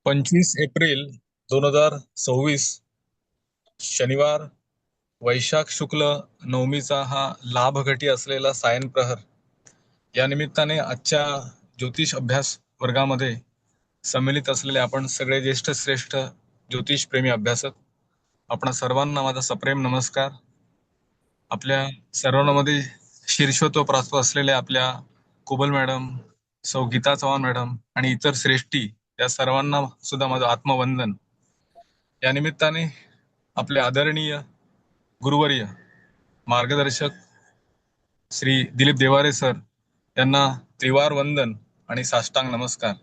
25 April 2026 शनिवार, वैशाख शुक्ल नवमीचा हा लाभघटी असलेला सायन प्रहर. या निमित्ताने आजच्या ज्योतिष अभ्यास वर्गामध्ये सम्मिलित असलेले आपण सगळे ज्येष्ठ श्रेष्ठ ज्योतिष प्रेमी अभ्यासक, आपणा सर्वांना माझा सप्रेम नमस्कार. आपल्या सर्वांमध्ये शीर्षत्व प्राप्त असलेल्या आपल्या कुबल मॅडम, सौ गीता चव्हाण मॅडम आणि इतर श्रेष्ठी या सर्वांना सुद्धा माझं आत्मवंदन. या निमित्ताने आपले आदरणीय गुरुवर्य मार्गदर्शक श्री दिलीप देवारे सर यांना त्रिवार वंदन आणि साष्टांग नमस्कार.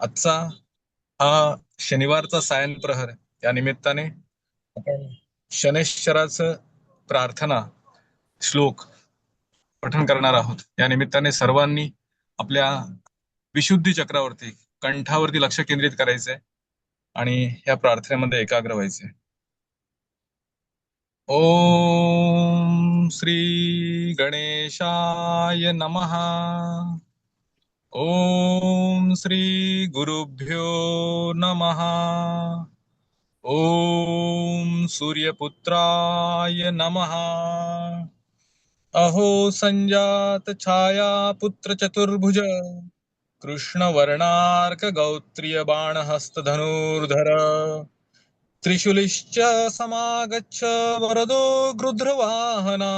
आजचा हा शनिवारचा सायन प्रहर या निमित्ताने आपण शनैश्चराचं प्रार्थना श्लोक पठण करणार आहोत. या निमित्ताने सर्वांनी आपल्या विशुद्धी चक्रावरती, कंठावरती लक्ष केंद्रित करायचंय आणि या प्रार्थनेमध्ये एकाग्र व्हायचंय. ओम श्री गणेशाय नमः. ओम श्री गुरुभ्यो नमः. ओम सूर्यपुत्राय नमः. अहो संजात छाया पुत्र चतुर्भुज कृष्णवर्णार्क गौत्रीय बाणहस्त धनुर्धर त्रिशूलिश्च समागच्छ वरदो गृध्रवाहना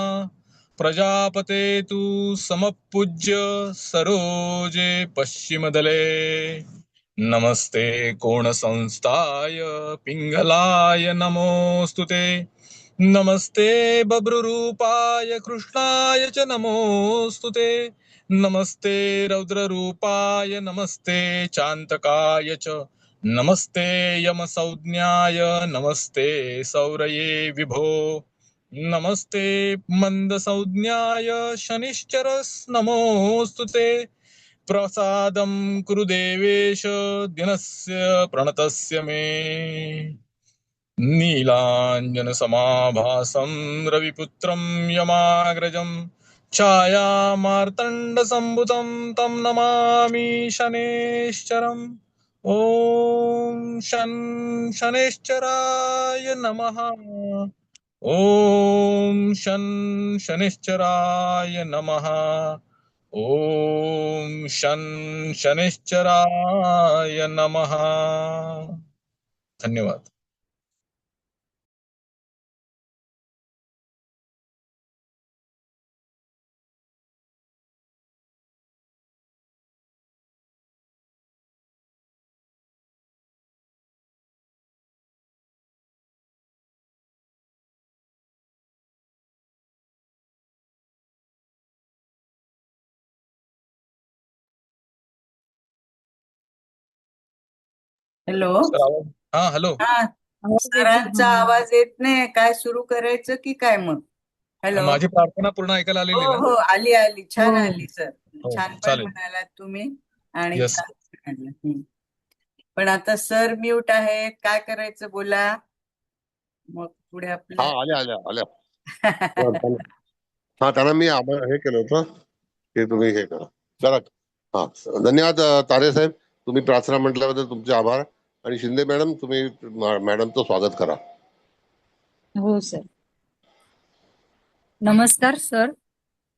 प्रजापते तु समपूज्य सरोजे पश्चिमदले नमस्ते कोणसंस्थाय पिंगलाय नमोस्तुते नमस्ते बभ्रुरूपाय कृष्णाय च नमोस्तुते नमस्ते रौद्ररूपाय नमस्ते चान्तकाय च नमस्ते यमसंज्ञाय नमस्ते सौरये विभो नमस्ते मंदसंज्ञाय शनिश्चरस् नमोस्तुते प्रसादं कुरु देवेश दिनस्य प्रणतस्य मे नीलाञ्जनसमाभासं रविपुत्रं यमाग्रजं छायामार्तण्डसम्भुतं तं नमामि शनैश्चरम्. ओम शनैश्चराय नमः. ओम शनैश्चराय नमः. ओम शनैश्चराय नमः. धन्यवाद. हॅलो. हा हॅलो. सरांचा आवाज येत नाही, काय सुरू करायचं की काय मग? हॅलो. माझी प्रार्थना पूर्ण ऐकायला हो आलेली ना? हो, आली आली, छान आली सर. हो, छान पण चालेल. म्हणालात तुम्ही आणि Yes. छान पण म्हणलं. पण आता सर म्यूट आहे, काय करायचं बोला मग पुढे हा आपलं. आल्या आल्या आल्या हा त्यांना मी हे केलं होतं की तुम्ही हे करा चला. हा धन्यवाद तारे साहेब, तुम्ही प्रार्थना म्हटल्याबद्दल तुमचे आभार. आणि शिंदे मॅडम, तुम्ही मॅडमचं स्वागत करा. हो सर. नमस्कार सर.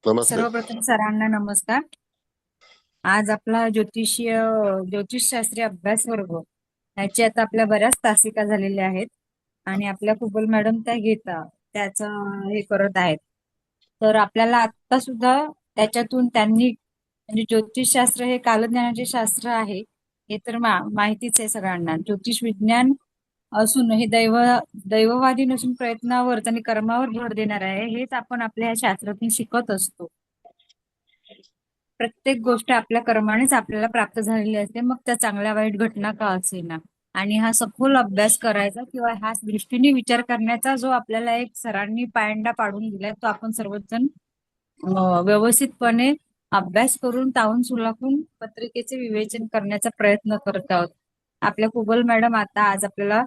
नमस्ते. सर्वप्रथम सरांना नमस्कार. आज आपला ज्योतिषशास्त्रीय अभ्यास वर्ग याची आता आपल्या बऱ्याच तासिका झालेल्या आहेत आणि आपल्या कुबल मॅडम त्या घेता त्याचं हे करत आहेत. तर आपल्याला आता सुद्धा त्याच्यातून त्यांनी म्हणजे ज्योतिषशास्त्र हे कालज्ञानाचे शास्त्र आहे हे तर माहितीच आहे सगळ्यांना. ज्योतिष विज्ञान असून हे दैववादी नसून प्रयत्नावर आणि कर्मावर भर देणार आहे, हेच आपण आपल्या या शास्त्रातून शिकत असतो. प्रत्येक गोष्ट आपल्या कर्मानेच आपल्याला प्राप्त झालेली असते, मग त्या चांगल्या वाईट घटना का असेना. आणि हा सखोल अभ्यास करायचा किंवा ह्या दृष्टीने विचार करण्याचा जो आपल्याला एक सरांनी पायंडा पाडून दिलाय, तो आपण सर्वजण व्यवस्थितपणे अभ्यास करून तावून सुलाखून पत्रिकेचे विवेचन करण्याचा प्रयत्न करत आहोत. आपल्या कुबल मॅडम आता आज आपल्याला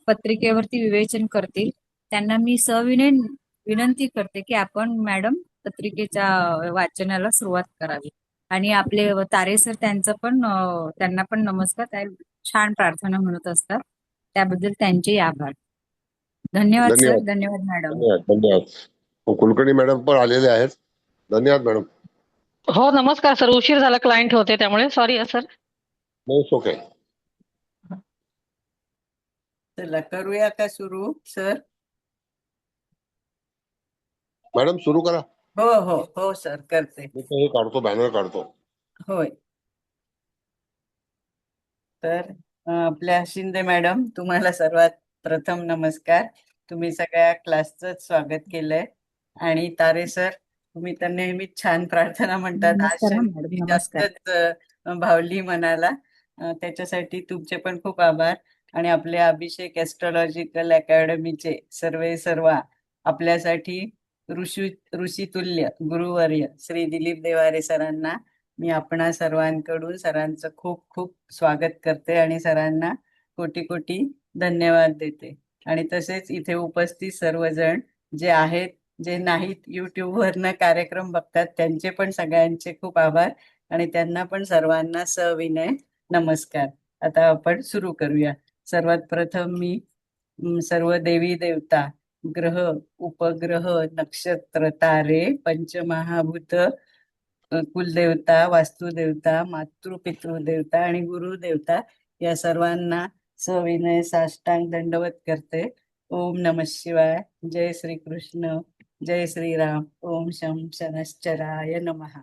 पत्रिकेवरती विवेचन करतील. त्यांना मी विनंती करते की आपण मॅडम पत्रिकेच्या वाचनाला सुरुवात करावी. आणि आपले तारे सर त्यांचं पण त्यांना पण नमस्कार. त्या छान प्रार्थना म्हणत असतात, त्याबद्दल त्यांचे आभार. धन्यवाद सर, धन्यवाद. धन्यवाद मॅडम. धन्यवाद. धन्यवाद. कुलकर्णी मॅडम पण आलेले आहेत. धन्यवाद मॅडम. हो नमस्कार सर, उशीर झाला, क्लायंट होते त्यामुळे सॉरी सर. ओके. चला करूया का सुरू सर? मॅडम सुरू करा. हो हो हो सर, करते. मी तर हे काढतो, बॅनर काढतो. होय. तर आपल्या शिंदे मॅडम, तुम्हाला सर्वात प्रथम नमस्कार. तुम्ही सगळ्या क्लासचं स्वागत केलंय. आणि तारे सर, तुम्ही तर नेहमीच छान प्रार्थना म्हणतात. आज नमस्कार हा शनी मॅडम, थोडी नमस्कार. जास्तच भावली मनाला. त्याच्यासाठी तुमचे पण खूप आभार. आणि आपले अभिषेक एस्ट्रॉलॉजिकल अकॅडमीचे सर्वे सर्वा आपल्यासाठी ऋषितुल्य गुरुवर्य श्री दिलीप देवारे सरांना मी आपणा सर्वांकडून सरांचं खूप खूप स्वागत करते आणि सरांना कोटी कोटी धन्यवाद देते. आणि तसेच इथे उपस्थित सर्वजण जे आहेत, जे नाहीत युट्यूबवरनं कार्यक्रम बघतात, त्यांचे पण सगळ्यांचे खूप आभार आणि त्यांना पण सर्वांना सविनय नमस्कार. आता आपण सुरू करूया. सर्वात प्रथम मी सर्व देवी देवता, ग्रह, उपग्रह, नक्षत्र, तारे, पंचमहाभूत, कुलदेवता, वास्तुदेवता, मातृपितृदेवता आणि गुरुदेवता या सर्वांना सविनय साष्टांग दंडवत करते. ओम नमः शिवाय. जय श्री कृष्ण, जय श्रीराम. ओम शं शनश्चराय नमः.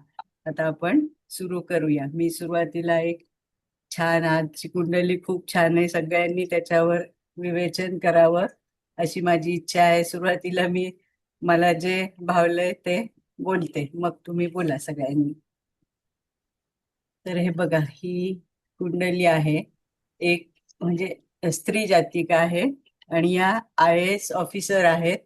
आता आपण सुरू करूया. मी सुरुवातीला एक छान, आजची कुंडली खूप छान आहे, सगळ्यांनी त्याच्यावर विवेचन करावं अशी माझी इच्छा आहे. सुरुवातीला मी मला जे भावलंय ते बोलते, मग तुम्ही बोला सगळ्यांनी. तर हे बघा, ही कुंडली आहे. एक म्हणजे स्त्री जातिका आहे आणि या IAS ऑफिसर आहेत.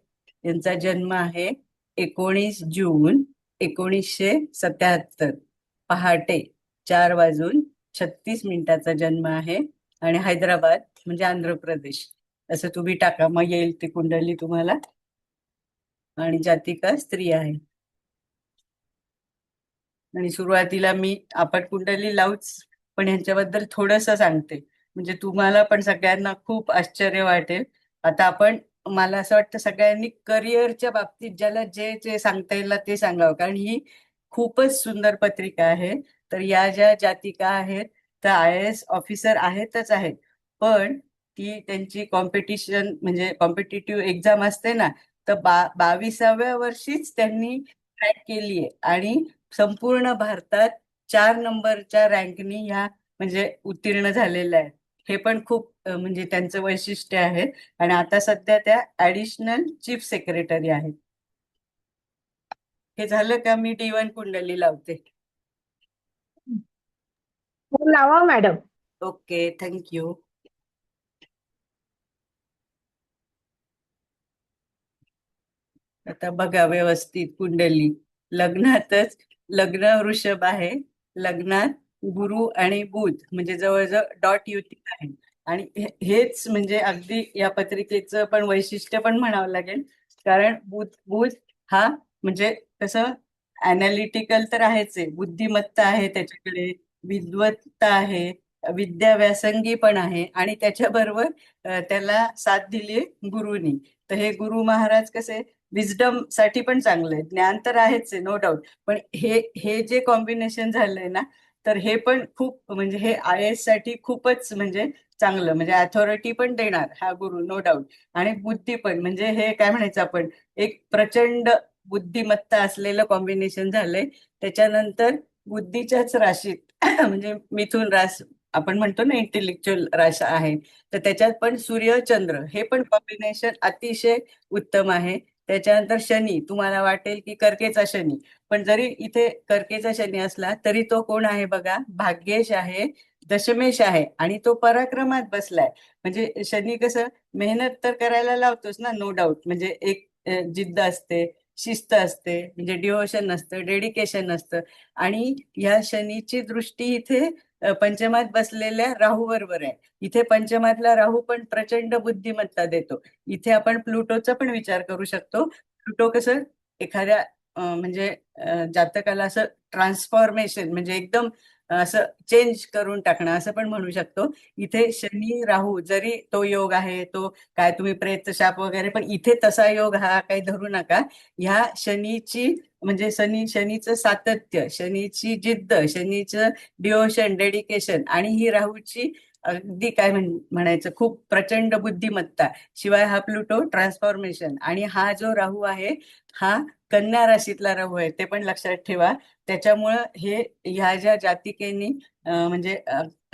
यांचा जन्म आहे 19 जून 1977, पहाटे 4:36 जन्म आहे आणि हैदराबाद म्हणजे आंध्र प्रदेश असं तुम्ही टाका, मग येईल ती कुंडली तुम्हाला. आणि जातिका स्त्री आहे. आणि सुरुवातीला आपण कुंडली लावूच, पण ह्यांच्याबद्दल थोडस सांगते, म्हणजे तुम्हाला पण सगळ्यांना खूप आश्चर्य वाटेल. आता मला असं वाटतं सगळ्यांनी करिअरच्या बाबतीत ज्याला जे जे सांगता येईल ते सांगावं, कारण ही खूपच सुंदर पत्रिका आहे. तर या ज्या जातिका आहेत त्या IAS ऑफिसर आहेतच आहेत, पण ती त्यांची कॉम्पिटिशन म्हणजे कॉम्पिटिटिव्ह एक्झाम असते ना, तर 22व्या वर्षीच त्यांनी क्रॅक केली आहे आणि संपूर्ण भारतात 4 नंबरच्या रँकनी ह्या म्हणजे उत्तीर्ण झालेल्या आहेत. हे पण खूप म्हणजे त्यांचं वैशिष्ट्य आहे. आणि आता सध्या त्या ऍडिशनल चीफ सेक्रेटरी आहेत. हे झालं का? मी D1 कुंडली लावते. लावा मॅडम. Okay, thank you. आता बघा व्यवस्थित कुंडली. लग्न वृषभ आहे. लग्नात गुरु आणि बुध म्हणजे जवळजवळ डॉट युती आहे. आणि हेच म्हणजे अगदी या पत्रिकेचं पण वैशिष्ट्य पण म्हणावं लागेल, कारण बुध हा म्हणजे कसं अनालिटिकल तर आहेच आहे, बुद्धिमत्ता आहे त्याच्याकडे, विद्वत्ता आहे, विद्या व्यासंगी पण आहे आणि त्याच्याबरोबर त्याला साथ दिली गुरुनी. तर हे गुरु महाराज कसे विजडम साठी पण चांगलं आहे, ज्ञान तर आहेच आहे नो डाऊट, पण हे जे कॉम्बिनेशन झालंय ना, तर हे पण खूप म्हणजे हे IAS साठी खूपच म्हणजे चांगलं, म्हणजे अथॉरिटी पण देणार हा गुरु नो डाऊट. आणि बुद्धी पण म्हणजे हे काय म्हणायचं आपण, एक प्रचंड बुद्धिमत्ता असलेलं कॉम्बिनेशन झालंय. त्याच्यानंतर बुद्धीच्याच राशीत म्हणजे मिथुन रास आपण म्हणतो ना, इंटेलेक्च्युअल राश आहे, तर त्याच्यात पण सूर्य चंद्र हे पण कॉम्बिनेशन अतिशय उत्तम आहे. त्याच्यानंतर शनी, तुम्हाला वाटेल की कर्केचा शनी, पण जरी इथे कर्केचा शनी असला तरी तो कोण आहे बघा, भाग्येश आहे, दशमेश आहे आणि तो पराक्रमात बसलाय. म्हणजे शनी कसं मेहनत तर करायला लावतोच ना, नो डाऊट, म्हणजे एक जिद्द असते, शिस्त असते, म्हणजे डिव्होशन असतं, डेडिकेशन असतं. आणि या शनीची दृष्टी इथे पंचमात बसलेल्या राहू बरोबर आहे. इथे पंचमातला राहू पण प्रचंड बुद्धिमत्ता देतो. इथे आपण प्लुटोचा पण विचार करू शकतो. प्लुटो कसं एखाद्या म्हणजे जातकाला असं ट्रान्सफॉर्मेशन म्हणजे एकदम असं चेंज करून टाकणं असं पण म्हणू शकतो. इथे शनी राहू जरी तो योग आहे, तो काय तुम्ही प्रेत शाप वगैरे, पण इथे तसा योग हा काही धरू नका. ह्या शनीची म्हणजे शनीचं सातत्य, शनीची जिद्द, शनीचं डिओशन, डेडिकेशन आणि ही राहूची अगदी काय म्हणायचं खूप प्रचंड बुद्धिमत्ता, शिवाय हा प्लुटो ट्रान्सफॉर्मेशन, आणि हा जो राहू आहे हा कन्या राशीतला राहू आहे, ते पण लक्षात ठेवा. त्याच्यामुळं हे ह्या ज्या जातिकेनी म्हणजे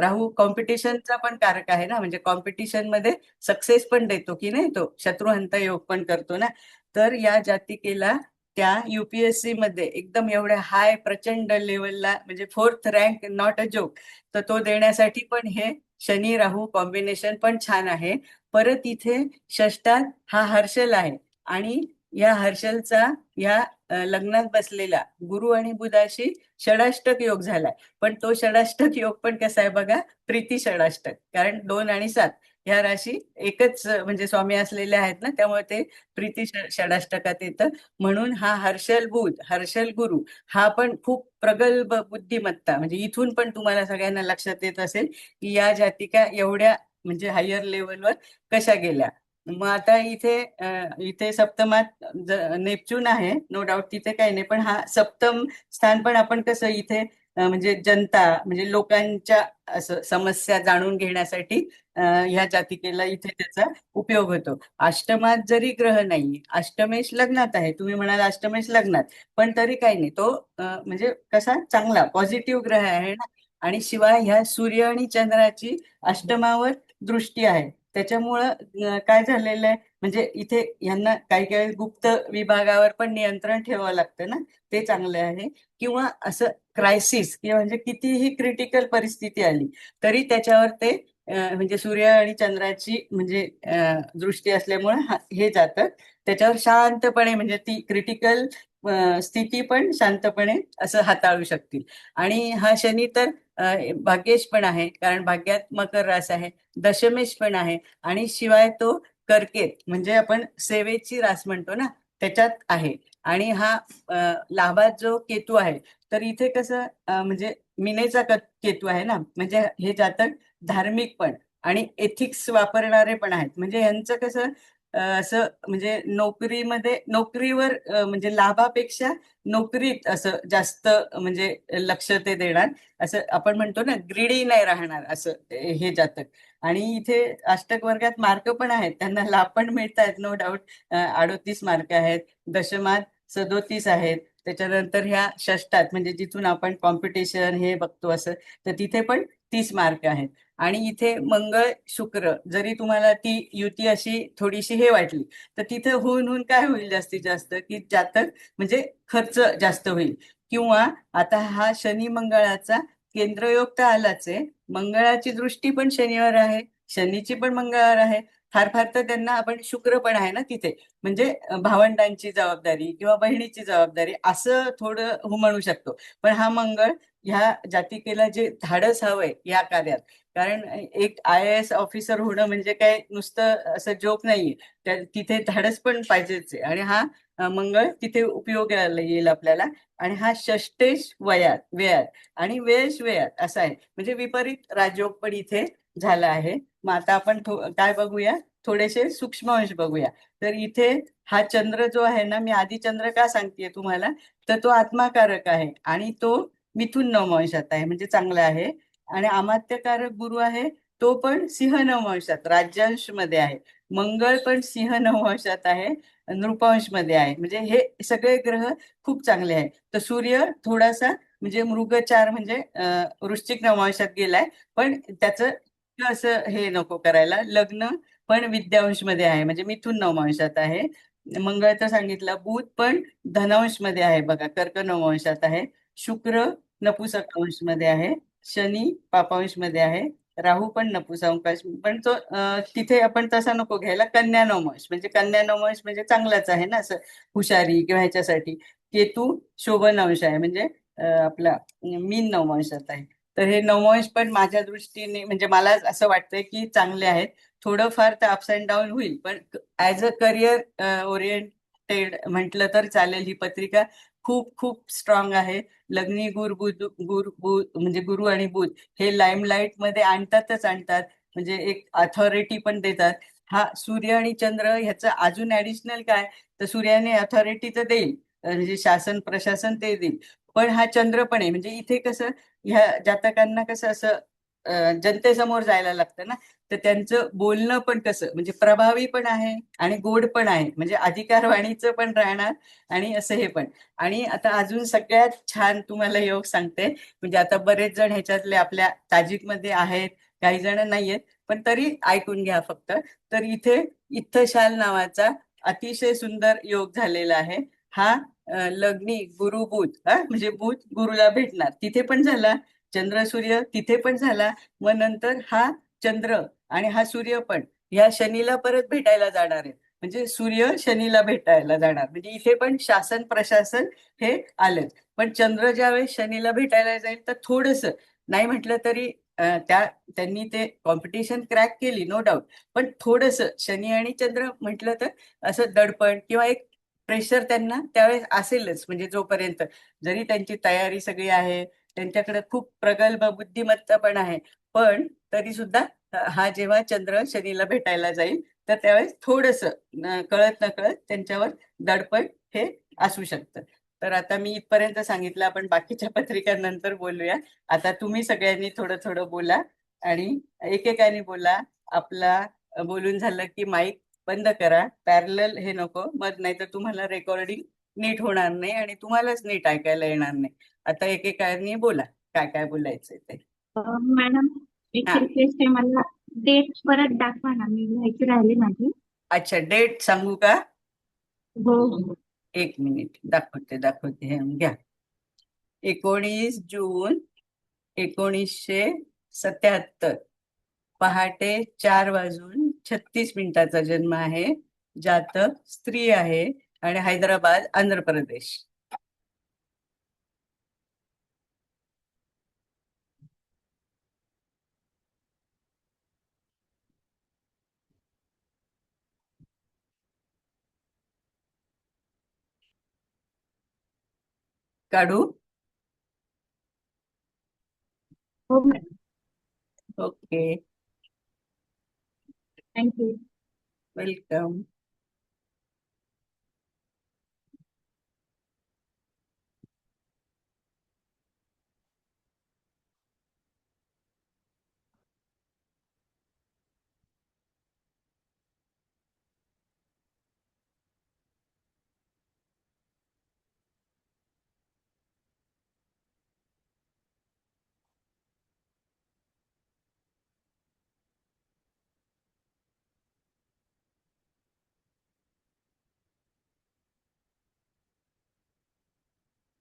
राहू कॉम्पिटिशनचा पण कारक आहे ना, म्हणजे कॉम्पिटिशन मध्ये सक्सेस पण देतो की नाही, तो शत्रुहंत योग पण करतो ना. तर या जातिकेला त्या UPSC मध्ये एकदम एवढ्या हाय प्रचंड लेवलला म्हणजे 4th rank not a joke, तर तो देण्यासाठी पण हे शनी राहू कॉम्बिनेशन पण छान आहे. परत इथे षष्ठात हा हर्षल आहे, आणि या हर्षलचा या लग्नात बसलेला गुरु आणि बुधाशी षडाष्टक योग झालाय. पण तो षडाष्टक योग पण कसा आहे बघा, प्रीती षडाष्टक, कारण 2 आणि 7 ह्या राशी एकच म्हणजे स्वामी असलेले आहेत ना, त्यामुळे ते प्रीती षडाष्टकात येतं. म्हणून हा हर्षल बुध, हर्षल गुरु हा पण खूप प्रगल्भ बुद्धिमत्ता, म्हणजे इथून पण तुम्हाला सगळ्यांना लक्षात येत असेल की या जातिका एवढ्या म्हणजे हायर लेवलवर कशा गेल्या. मग आता इथे सप्तमात नेपच्यून आहे, नो डाऊट, तिथे काही नाही, पण हा सप्तम स्थान पण आपण कसं इथे म्हणजे जनता म्हणजे लोकांच्या असं समस्या जाणून घेण्यासाठी ह्या जातिकेला इथे त्याचा उपयोग होतो. अष्टमात जरी ग्रह नाही, अष्टमेश लग्नात आहे, तुम्ही म्हणाल अष्टमेश लग्नात, पण तरी काही नाही, तो म्हणजे कसा चांगला पॉझिटिव्ह ग्रह आहे ना. आणि शिवाय ह्या सूर्य आणि चंद्राची अष्टमावर दृष्टी आहे, त्याच्यामुळं काय झालेलं आहे म्हणजे इथे यांना काही काही गुप्त विभागावर पण नियंत्रण ठेवावं लागतं ना, ते चांगले आहे. किंवा असं क्रायसिस किंवा म्हणजे कितीही क्रिटिकल परिस्थिती आली तरी त्याच्यावर ते म्हणजे सूर्य आणि चंद्राची म्हणजे दृष्टी असल्यामुळे हे जातं त्याच्यावर शांतपणे, म्हणजे ती क्रिटिकल स्थिती पण शांतपणे असं हाताळू शकतील. आणि हा शनी तर भाग्येश पण आहे, कारण भाग्यात मकर रास आहे, दशमेश पण आहे, आणि शिवाय तो कर्केत म्हणजे आपण सेवेची रास म्हणतो ना, त्याच्यात आहे. आणि हा लाभात जो केतू आहे, तर इथे कसं म्हणजे मिनेचा केतू आहे ना, म्हणजे हे जातक धार्मिक पण आणि एथिक्स वापरणारे पण आहेत. म्हणजे यांचं कसं असं म्हणजे नोकरीवर म्हणजे लाभापेक्षा नोकरीत असं जास्त म्हणजे लक्ष ते देणार, असं आपण म्हणतो ना, ग्रीडी नाही राहणार असं हे जातक. आणि इथे अष्टक वर्गात मार्क पण आहेत, त्यांना लाभ पण मिळत आहेत, नो डाऊट. 38 मार्क आहेत, दशमात 37 आहेत, त्याच्यानंतर ह्या षष्टात म्हणजे जिथून आपण कॉम्पिटिशन हे बघतो असं, तर तिथे पण 30 मार्क आहेत. आणि इथे मंगळ शुक्र जरी तुम्हाला ती युती अशी थोडीशी हे वाटली, तर तिथे होऊन काय होईल जास्तीत जास्त की जातक म्हणजे खर्च जास्त होईल. किंवा आता हा शनी मंगळाचा केंद्रयोग तर आलाच आहे, मंगळाची दृष्टी पण शनिवार आहे, शनीची पण मंगळवार आहे, फार फार तर त्यांना आपण शुक्र पण आहे ना तिथे, म्हणजे भावंडांची जबाबदारी किंवा बहिणीची जबाबदारी असं थोडं म्हणू शकतो. पण हा मंगळ ह्या जातिकेला जे धाडस हवंय या कार्यात, कारण एक IAS ऑफिसर होणं म्हणजे काय नुसतं असं जोक नाहीये, तिथे धाडस पण पाहिजेच आहे. आणि हा मंगळ तिथे उपयोगाला येईल आपल्याला. आणि हा षष्टेश व्ययात आणि वेश व्ययात असा आहे, म्हणजे विपरीत राजयोग पण इथे झाला आहे. मग आता आपण काय बघूया, थोडेसे सूक्ष्मांश बघूया. तर इथे हा चंद्र जो आहे ना, मी आधी चंद्र का सांगतेय तुम्हाला, तर तो आत्माकारक आहे आणि तो मिथुन नवमांशात आहे, म्हणजे चांगला आहे. आणि अमात्यकारक गुरु आहे, तो पण सिंह नवमांशात राज्यांश मध्ये आहे. मंगळ पण सिंह नवमांशात आहे, नृपांश मध्ये आहे, म्हणजे हे सगळे ग्रह खूप चांगले आहेत. तर सूर्य थोडासा म्हणजे मृगचार म्हणजे वृश्चिक नवमांशात गेलाय, पण त्याचं असं हे नको करायला. लग्न पण विद्यांश मध्ये आहे, म्हणजे मिथुन नवमांशात आहे. मंगळ तर सांगितलं, बुध पण धनांश मध्ये आहे बघा, कर्क नवमांशात आहे. शुक्र नपुसक अंश मध्ये आहे, शनी पापांश मध्ये आहे, राहू पण नपुसंकाश, पण तो तिथे आपण तसा नको घ्यायला, कन्या नवमांश, म्हणजे कन्या नवमांश म्हणजे चांगलाच आहे ना, असं हुशारी किंवा ह्याच्यासाठी. केतू शोभन अंश आहे, म्हणजे आपला मीन नवमांशात आहे. तर हे नवमांश पण माझ्या दृष्टीने म्हणजे मला असं वाटतंय की चांगले आहेत. थोडंफार तर अप्स अँड डाऊन होईल, पण ऍज अ करिअर ओरिएंटेड म्हटलं तर चालेल. ही पत्रिका खूप खूप स्ट्रॉंग आहे. लग्नी म्हणजे गुरु आणि बुध हे लाईमलाईट मध्ये आणतात, म्हणजे एक अथॉरिटी पण देतात. हा सूर्य आणि चंद्र ह्याचं अजून ऍडिशनल काय, तर सूर्याने अथॉरिटी तर देईल, म्हणजे शासन प्रशासन ते देईल, पण हा चंद्र पण आहे. म्हणजे इथे कसं ह्या जातकांना कसं असं जनतेसमोर जायला लागतं ना, तर त्यांचं बोलणं पण कसं म्हणजे प्रभावी पण आहे आणि गोड पण आहे, म्हणजे अधिकारवाणीचं पण राहणार आणि असं हे पण. आणि आता अजून सगळ्यात छान तुम्हाला योग सांगते, म्हणजे आता बरेच जण ह्याच्यातले आपल्या ताजिकमध्ये आहेत, काही जण नाहीयेत, पण तरी ऐकून घ्या फक्त. तर इथे इत्थशाल नावाचा अतिशय सुंदर योग झालेला आहे. हा लग्नी गुरु बुध, हा म्हणजे बुध गुरुला भेटणार तिथे पण झाला, चंद्र सूर्य तिथे पण झाला, मग नंतर हा चंद्र आणि हा सूर्य पण ह्या शनीला परत भेटायला जाणार आहे. म्हणजे सूर्य शनीला भेटायला जाणार, म्हणजे इथे पण शासन प्रशासन हे आलंच. पण चंद्र ज्यावेळेस शनीला भेटायला जाईल तर थोडस, नाही म्हटलं तरी त्यांनी ते कॉम्पिटिशन क्रॅक केली नो डाऊट, पण थोडस शनी आणि चंद्र म्हटलं तर असं दडपण किंवा एक प्रेशर त्यांना त्यावेळेस असेलच. म्हणजे जोपर्यंत जरी त्यांची तयारी सगळी आहे, त्यांच्याकडे खूप प्रगल्भ बुद्धिमत्ता पण आहे, पण तरी सुद्धा हा जेव्हा चंद्र शनीला भेटायला जाईल तर त्यावेळेस थोडस कळत नकळत त्यांच्यावर दडपण हे असू शकतं. तर आता मी इथपर्यंत सांगितलं, आपण बाकीच्या पत्रिकांनंतर बोलूया. आता तुम्ही सगळ्यांनी थोडं थोडं बोला आणि एकेकाने बोला. आपला बोलून झालं की माईक बंद करा, पॅरलल हे नको, मग नाही तर तुम्हाला रेकॉर्डिंग नीट होणार नाही आणि तुम्हालाच नीट ऐकायला येणार नाही. आता एकेकाने बोला काय काय बोलायचंय ते. मॅडम, एक हा, रिक्वेस्ट आहे, मला डेट परत दाखवा ना, मी लिहायची राहिली माझी. अच्छा, डेट सांगू का? हो हो. एक मिनिट, दाखवते हे घ्या. 19 जून 1977, पहाटे 4:36 जन्म आहे. जातक स्त्री आहे आणि हैदराबाद, आंध्र प्रदेश. काढू? हो मॅडम, ओके, थँक्यू. वेलकम.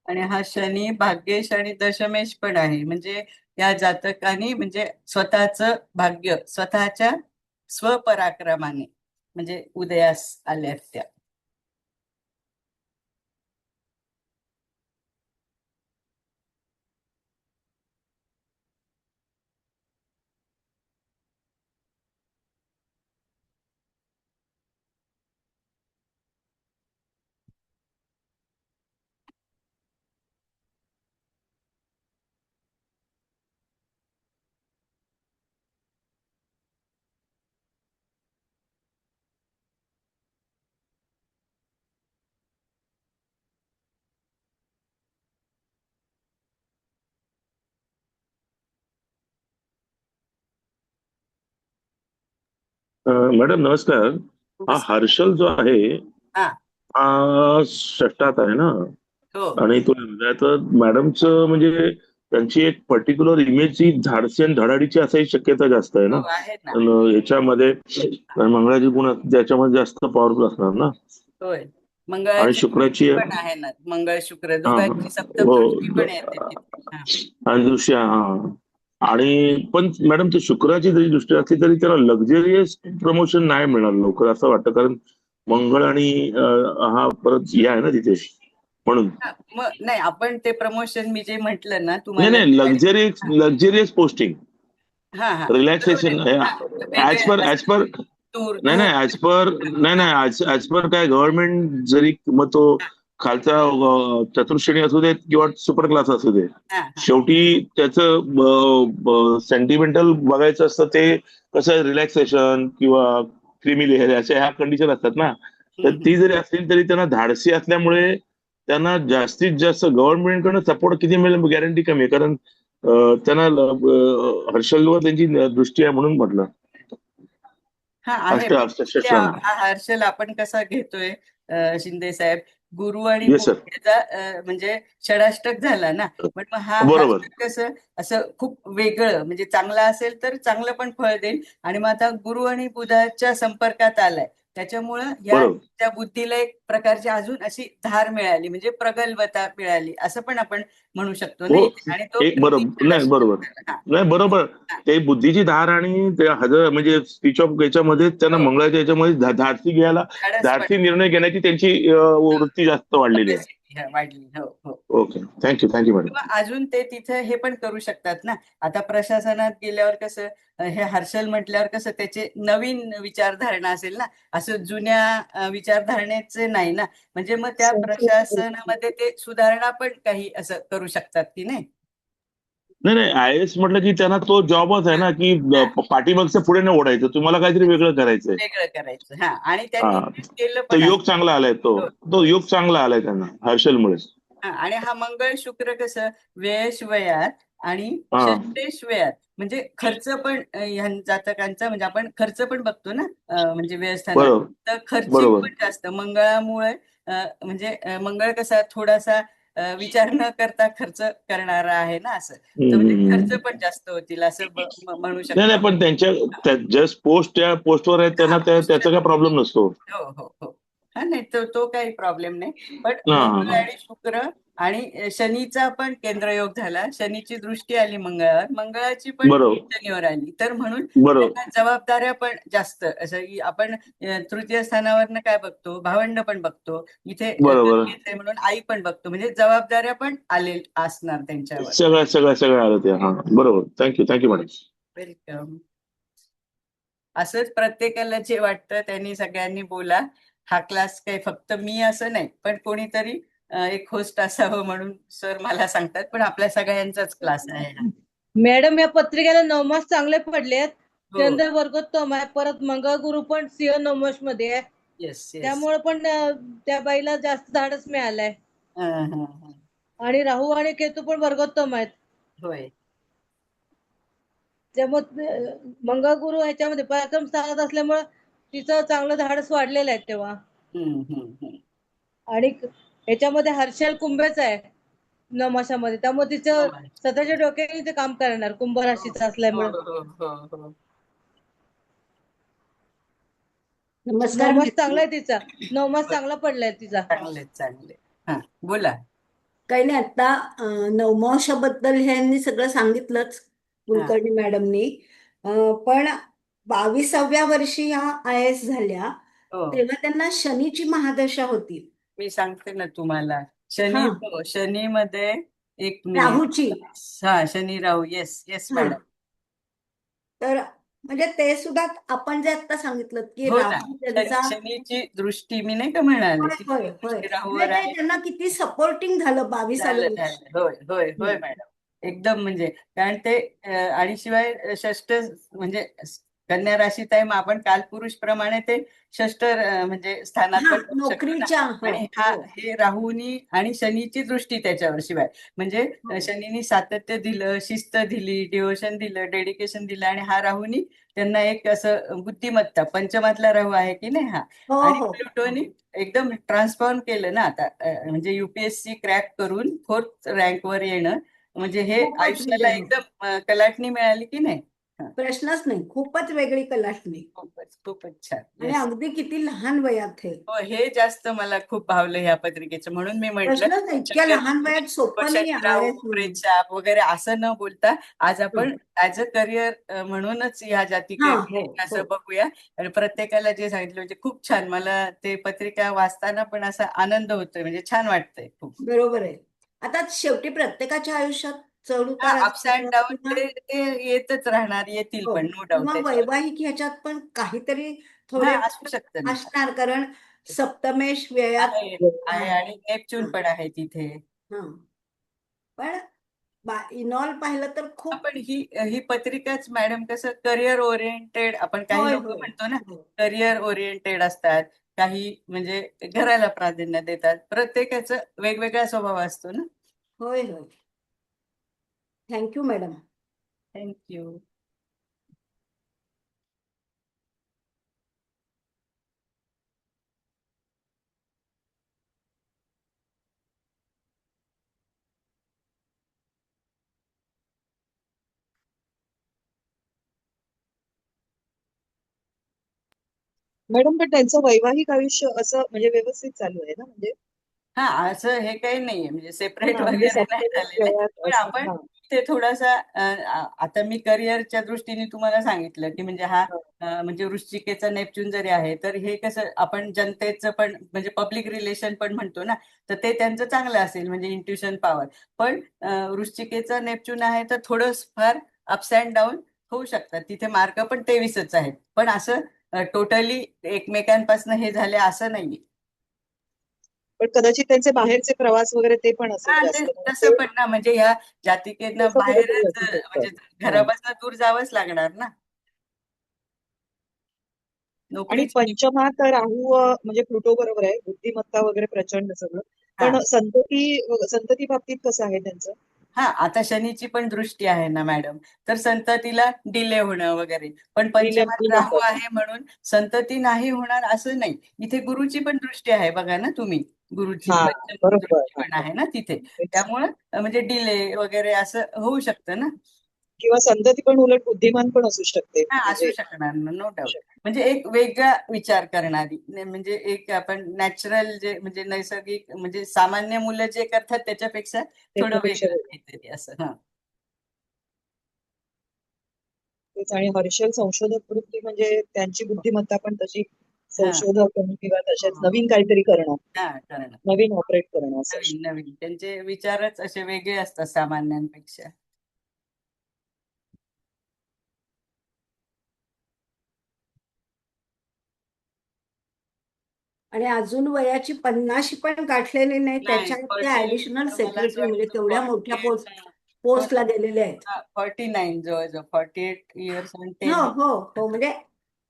आणि हा शनी भाग्येश आणि दशमेश पण आहे, म्हणजे या जातकाने म्हणजे स्वतःचं भाग्य स्वतःच्या स्वपराक्रमाने म्हणजे उदयास आल्यात त्या. मॅडम नमस्कार. हा हर्षल जो आहे, हा, हा षष्टात आहे ना, हो आणि तो तर मॅडमचं म्हणजे त्यांची एक पर्टिक्युलर इमेज ही धाडसी आणि धडाडीची असायची शक्यता जास्त आहे हो ना. आहे ना. याच्यामध्ये मंगळाची गुण त्याच्यामध्ये जास्त पॉवरफुल असणार ना. होय, आणि मंगळाची शुक्राची, दृष्टी पण आहे ना, मंगळ शुक्र हा दोघांची सप्तम हो, दृष्टी पण येते तिथे. हा, आणि दृश्य, हा. आणि पण मॅडम ते शुक्राची जरी दृष्टी असली तरी त्याला लक्झरियस प्रमोशन नाही मिळणार लवकर असं वाटतं, कारण मंगळ आणि हा परत हे आहे ना तिथे, म्हणून. मग नाही, आपण ते प्रमोशन मी जे म्हटलं ना नाही तुम्हाला, नाही, लक्झरियस पोस्टिंग, हा हा बरोबर रिलॅक्सेशन, आहे. ऍज वेगळे पर टूर नाही टूर नाही, ऍज पर काय गव्हर्नमेंट जरी मग तो खालचा चतुर्श्रेणी असू देत किंवा सुपर क्लास असू दे, हा हा शेवटी त्याचं सेंटिमेंटल बघायचं असतं ते कसं रिलॅक्सेशन किंवा क्रिमी लेअर अशा ह्या कंडिशन असतात ना. तर हम्म, ती जरी असतील तरी त्यांना धाडसी असल्यामुळे त्यांना जास्तीत जास्त गव्हर्नमेंटकडनं सपोर्ट किती मिळेल गॅरंटी कमी आहे. कारण त्यांना हर्षलवर त्यांची दृष्टी आहे म्हणून म्हटलं. हा आहे पण अष्टशस्त्रांना. हा हर्षल आपण कसा घेतोय शिंदे साहेब, गुरु आणि येस बुध सर. याचा म्हणजे षडाष्टक झाला ना. पण मग हा बरोबर. हर्षल कसं असं खूप वेगळं म्हणजे चांगला असेल तर चांगलं पण फळ देईल. आणि मग आता गुरु आणि बुधाच्या संपर्कात आलाय त्याच्यामुळं या बरोबर. त्या बुद्धीला एक प्रकारची अजून अशी धार मिळाली म्हणजे प्रगल्भता मिळाली असं पण आपण म्हणू शकतो ना हो. इथे. आणि तो एक किती बरोबर नाही बरोबर हा नाही बरोबर. हा ते बुद्धीची धार आणि ते हजर म्हणजे स्पीच ऑफ याच्यामध्ये त्यांना हो मंगळाच्या याच्यामध्ये धाडसी घ्यायला धाडस पण धाडसी निर्णय घेण्याची त्यांची वृत्ती जास्त वाढलेली आहे. capacity, वाढली हो हो. ओके. Thank you madam. किंवा अजून ते तिथे हे पण करू शकतात ना. आता प्रशासनात गेल्यावर कसं हे हर्षल म्हटल्यावर कसं त्याचे नवीन विचारधारणा असेल ना, असं जुन्या विचारधारणेचे नाही ना. म्हणजे मग त्या प्रशासनामध्ये ते सुधारणा पण काही असं करू शकतात की नाही. नाही IAS म्हटलं की त्यांना तो जॉबच आहे ना की हा, पाठीमागचं पुढे नाही ओढायचं, तुम्हाला काहीतरी वेगळं करायचंय. वेगळं करायचं हा. आणि त्यांनी हा. केलं तो पण योग आहे. चांगला आलाय तो हो तो हो योग चांगला आलाय त्यांना हर्षलमुळे. हा. आणि हा मंगळ शुक्र कसं व्ययश वयात आणि हा. षष्टेश वयात म्हणजे खर्च पण ह्या जातकांचा म्हणजे आपण खर्च पण बघतो ना म्हणजे व्ययस्थानात. बरोबर. तर खर्चिक बरोबर. पण जास्त मंगळामुळे म्हणजे मंगळ कसा थोडासा विचार न करता खर्च करणारा आहे ना असं. तर म्हणजे खर्च हम्म. पण जास्त होतील असं म्हणू नाही शकतो नाही पण त्यांच्या जस्ट पोस्ट त्या पोस्टवर आहे त्यांना त्याचा काय प्रॉब्लेम नसतो. हो हो हो. हा नाही तो काही प्रॉब्लेम नाही. पण हा मंगळ हा आणि शुक्र आणि शनीचा पण केंद्रयोग झाला. शनीची दृष्टी आली मंगळावर, मंगळाची पण बरोबर. शनीवर आली. तर म्हणून बरोबर. त्यांना जबाबदाऱ्या पण जास्त असं की आपण तृतीय स्थानावरनं काय बघतो, भावंड पण बघतो इथे बरोबर. गरजेचं आहे म्हणून आई पण बघतो. म्हणजे जबाबदाऱ्या पण आले असणार त्यांच्यावर. सगळं आलं ते. हा बरोबर. Thank you madam. वेलकम. असंच प्रत्येकाला जे वाटतं त्यांनी सगळ्यांनी बोला. हा क्लास काही फक्त मी असं नाही पण कोणीतरी एक होस्ट असावं म्हणून सर मला सांगतात. पण आपल्या सगळ्यांचाच क्लास आहे हा. मॅडम या पत्रिकेला 9 मार्क्स चांगले पडलेत. हो चंद्र वर्गोत्तम आहे, परत मंगळ गुरु पण सिंह 9 मार्क्स मध्ये आहे. Yes yes. त्यामुळे पण त्या बाईला जास्त धाडस मिळालंय. होय आणि राहू आणि केतू पण वर्गोत्तम आहेत. त्यामुळे मंगळ गुरु ह्याच्यामध्ये पराक्रम स्थानात असल्यामुळे तिचं चांगलं धाडस वाढलेलं आहे तेव्हा. आणि ह्याच्यामध्ये हर्षल कुंभेच आहे नमाशामध्ये, त्यामुळे तिचं स्वतःच्या डोक्याने ते काम करणार कुंभ राशीचं असल्यामुळे. हो. नमस्कार नमास मॅडम. चांगला आहे तिचा, नमास चांगला पडलाय तिचा. चांगले हा बोला. काही नाही आता नवमाशाबद्दल ह्यांनी सगळं सांगितलंच कुलकर्णी मॅडमनी. पण 22व्या वर्षी ह्या IAS झाल्या हो तेव्हा त्यांना शनीची महादशा होती. मी सांगते ना तुम्हाला. हा शनीमध्ये एक मिनिट. राहूची. हा शनी राहू. येस येस हा मॅडम. तर म्हणजे ते सुद्धा आपण जे आता सांगितलं की हो ना. राहू त्यांचा शनीची दृष्टी मी नाही का म्हणाले ती होय दृष्टी म्हणजे राहूवर ते आहे. त्यांना किती सपोर्टिंग झालं 22व्या वर्षी. होय मॅडम. एकदम म्हणजे कारण ते आणि शिवाय षष्ट म्हणजे कन्या राशीत आहे. मग आपण कालपुरुष प्रमाणे ते षष्ट म्हणजे स्थानात हा पण बघू शकतो ना. नोकरीच्या हो आणि हे राहूनी आणि शनीची दृष्टी त्याच्यावर शिवाय म्हणजे शनीनी सातत्य दिलं, शिस्त दिली, डिव्होशन दिलं, डेडिकेशन दिलं. आणि हा राहूनी त्यांना एक असं बुद्धिमत्ता पंचमातला राहू आहे की नाही हा. हो आणि हो प्लुटोनी एकदम ट्रान्सफॉर्म केलं ना आता म्हणजे UPSC क्रॅक करून 4th रँकवर येणं म्हणजे हे खूपच आयुष्याला म्हणजे एकदम कलाटणी मिळाली की नाही. प्रश्नच नाही, खूपच वेगळी कलाटणी. खूपच छान. आणि येस. अगदी किती लहान वयात हे हो हे जास्त मला खूप भावलं ह्या पत्रिकेचं. म्हणून मी म्हटलं प्रश्नच नाही, इतक्या शक्यतो लहान वयात सोपं नाही शनी राहू IAS म्हणून. प्रेक्षाप वगैरे असं न बोलता आज आपण ऍज अ करिअर म्हणूनच ह्या जाती हा असं बघूया. आणि प्रत्येकाला जे सांगितलं म्हणजे खूप छान. मला ते पत्रिका वाचताना पण असा आनंद होतोय म्हणजे छान वाटतंय खूप. बरोबर आहे. आता शेवटी प्रत्येकाच्या आयुष्यात चढ उतार अप्स अँड डाऊन किंवा ते येतच राहणार, येतील पण नो डाऊट किंवा त्याच्यावर. वैवाहिक ह्याच्यात पण काहीतरी हा थोडे असू शकतं ना. असणार. कारण सप्तमेश व्ययात आहे आणि नेपच्यून हा. पण आहे तिथे. हा. पण इनॉल पाहिलं तर खूप आपण ही पत्रिकाच मॅडम कसं करिअर ओरिएंटेड, आपण काही होय लोक होय म्हणतो ना हो. करिअर ओरिएंटेड असतात, काही म्हणजे घराला प्राधान्य देतात, प्रत्येकाचं वेगवेगळा स्वभाव असतो ना. होय होय. Thank you madam. थँक्यू. मॅडम पण त्यांचं वैवाहिक आयुष्य असं म्हणजे व्यवस्थित चालू आहे ना, म्हणजे हा, असं हे काही नाहीये म्हणजे सेपरेट हा म्हणजे वगैरे नाही सप्तमेश झालेलं आहे. व्ययात पण असं आपण हा इथे थोडासा आता मी करिअरच्या दृष्टीने तुम्हाला सांगितलं की म्हणजे हा हा. म्हणजे वृश्चिकेचा नेपच्यून जरी आहे तर हे कसं आपण जनतेचं पण म्हणजे पब्लिक रिलेशन पण म्हणतो ना, तर ते त्यांचं चांगलं असेल म्हणजे इंट्युशन पॉवर. पण वृश्चिकेचा नेपच्यून आहे तर थोडं फार अप्स अँड डाऊन होऊ शकतात. तिथे मार्क पण 23च आहेत, पण असं टोटली एकमेकांपासून हे झाले असं नाहीये. पण कदाचित त्यांचे बाहेरचे प्रवास वगैरे ते पण असेल हा, ते जास्त म्हणून तसं ते पण ना म्हणजे ह्या जातिकेनं तसं कुठेतरी बाहेरच असू शकतं. म्हणजे हा. घरापासून दूर जावंच लागणार ना आणि नोकरीची. पंचमात राहू म्हणजे प्लुटो बरोबर आहे, बुद्धिमत्ता वगैरे प्रचंड सगळं. हा पण संतती बाबतीत कसं आहे त्यांचं? हा, आता शनीची पण दृष्टी आहे ना मॅडम, तर संततीला डिले होणं वगैरे. पण पंचमात राहू महत्वाचं. आहे म्हणून संतती नाही होणार असं नाही. इथे गुरुची पण दृष्टी आहे बघा ना तुम्ही, गुरुची हा पंचम बरोबर. दृष्टी हा, पण हा. आहे ना तिथे. तेच. त्यामुळं म्हणजे डिले वगैरे असं होऊ शकतं ना. किंवा संतती पण उलट बुद्धिमान पण असू शकते हा, असू म्हणजे शकणार ना, नो डाऊट. म्हणजे एक वेगळा विचार करणारी म्हणजे एक आपण नॅचरल जे म्हणजे नैसर्गिक म्हणजे सामान्य मुलं जे करतात त्याच्यापेक्षा थोडं त्याच्यापेक्षा वेगळं वेगळं. काहीतरी असं. हा तेच. आणि हर्षल संशोधक वृत्ती म्हणजे त्यांची बुद्धिमत्ता पण तशी हा संशोधक किंवा तशाच हो. नवीन काहीतरी करणं, हा, करणं नवीन ऑपरेट करणं असं. नवीन नवीन त्यांचे विचारच असे वेगळे असतात सामान्यांपेक्षा. आणि अजून वयाची 50 पण गाठलेली नाही, नाही, त्याच्यात ते ऍडिशनल मला असं सेक्रेटरी म्हणजे वाटतं तेवढ्या मोठ्या पोस्टला गेलेले आहेत. 49 जवळजवळ 48 इयर्स आणि हो 10 हो हो. म्हणजे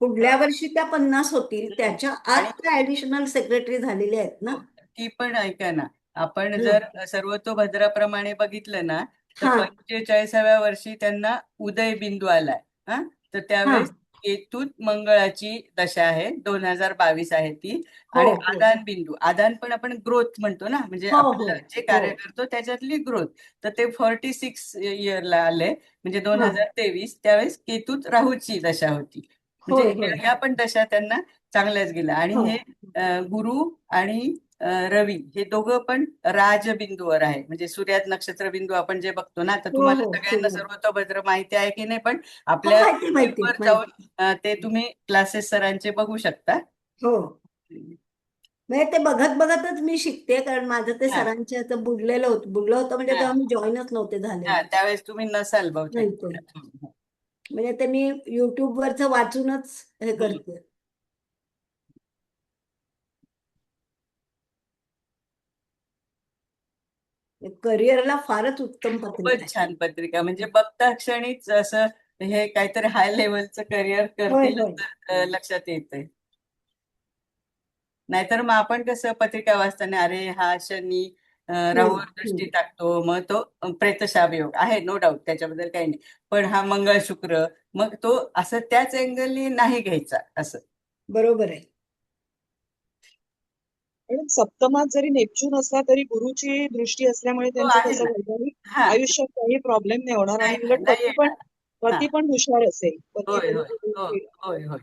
पुढल्या वर्षी त्या 50 होतील, त्याच्या आणि आत त्या ऍडिशनल सेक्रेटरी झालेले आहेत ना. हो, ती पण ऐका ना, आपण हं. जर सर्वतोभद्राप्रमाणे बघितलं ना तर हा 45व्या वर्षी त्यांना उदय बिंदू आलाय. हा, तर हा. त्यावेळेस केतूत मंगळाची दशा आहे, 2022 आहे ती. हो आणि हो आदान बिंदू, आदान पण आपण ग्रोथ म्हणतो ना, म्हणजे हो हो आपलं जे हो. कार्य करतो त्याच्यातली ग्रोथ. तर ते 46 इयरला आले म्हणजे हा 2023, त्यावेळेस केतूत राहूची दशा होती. म्हणजे होय होय. ह्या पण दशा त्यांना चांगल्याच गेल्या. आणि हो हे गुरु आणि रवी हे दोघं पण राजबिंदूवर आहे, म्हणजे सूर्यात नक्षत्र बिंदू आपण जे बघतो ना, तर हो तुम्हाला हो सगळ्यांना हो सर्वतोभद्र माहिती आहे की नाही, पण हो. आपल्या माहिती माहिती युट्यूबवर माहिती. जाऊन ते तुम्ही क्लासेस सरांचे बघू शकता. हो. म्हणजे ते बघत बघतच मी शिकते, कारण माझं ते हा सरांच्या इथं बुडलं होतं म्हणजे हा तेव्हा मी जॉईनच नव्हते हा, झालेले. त्यावेळेस तुम्ही नसाल बहुतेक. नाही ते म्हणजे ते मी युट्यूबवरच वाचूनच हे हम्म. करते. करिअरला फारच उत्तम पत्रिका खूपच आहे. छान पत्रिका, म्हणजे बघता क्षणीच असं हे काहीतरी हाय लेवलचं करिअर होय करतील होय. तर लक्षात येतंय. नाहीतर मग आपण कसं पत्रिका वाचताना अरे हा शनी हम्म, राहूवर दृष्टी हम्म. टाकतो, मग तो प्रेतशाप योग आहे, नो डाऊट, त्याच्याबद्दल काही नाही. पण हा मंगळ शुक्र, मग तो असं त्याच अँगलनी नाही घ्यायचा असं. बरोबर आहे. पण सप्तमात जरी नेपच्यून असला तरी गुरुची दृष्टी असल्यामुळे तो त्यांचं आहे तसं ना. वैवाहिक हा, आयुष्यात काही प्रॉब्लेम नाही होणार. आणि नाही उलट नाही येणार. हा, पती पण हुशार असेल, पती होय गुरु होय हो, होय होय.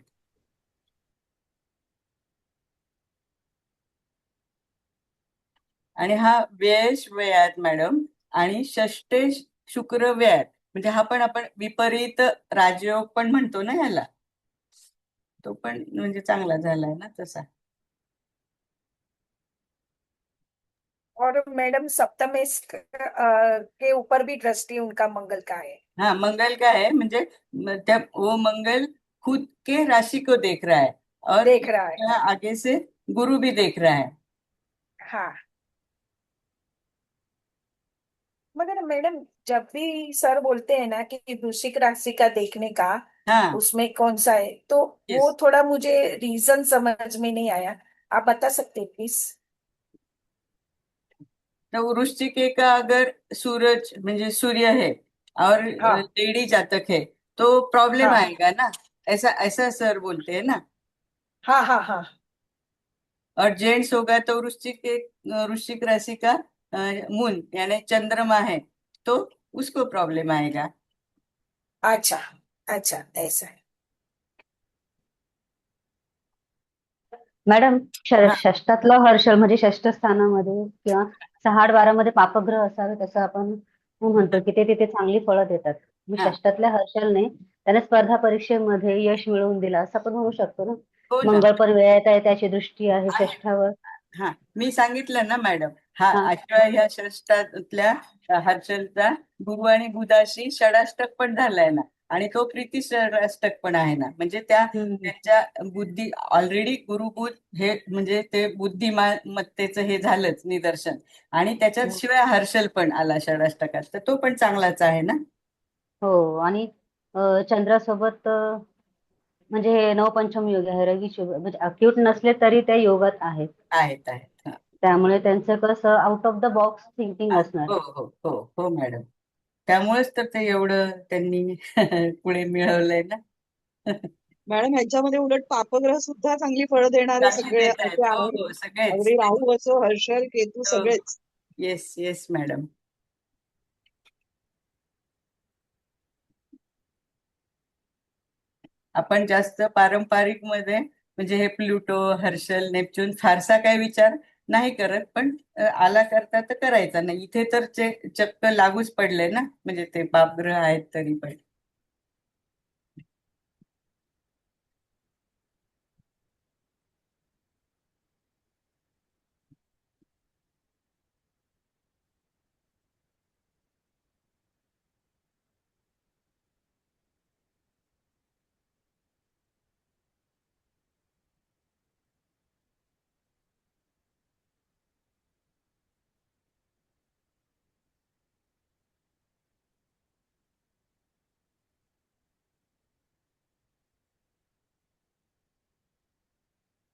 आणि हा व्ययश व्ययात मॅडम, आणि षष्टेश शुक्र व्ययात, म्हणजे हा पण आपण विपरीत राजयोग पण म्हणतो ना ह्याला, तो पण म्हणजे चांगला झालाय ना तसा. और मैडम सप्तमेश के ऊपर भी दृष्टि उनका मंगल का है। हाँ, मंगल का है, म्हणजे वो मंगल खुद के राशि को देख रहा है और देख रहा है। यहाँ आगे से गुरु भी देख रहा है। हाँ, मगर मैडम जब भी सर बोलते हैं ना कि वृश्चिक राशि का देखने का, हाँ, उसमें कौन सा है, तो वो यस। थोड़ा मुझे रीजन समझ में नहीं आया। आप बता सकते हैं प्लीज? तो वृश्चिक का अगर सूरज म्हणजे सूर्य है और हाँ लेडी जातक है तो प्रॉब्लम हाँ आएगा ना, ऐसा ऐसा सर बोलते हैं ना। हाँ हाँ हाँ। और जेंट्स होगा तो वृश्चिक राशि का मून यानी चंद्रमा है तो उसको प्रॉब्लम आएगा। अच्छा अच्छा, ऐसा है। मॅडम हाँ षष्ठातलं हर्षल म्हणजे षष्ठ स्थानामध्ये किंवा 6-12 मध्ये पापग्रह असावे असं आपण म्हणतो की ते तिथे चांगली फळं देतात. मग हाँ, षष्ठातल्या हर्षलने त्याने स्पर्धा परीक्षेमध्ये यश मिळवून दिलं असं आपण म्हणू शकतो ना. हो ना। मंगळ पण वेळेत आहे, त्याची दृष्टी आहे आहे. षष्ठावर. हा, मी सांगितलं ना मॅडम, हा हा अशा ह्या षष्ठातल्या हर्षलचा गुरु आणि बुधाशी षडाष्टक पण झालाय ना, आणि तो प्रीती षडाष्टक पण आहे ना, म्हणजे हम्म. त्यांच्या बुद्धी ऑलरेडी गुरु बुध हे म्हणजे ते बुद्धिमत्तेचं हे झालंच निदर्शन, आणि त्याच्यात हो शिवाय हर्षल पण आला षडाष्टकात, तर तो पण चांगलाच आहे ना। हो. आणि चंद्रासोबत म्हणजे हे नवपंचम योग आहे, रवीचे म्हणजे अक्यूट नसले तरी त्या योगात आहेत. आहेत आहेत, हा. त्यामुळे त्यांचं कसं out of the box thinking असणार. हो हो हो हो मॅडम, त्यामुळेच तर ते एवढं त्यांनी पुढे मिळवलंय ना। मॅडम ह्याच्यामध्ये उलट पापग्रह सुद्धा चांगली फळं देणारे चांगली सगळे देत असे आहेत, हो आहेत. हो सगळेच। अगदी राहू असो, हर्षल, केतू हो, सगळेच. Yes yes madam. आपण जास्त पारंपरिक मध्ये म्हणजे हे प्लुटो, हर्षल, नेपच्यून फारसा काही विचार नाही करत, पण आला करता तर करायचा नाही, इथे तर चक्क लागूच पडले ना, म्हणजे ते पापग्रह आहेत तरी पण।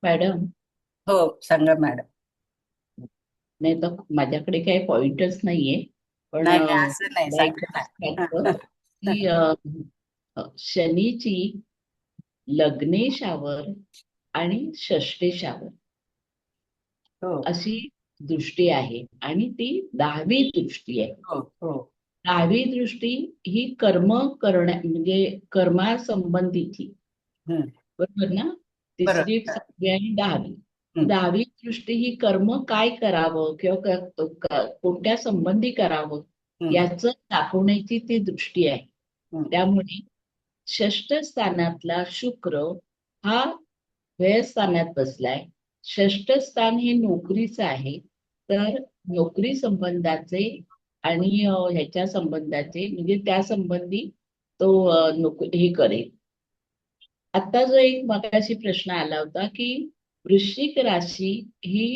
मॅडम, हो सांगा मॅडम। नाही तर माझ्याकडे काही पॉइंटच नाहीये, पण नाही नाही, असं नाही, मला एक सांगा वाटतं ना। की शनीची लग्नेशावर आणि षष्ठेशावर हो अशी दृष्टी आहे, आणि ती 10वी दृष्टी आहे. हो हो 10वी दृष्टी ही कर्म म्हणजे कर्मासंबंधीची, हम्म, बरोबर ना? बरोबर, तिसरी, 7वी आणि 10वी. हम्म, 10वी दृष्टी ही कर्म काय करावं किंवा कोणत्या संबंधी करावं हम्म, याचं दाखवण्याची ती दृष्टी आहे. हम्म, त्यामुळे षष्ठ स्थानातला शुक्र हा व्ययस्थानात बसलाय. षष्ठ स्थान हे नोकरीचं आहे, तर नोकरी संबंधाचे आणि ह्याच्या संबंधाचे म्हणजे त्या संबंधी तो हे करेल. आता जो एक मगाशी प्रश्न आला होता की वृश्चिक राशी ही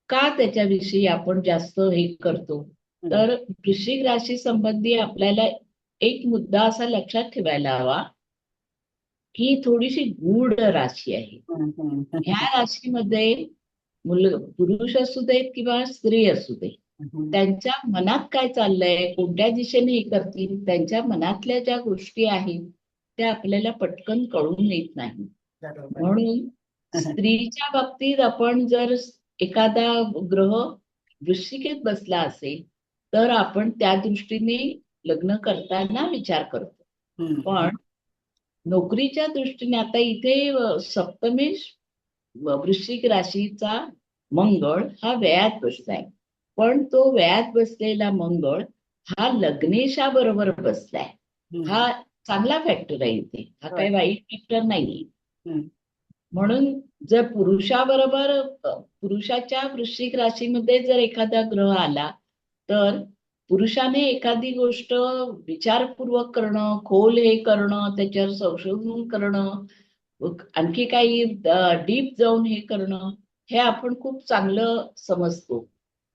का त्याच्याविषयी आपण जास्त हे करतो, हम्म, तर वृश्चिक राशी संबंधी आपल्याला एक मुद्दा असा लक्षात ठेवायला हवा ही थोडीशी गूढ राशी आहे. हम्म, ह्या राशीमध्ये पुरुष असू देत किंवा स्त्री असू दे, हम्म, त्यांच्या मनात काय चाललंय, कोणत्या दिशेने हे करतील, त्यांच्या मनातल्या ज्या गोष्टी आहेत त्या आपल्याला पटकन कळून येत नाही. बरोबर। म्हणून स्त्रीच्या बाबतीत आपण जर एखादा ग्रह वृश्चिकेत बसला असेल तर आपण त्या दृष्टीने लग्न करताना विचार करतो. हम्म, पण नोकरीच्या दृष्टीने आता इथे सप्तमेश वृश्चिक राशीचा मंगळ हा व्ययात बसलाय, पण तो व्ययात बसलेला मंगळ हा लग्नेशा बरोबर बसलाय. हम्म, हा चांगला फॅक्टर आहे इथे, हा होय, काही वाईट फॅक्टर नाहीये. हम्म, म्हणून जर पुरुषाच्या वृश्चिक राशीमध्ये जर एखादा ग्रह आला तर पुरुषाने एखादी गोष्ट विचारपूर्वक करणं, खोल हे करणं, त्याच्यावर संशोधन करणं, आणखी काही डीप जाऊन हे करणं हे आपण खूप चांगलं समजतो.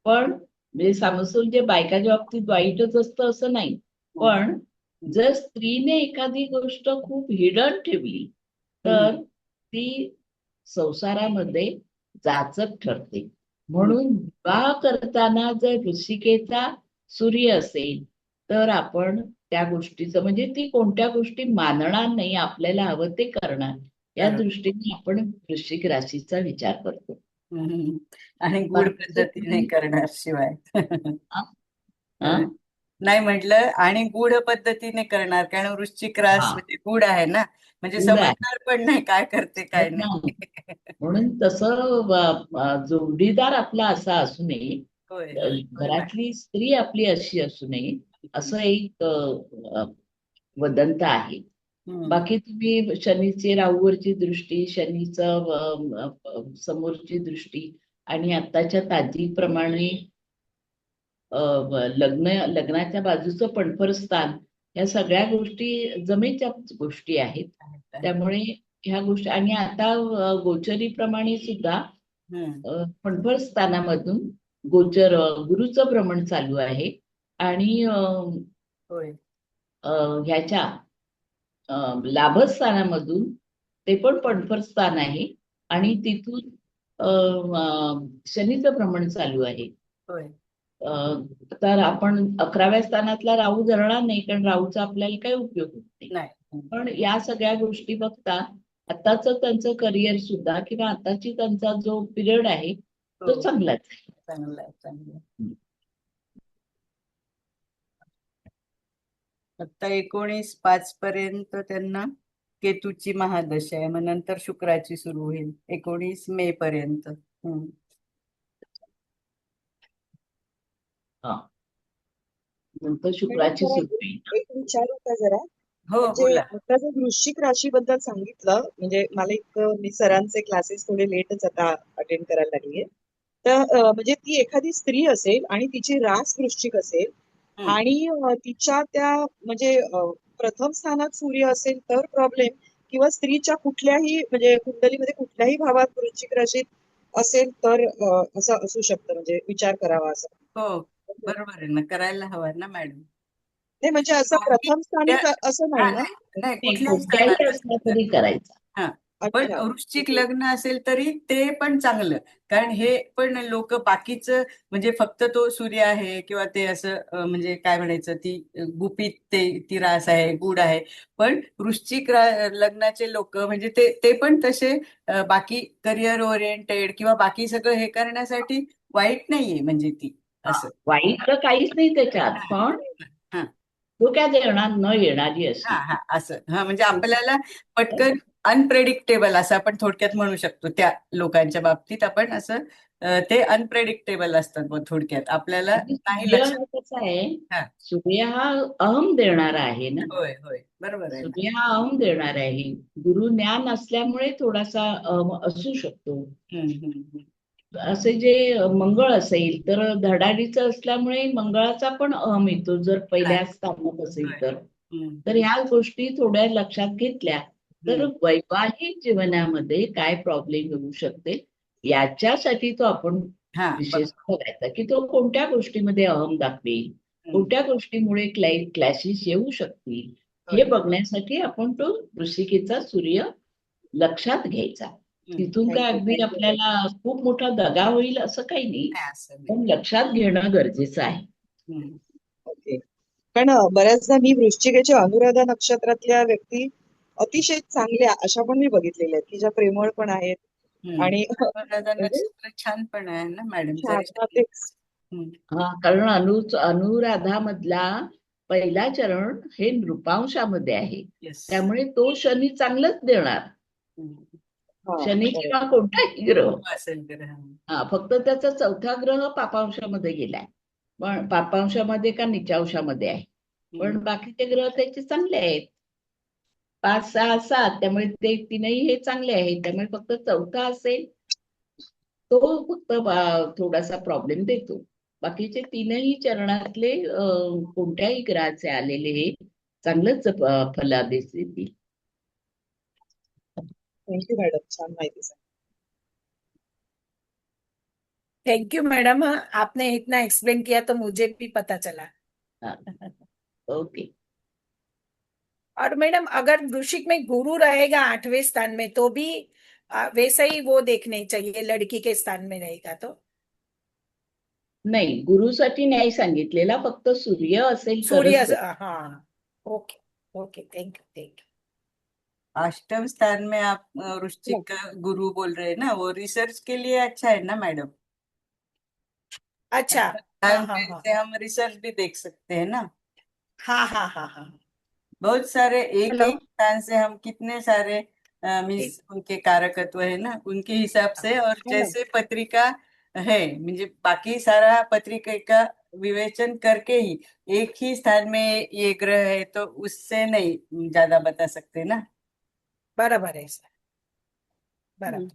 पण म्हणजे समजतो म्हणजे बायकाच्या बाबतीत वाईटच असतं असं नाही. पण जर स्त्रीने एखादी गोष्ट खूप हिडन ठेवली तर ती संसारामध्ये जाचक ठरते. म्हणून विवाह करताना जर वृश्चिकेचा सूर्य असेल तर आपण त्या गोष्टीचं म्हणजे ती कोणत्या गोष्टी मानणार नाही, आपल्याला हवं ते करणार, या दृष्टीने आपण वृश्चिक राशीचा विचार करतो. हम्म. आणि गूढ बाकीचं पद्धतीने तुम्ही- करणार शिवाय हा? हा? नाही म्हटलं, आणि गूढ पद्धतीने करणार, कारण वृश्चिक रास हा. म्हणजे गूढ आहे ना, म्हणजे गूढ आहे. समजणार पण नाही काय करते काय नाही. म्हणून तसं जोडीदार आपला असा असू नये, होय होय होय मॅडम. घरातली स्त्री आपली अशी असू नये असं एक वदंत आहे. बाकी तुम्ही शनीची राहूवरची दृष्टी, शनीचं समोरची दृष्टी आणि आत्ताच्या ताजीप्रमाणे लग्नाच्या बाजूचं पणफर स्थान, या सगळ्या गोष्टी जमेच्या गोष्टी आहेत. त्यामुळे ह्या गोष्टी आणि आता गोचरीप्रमाणे सुद्धा पणफर स्थानामधून गोचर गुरुचं भ्रमण चालू आहे आणि होय ह्याच्या लाभस्थानामधून ते पण पणफर स्थान आहे आणि तिथून शनीचं भ्रमण चालू आहे. होय तर आपण 11व्या स्थानातला राहू धरणार नाही, कारण राहूचा आपल्याला काही उपयोग होत नाही. पण या सगळ्या गोष्टी बघता आताच त्यांचं करिअर सुद्धा किंवा आताची त्यांचा जो पिरियड आहे तो चांगलाच आहे. चांगलं आहे चांगलं आहे. आता 19/5 पर्यंत त्यांना केतूची महादशा आहे, मग नंतर शुक्राची सुरू होईल 19 मे पर्यंत. नंतर शुक्राची मॅडम, सुरू होईल. एक विचारू का जरा? हो म्हणजे बोला. आता जर वृश्चिक राशीबद्दल सांगितलं, म्हणजे मला मी सरांचे क्लासेस थोडे लेटच आता अटेंड करायला लागलीये. तर म्हणजे ती एखादी स्त्री असेल आणि तिची रास वृश्चिक असेल आणि तिच्या त्या म्हणजे प्रथम स्थानात सूर्य असेल तर प्रॉब्लेम, किंवा स्त्रीच्या कुठल्याही म्हणजे कुंडलीमध्ये कुठल्याही भावात वृश्चिक राशीत असेल तर असं असू शकतं, म्हणजे विचार करावा असं. हो बरोबर आहे ना, करायला हवा ना मॅडम. नाही म्हणजे असं प्रथम स्थानिक असं नाही ना? नाही कुठल्याही कोणत्याही स्थानात असला तरी करायचा. हा, पण अच्छा. वृश्चिक लग्न असेल तरी ते पण चांगलं, कारण हे पण लोक बाकीचं म्हणजे फक्त तो सूर्य आहे किंवा ते असं म्हणजे काय म्हणायचं, ती गुपित ती रास आहे, गुढ आहे, पण वृश्चिक लग्नाचे लोक म्हणजे ते पण तसे बाकी करिअर ओरिएंटेड किंवा बाकी सगळं हे करण्यासाठी वाईट नाहीये, म्हणजे ती असं वाईट तर काहीच नाही त्याच्यात, पण हा डोक्यात येणार न येणारी अशी. हा असं म्हणजे आपल्याला पटकन अनप्रेडिक्टेबल असं आपण थोडक्यात म्हणू शकतो. त्या लोकांच्या बाबतीत आपण असं ते अनप्रेडिक्टेबल असतात मग थोडक्यात आपल्याला नाही सूर्य लक्षात. हा कसा आहे, हा. सूर्य हा अहम देणारा आहे ना. होय होय बरोबर आहे ना. सूर्य हा अहम देणारा आहे. गुरु ज्ञान असल्यामुळे थोडासा अहम असू शकतो. असे जे मंगळ असेल तर धडाडीचं असल्यामुळे मंगळाचा पण अहम येतो जर पहिल्या स्थानात असेल तर. तर ह्या गोष्टी थोड्या लक्षात घेतल्या तर वैवाहिक जीवनामध्ये काय प्रॉब्लेम येऊ शकते याच्यासाठी तो आपण विशेष बघायचा की तो कोणत्या गोष्टीमध्ये अहम दाखवेल, कोणत्या गोष्टीमुळे क्लॅशेस येऊ शकतील, हे बघण्यासाठी आपण तो वृश्चिकेचा सूर्य लक्षात घ्यायचा. तिथून काय अगदी आपल्याला खूप मोठा दगा होईल असं काही नाही, पण लक्षात घेणं गरजेचं आहे. ओके. कारण बऱ्याचदा मी वृश्चिकेच्या अनुराधा नक्षत्रातल्या व्यक्ती अतिशय चांगल्या अशा पण मी बघितलेल्या आहेत की ज्या प्रेमळ पण आहेत आणि नक्षत्र छान पण आहे ना मॅडम. कारण अनुराधा मधला पहिला चरण हे नृपांशामध्ये आहे, त्यामुळे तो शनी चांगलंच देणार. शनी किंवा कोणताही ग्रह असेल तर फक्त त्याचा चौथा ग्रह पापांशामध्ये गेलाय, पण पापांशामध्ये का नीचांशामध्ये आहे, पण बाकीचे ग्रह त्याचे चांगले आहेत, 5, 6, 7, त्यामुळे ते तीनही हे चांगले आहेत. त्यामुळे फक्त चौथा असेल तो फक्त थोडासा प्रॉब्लेम देतो. बाकीचे तीनही चरणातले कोणत्याही ग्रहाचे आलेले हे चांगलंच फलादेश देतील. थँक्यू मॅडम, छान माहिती सांगितली. थैंक यू मैडम, आपने इतना एक्सप्लेन किया तो मुझे भी पता चला। ओके। और मैडम अगर वृश्चिक में गुरु रहेगा 8वें स्थान में तो भी वैसा ही वो देखने चाहिए, लड़की के स्थान में रहेगा तो? नाही, गुरुसाठी नाही सांगितलेला, फक्त सूर्य असेल सूर्य, तरच. हाँ, ओके ओके, थैंक यू। अष्टम स्थान में आप वृश्चिक का गुरु बोल रहे हैं ना, वो रिसर्च के लिए अच्छा है ना मैडम? अच्छा, स्थान हाँ हाँ से हम रिसर्च भी देख सकते हैं ना। हाँ हाँ हाँ हाँ। बहुत सारे एक हेलो। एक स्थान से हम कितने सारे मीन्स उनके कारकत्व है ना, उनके हिसाब से, और हेलो। जैसे पत्रिका है म्हणजे बाकी सारा पत्रिका का विवेचन करके ही एक ही स्थान में ये ग्रह है तो उससे नहीं ज्यादा बता सकते ना। बराबर है सर, बराबर।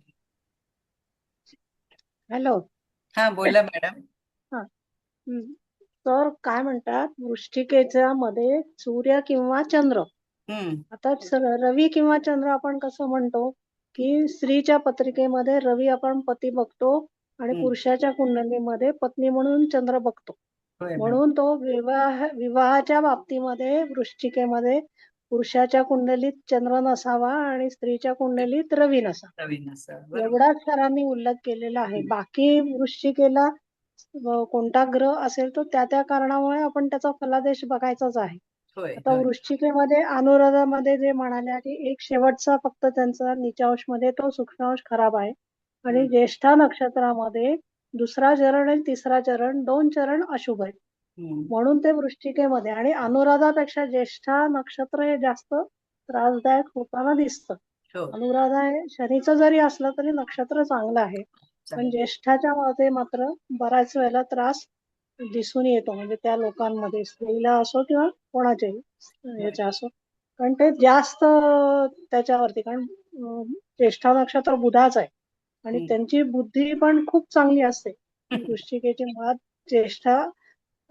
हॅलो. हाँ बोला मॅडम. हा. तर काय म्हणतात, वृश्चिकेच्या मध्ये सूर्य किंवा चंद्र, आता रवी किंवा चंद्र आपण कसं म्हणतो की स्त्रीच्या पत्रिकेमध्ये रवी आपण पती बघतो आणि पुरुषाच्या कुंडलीमध्ये पत्नी म्हणून चंद्र बघतो. म्हणून तो विवाहाच्या बाबतीमध्ये वृश्चिकेमध्ये पुरुषाच्या कुंडलीत चंद्र नसावा आणि स्त्रीच्या कुंडलीत रवी नसावा, एवढाच सरांनी उल्लेख केलेला आहे. बाकी वृश्चिकेला कोणता ग्रह असेल तो त्या कारणामुळे आपण त्याचा फलादेश बघायचाच आहे. आता वृश्चिकेमध्ये अनुराधामध्ये जे म्हणाल्या की एक शेवटचा फक्त त्यांचा नीचांश मध्ये तो सूक्ष्मांश खराब आहे आणि ज्येष्ठा नक्षत्रामध्ये दुसरा चरण आणि तिसरा चरण, 2 चरण अशुभ आहेत. म्हणून ते वृश्चिकेमध्ये आणि अनुराधापेक्षा ज्येष्ठा नक्षत्र हे जास्त त्रासदायक होताना दिसतं. अनुराधा हे शनीचं जरी असलं तरी नक्षत्र चांगलं आहे, पण ज्येष्ठाच्या मध्ये मात्र बऱ्याच वेळेला त्रास दिसून येतो, म्हणजे त्या लोकांमध्ये स्त्रीला असो किंवा कोणाच्याही याच्या असो, कारण ते जास्त त्याच्यावरती, कारण ज्येष्ठा नक्षत्र बुधाच आहे आणि त्यांची बुद्धी पण खूप चांगली असते. वृश्चिकेची मुळात ज्येष्ठा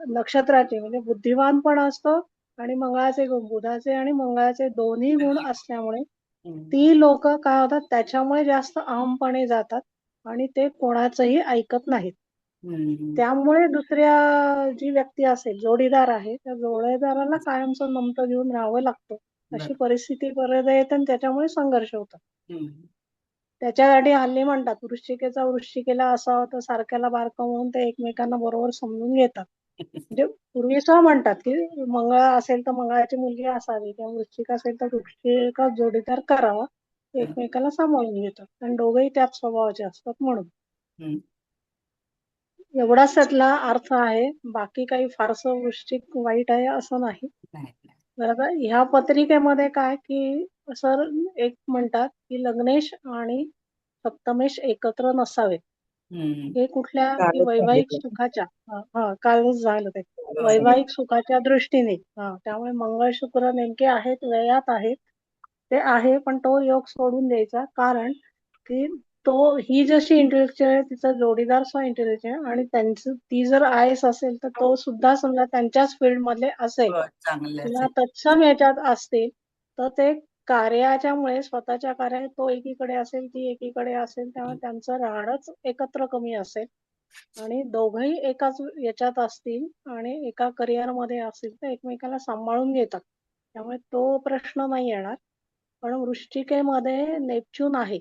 नक्षत्राचे म्हणजे बुद्धिवान पण असतो आणि मंगळाचे गुण, बुधाचे आणि मंगळाचे दोन्ही गुण असल्यामुळे ती लोक काय होतात त्याच्यामुळे जास्त अहमपणे जातात आणि ते कोणाचंही ऐकत नाहीत. त्यामुळे दुसऱ्या जी व्यक्ती असेल, जोडीदार आहे, त्या जोडीदाराला कायमचं नमतं घेऊन राहावं लागतं, अशी परिस्थिती बऱ्याचदा येते आणि त्याच्यामुळे संघर्ष होतात. त्याच्यासाठी हल्ली म्हणतात वृश्चिकेचा वृश्चिकेला असावं तर सारख्याला बारकं म्हणून ते एकमेकांना बरोबर समजून घेतात. म्हणजे पूर्वी असं म्हणतात की मंगळ असेल तर मंगळाची मुलगी असावी किंवा वृश्चिक असेल तर वृश्चिका जोडीदार करावा, एकमेकाला सांभाळून घेतात आणि दोघेही त्याच स्वभावाचे असतात म्हणून. एवढाच त्यातला अर्थ आहे, बाकी काही फारसं वृश्चिक वाईट आहे असं नाही. बरोबर. ह्या पत्रिकेमध्ये काय की सर एक म्हणतात की लग्नेश आणि सप्तमेश एकत्र नसावे. हे कुठल्या की वैवाहिक सुखाच्या कालच झालं ते वैवाहिक सुखाच्या दृष्टीने. त्यामुळे मंगळ शुक्र नेमके आहेत, व्ययात आहेत, ते आहे, पण तो योग सोडून द्यायचा, कारण की ही जशी इंटेलेक्च्युअल आहे तिचा जोडीदार सुद्धा इंटेलेक्च्युअल आणि ती जर IAS असेल तर तो सुद्धा समजा त्यांच्याच फील्ड मधले असेल किंवा तत्सम याच्यात असतील तर ते कार्याच्यामुळे स्वतःच्या कार्यात तो एकीकडे असेल, ती एकीकडे असेल, त्यामुळे त्यांचं राहणंच एकत्र कमी असेल आणि दोघंही एकाच याच्यात असतील आणि एका करिअर मध्ये असतील तर एकमेकाला सांभाळून घेतात, त्यामुळे तो प्रश्न नाही येणार. पण वृश्चिकेमध्ये नेपच्यून आहे,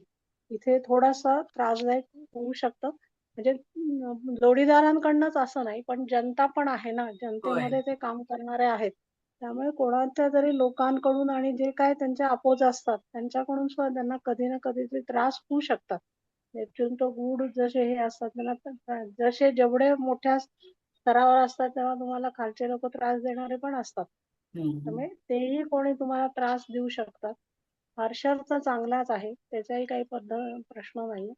इथे थोडासा त्रासदायक होऊ शकतं. म्हणजे जोडीदारांकडनंच असं नाही, पण जनता पण आहे ना, जनतेमध्ये ते काम करणारे आहेत, त्यामुळे कोणाच्या तरी लोकांकडून आणि जे काय त्यांचे अपोज असतात त्यांच्याकडून सुद्धा त्यांना कधी ना कधीतरी त्रास होऊ शकतात. नेपच्यून तो गूढ जसे हे असतात त्यांना जसे जेवढे मोठ्या स्तरावर असतात तेव्हा तुम्हाला खालचे लोक त्रास देणारे पण असतात, त्यामुळे तेही कोणी तुम्हाला त्रास देऊ शकतात. हर्षरचा चांगलाच आहे, त्याचाही काही प्रश्न नाही.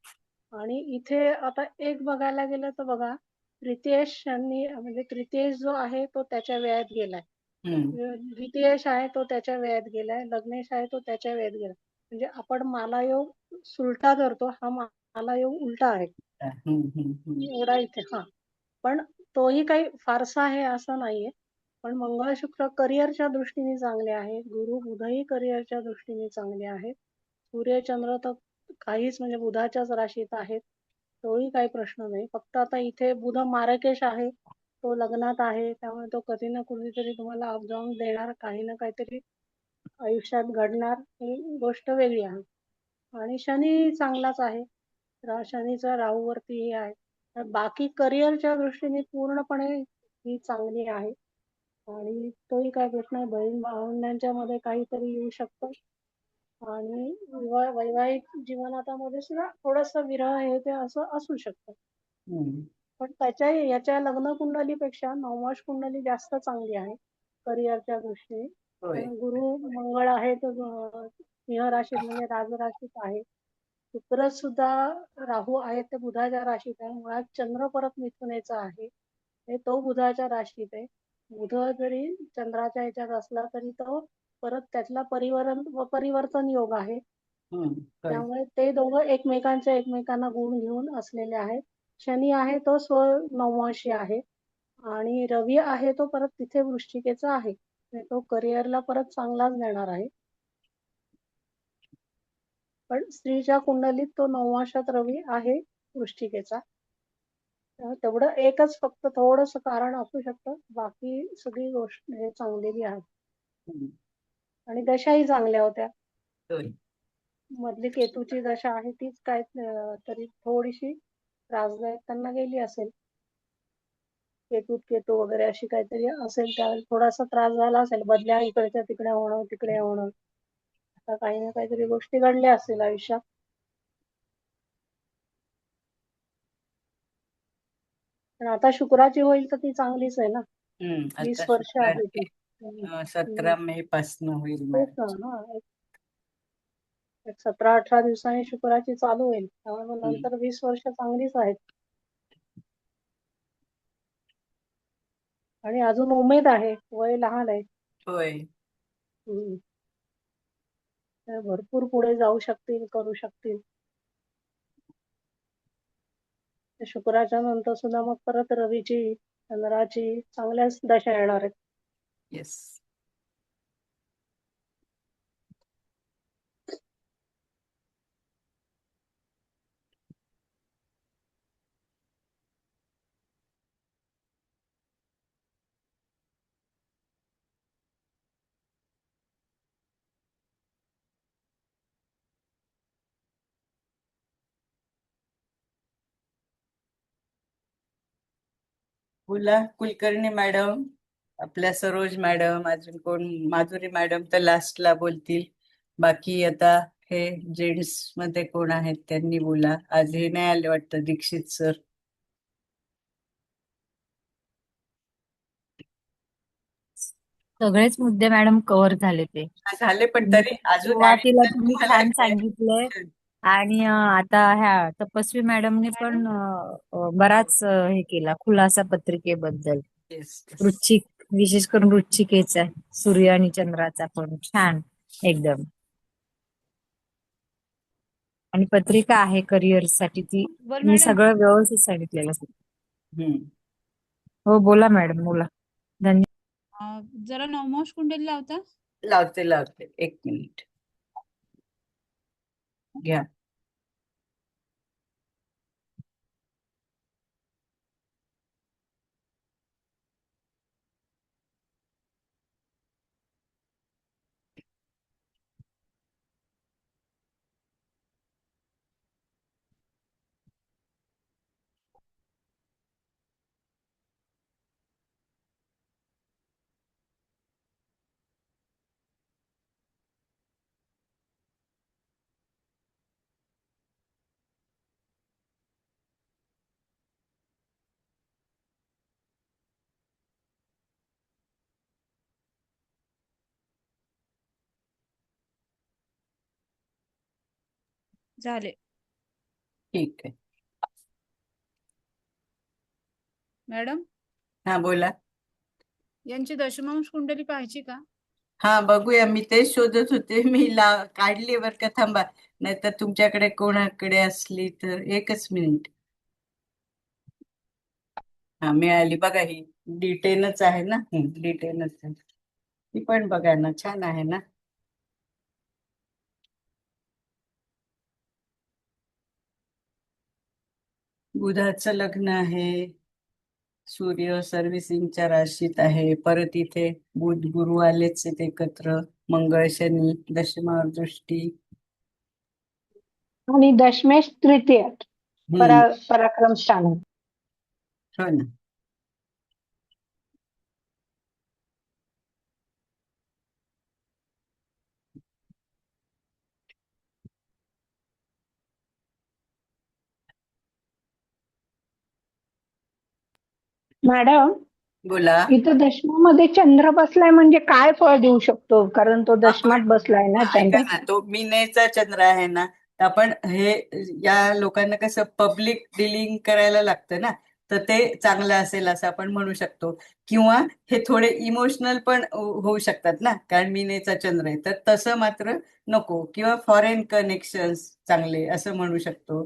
आणि इथे आता एक बघायला गेलं तर बघा, तृतीयेश म्हणजे तृतीयेश जो आहे तो त्याच्या व्ययात गेलाय, द्वितीयेश आहे तो त्याच्या व्ययात गेलाय, लग्नेश आहे तो त्याच्या व्ययात गेलाय. म्हणजे आपण मालायोग सुलटा धरतो, हा मालायोग उलटा आहे एवढा इथे. पण तोही काही फारसा आहे असं नाहीये. पण मंगळ शुक्र करिअरच्या दृष्टीने चांगले आहे, गुरु बुधही करिअरच्या दृष्टीने चांगले आहेत, सूर्य चंद्र तर काहीच म्हणजे बुधाच्याच राशीत आहेत, तोही काही प्रश्न नाही. फक्त आता इथे बुध मारकेश आहे, तो लग्नात आहे, त्यामुळे तो कधी ना कधीतरी तुम्हाला अप डाऊन देणार, काही ना काहीतरी आयुष्यात घडणार, ही गोष्ट वेगळी आहे. आणि शनी चांगलाच आहे, शनीचा राहूवरती हे आहे. तर बाकी करिअरच्या दृष्टीने पूर्णपणे ही चांगली आहे. आणि तोही काही प्रश्न नाही. बहीण भावंडांच्या मध्ये काहीतरी येऊ शकतं. आणि वैवाहिक जीवनामध्ये सुद्धा थोडस विरह हे ते असं असू शकतं. पण याच्या लग्न कुंडलीपेक्षा नवमाश कुंडली जास्त चांगली आहे करिअरच्या दृष्टीने. गुरु मंगळ आहे तो सिंह राशीत म्हणजे राजराशीत आहे. शुक्र सुद्धा राहू आहे ते बुधाच्या राशीत आहे. मुळात चंद्र परत मिथुनेचा आहे, हे तो बुधाच्या राशीत आहे. बुध जरी चंद्राच्या ह्याच्यात असला तरी तो परत त्यातला परिवर्तन योग आहे. त्यामुळे ते दोघं एकमेकांना गुण घेऊन असलेले आहेत. शनी आहे तो नवमाशी आहे आणि रवी आहे तो परत तिथे वृश्चिकेचा आहे, तो करिअरला परत चांगलाच देणार आहे. पण स्त्रीच्या कुंडलीत तो नवमाशात रवी आहे वृश्चिकेचा. तेवढं एकच फक्त थोडस कारण असू शकतं, बाकी सगळी गोष्ट हे चांगलेली आहे. आणि दशाही चांगल्या होत्या. मधली केतूची दशा आहे तीच काय तरी थोडीशी त्रासदायक त्यांना गेली असेल. केतू वगैरे अशी काहीतरी असेल, त्यावेळेस थोडासा त्रास झाला असेल, बदल्या इकडच्या तिकडे होणं, तिकडे होणं, आता काही ना काहीतरी गोष्टी घडल्या असतील आयुष्यात. पण आता शुक्राची होईल तर ती चांगलीच आहे ना. 20 वर्ष आहे ती. 17 मे पासून होईल. तेच ना, 17-18 दिवसांनी शुक्राची चालू होईल, त्यामुळे नंतर 20 वर्ष चांगलीच आहेत. आणि अजून उमेद आहे, वय लहान आहे. होय. भरपूर पुढे जाऊ शकतील, करू शकतील. शुक्राच्या नंतर सुद्धा मग परत रवीची, चंद्राची चांगल्याच दशा येणार आहेत. येस. बोला कुलकर्णी मॅडम, आपल्या सरोज मॅडम, अजून कोण, माधुरी मॅडम तर लास्टला बोलतील. बाकी आता हे जेंट्स मध्ये कोण आहेत त्यांनी बोला. आज हे नाही आले वाटतं, दीक्षित सर. सगळेच मुद्दे मॅडम कव्हर झाले ते. झाले, पण तरी अजून सुरुवातीला तुम्ही छान सांगितलंय. आणि आता ह्या तपस्वी मॅडमने पण बराच हे केला खुलासा पत्रिकेबद्दल. वृश्चिक, विशेष करून वृश्चिकेचा, सूर्य आणि चंद्राचा पण छान एकदम. आणि पत्रिका आहे करिअर साठी ती, मी सगळं व्यवस्थित सांगितलेलं. हो बोला मॅडम, बोला. धन्यवाद. जरा नवमाश कुंडली लावता. लावते 1 मिनिट घ्या. झाले. ठीक आहे मॅडम, हा बोला. यांची दशमांश कुंडली पाहायची का? हा बघूया, मी तेच शोधत होते. मी काढली बर का, थांबा. नाहीतर तुमच्याकडे कोणाकडे असली तर. 1च मिनिट. हा मिळाली बघा, ही D10च आहे ना. D10च आहे ती, पण बघा ना, छान आहे ना. बुधाचं लग्न आहे, सूर्य सर्व्हिसिंगच्या राशीत आहे, परत इथे बुध गुरु आलेच आहेत एकत्र, मंगळ शनी दशमावर दृष्टी. आणि दशमेश तृतीय पराक्रम स्थान. हो ना. मॅडम, बोला. इथं दशमामध्ये चंद्र बसलाय म्हणजे काय फळ देऊ शकतो? कारण तो दशमात बसलाय ना ऐका चंद्र. ना, तो मीनेचा चंद्र आहे ना, तर आपण हे या लोकांना कसं पब्लिक डिलिंग करायला लागतं ना, तर ते चांगलं असेल असं आपण म्हणू शकतो. किंवा हे थोडे इमोशनल पण होऊ शकतात ना, कारण मीनेचा चंद्र आहे, तर तसं मात्र नको. किंवा फॉरेन कनेक्शन्स चांगले असं म्हणू शकतो.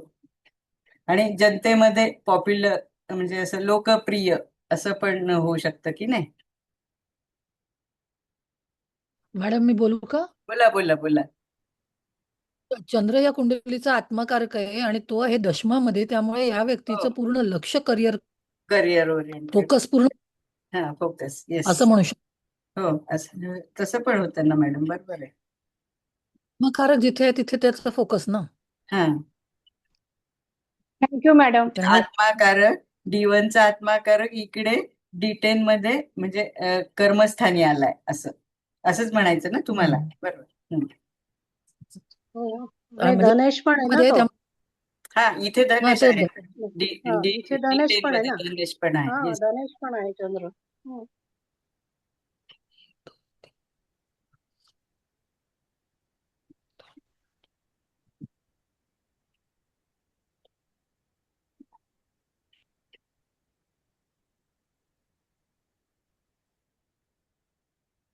आणि जनतेमध्ये पॉप्युलर म्हणजे असं लोकप्रिय असं पण होऊ शकतं की नाही. मॅडम मी बोलू का? बोला बोला बोला. चंद्र या कुंडलीचा आत्मकारक आहे आणि तो आहे दशमामध्ये, त्यामुळे या व्यक्तीचं पूर्ण लक्ष करिअर करिअर ओरिएंटेड. फोकस पूर्ण हा फोकस. येस. असं म्हणू शकतो. हो असं तसं पण होतं ना मॅडम, बरोबर आहे. मग खरं जिथे आहे तिथे त्याचा फोकस ना. हा. Thank you madam. त्यामुळे आत्माकारक D1 चा आत्माकारक इकडे D10 मध्ये म्हणजे कर्मस्थानी आलाय, असंच म्हणायचं ना तुम्हाला. बरोबर. हो. म्हणजे धनेश पण आहे ना मध्ये तो. त्या- हा इथे धनेश ते आहे. इथे धनेश D10 पण आहे मध्ये ना. धनेश पण आहे. हा, Yes. धनेश पण आहे चंद्र. हो.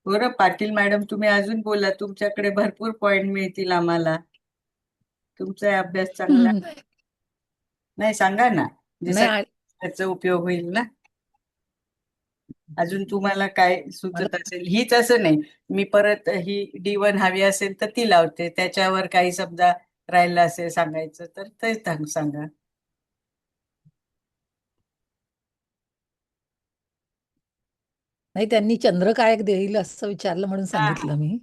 बरं पाटील मॅडम, तुम्ही अजून बोला, तुमच्याकडे भरपूर पॉइंट मिळतील आम्हाला. तुमचा अभ्यास चांगला. नाही सांगा ना, जे नाही त्याचा उपयोग होईल ना. अजून तुम्हाला काय सुचत असेल. हीच असं नाही, मी परत ही D1 हवी असेल तर ती लावते, त्याच्यावर काही समजा राहिलं असेल सांगायचं तर ते सांगा. नाही, त्यांनी चंद्र काय देईल असं विचारलं म्हणून सांगितलं मी.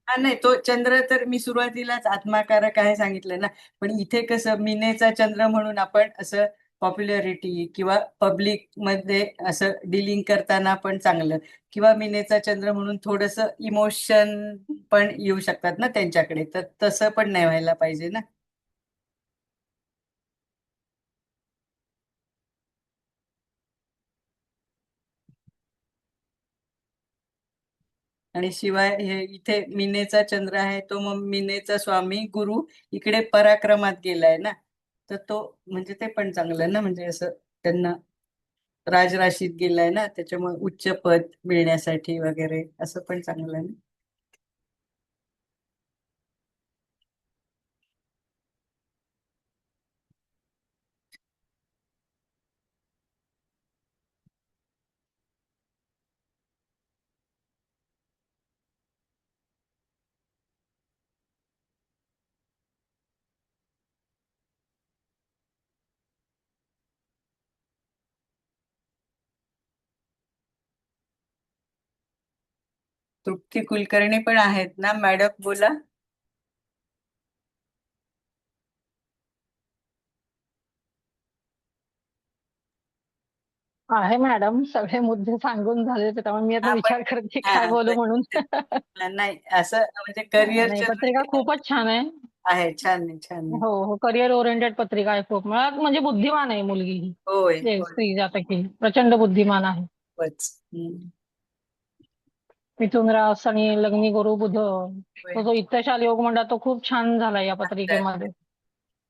हा नाही, तो चंद्र तर मी सुरुवातीलाच आत्माकारक आहे सांगितलं ना, पण इथे कसं मीनेचा चंद्र म्हणून आपण असं पॉप्युलॅरिटी किंवा पब्लिक मध्ये असं डिलिंग करताना पण चांगलं. किंवा मीनेचा चंद्र म्हणून थोडस इमोशन पण येऊ शकतात ना त्यांच्याकडे, तर तसं पण नाही व्हायला पाहिजे ना. आणि शिवाय हे इथे मीनेचा चंद्र आहे, तो मग मीनेचा स्वामी गुरु इकडे पराक्रमात गेलाय ना, तर तो म्हणजे ते पण चांगलं ना, म्हणजे असं त्यांना राजराशीत गेलाय ना, त्याच्यामुळे उच्च पद मिळण्यासाठी वगैरे असं पण चांगलं आहे ना. तृप्ती कुलकर्णी पण आहेत ना मॅडम, बोला. आहे मॅडम, सगळे मुद्दे सांगून झाले, त्यामुळे मी आता हा पण विचार करते काय बोलू म्हणून. नाही असं म्हणजे करिअरच्या नाही, पत्रिका खूपच छान आहे. आहे. छान आहे, छान आहे. हो हो, करिअर ओरिएंटेड पत्रिका आहे खूप. मुळात म्हणजे बुद्धिमान आहे मुलगी ही. होय स्त्री जातकी प्रचंड बुद्धिमान आहे. खूपच. मिथुन रास आणि लग्नी गुरु बुध, तो जो इत्तशाल योग म्हणतात तो खूप छान झाला या पत्रिकेमध्ये.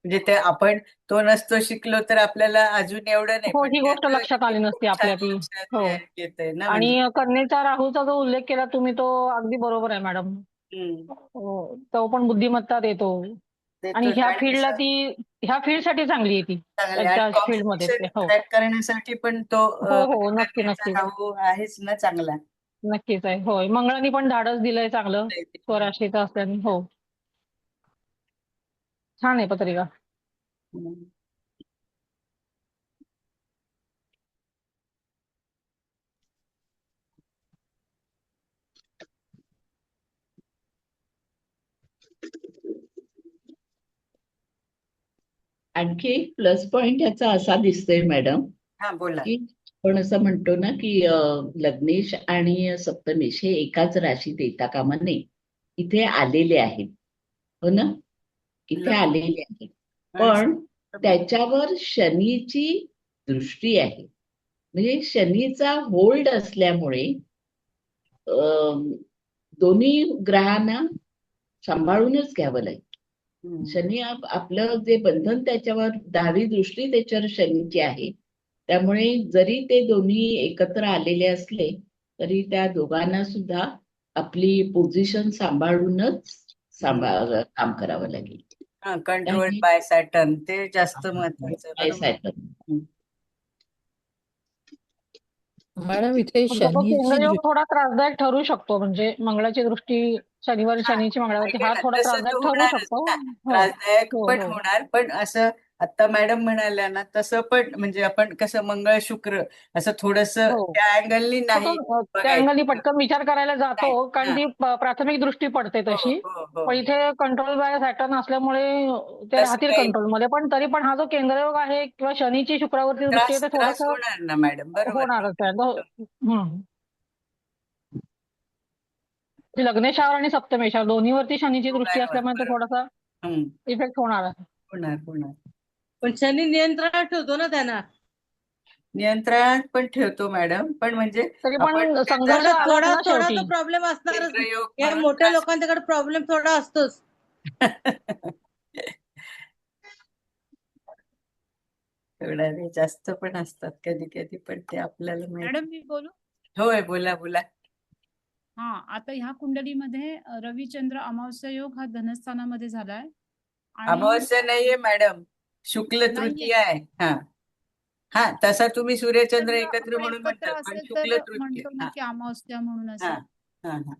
म्हणजे ते आपण तो नसतो शिकलो तर आपल्याला अजून एवढं नाही, हो, पण ही गोष्ट लक्षात आली नसती आपल्या ती. हो. येते ना. आणि कन्येचा राहूचा जो उल्लेख केला तुम्ही, तो अगदी बरोबर आहे मॅडम. हो, तो पण बुद्धिमत्ता देतो. आणि ह्या फील्डसाठी चांगली आहे ती. त्या फील्डमध्ये ते. हो ट्रॅक करण्यासाठी पण तो हो हो, नक्की नक्की राहू आहेच ना चांगला. नक्कीच आहे. होय, मंगळाने पण धाडस दिलंय चांगलं स्वराशीचं असल्याने. हो, छान आहे पत्रिका. आणखी एक प्लस पॉइंट याचा असा दिसतोय मॅडम, हा बोला. की आपण असं म्हणतो ना की लग्नेश आणि सप्तमेश हे एकाच राशीत येता कामा नये. इथे आलेले आहेत, हो ना, इथे लग्न आलेले आहेत, आणि पण त्याच्यावर शनीची दृष्टी आहे. म्हणजे शनीचा होल्ड असल्यामुळे दोन्ही ग्रहांना सांभाळूनच घ्यावं लागेल. शनी आपलं जे बंधन त्याच्यावर 10वी दृष्टी त्याच्यावर शनीची आहे. त्यामुळे जरी ते दोन्ही एकत्र आलेले असले तरी त्या दोघांना सुद्धा आपली पोझिशन सांभाळूनच काम करावं लागेल. कंट्रोल बाय सॅटर्न ते जास्त महत्वाचं आहे, बरोबर. मॅडम इथे तो शनीची केंद्रयोग थोडा त्रासदायक ठरू शकतो. म्हणजे मंगळाची दृष्टी शनीची मंगळावरती हा थोडा तसं तर त्रासदायक ठरू होणारच शकतो. ना, हो त्रासदायक हो पण हो होणार. पण असं आता मॅडम म्हणाल्या ना तसं पण म्हणजे आपण कसं मंगळ शुक्र असं थोडस हो त्या अँगलनी नाही त्या अँगलनी बघायचं. पटकन विचार करायला जातो, नाही. कारण हा. ती प्राथमिक दृष्टी पडते हो तशी. हो हो पण इथे कंट्रोल बाय सॅटर्न असल्यामुळे ते तसं राहतील काही कंट्रोलमध्ये. पण तरी पण हा जो केंद्रयोग आहे किंवा शनीची शुक्रावरती दृष्टी आहे ते त्रास थोडंसं होणार ना मॅडम, बरोबर आहे. होणारच आहे. लग्नेशावर आणि सप्तमेशावर दोन्हीवरती शनीची दृष्टी होणार, असल्यामुळे तो बरोबर. थोडासा इफेक्ट होणार आहे. होणार. पण शनी नियंत्रणात ठेवतो ना त्यांना. नियंत्रणात पण ठेवतो मॅडम, पण म्हणजे तरी आपण पण संघर्ष थोडा आलाच थोडा ना थोडा शेवटी. तो प्रॉब्लेम असणारच. केंद्रयोग या म्हणून मोठ्या लोकांच्याकडे प्रॉब्लेम थोडा असतोच. थोडा नाही, जास्त पण असतात कधी कधी, पण ते आपल्याला माहिती. मॅडम मी बोलू? होय, बोला बोला. हा, आता ह्या कुंडलीमध्ये रविचंद्र अमावस्या योग हा धनस्थानामध्ये झालाय आणि अमावस्या नाहीये मॅडम, शुक्ल नाहीये. तृतीया आहे. हा तसा तुम्ही सूर्यचंद्र चंद्र एकत्र आपण म्हणून एकत्र म्हणतात, पण असेल शुक्ल तर तृतीया. म्हणतो ना की अमावस्या म्हणून हा असं. हा हा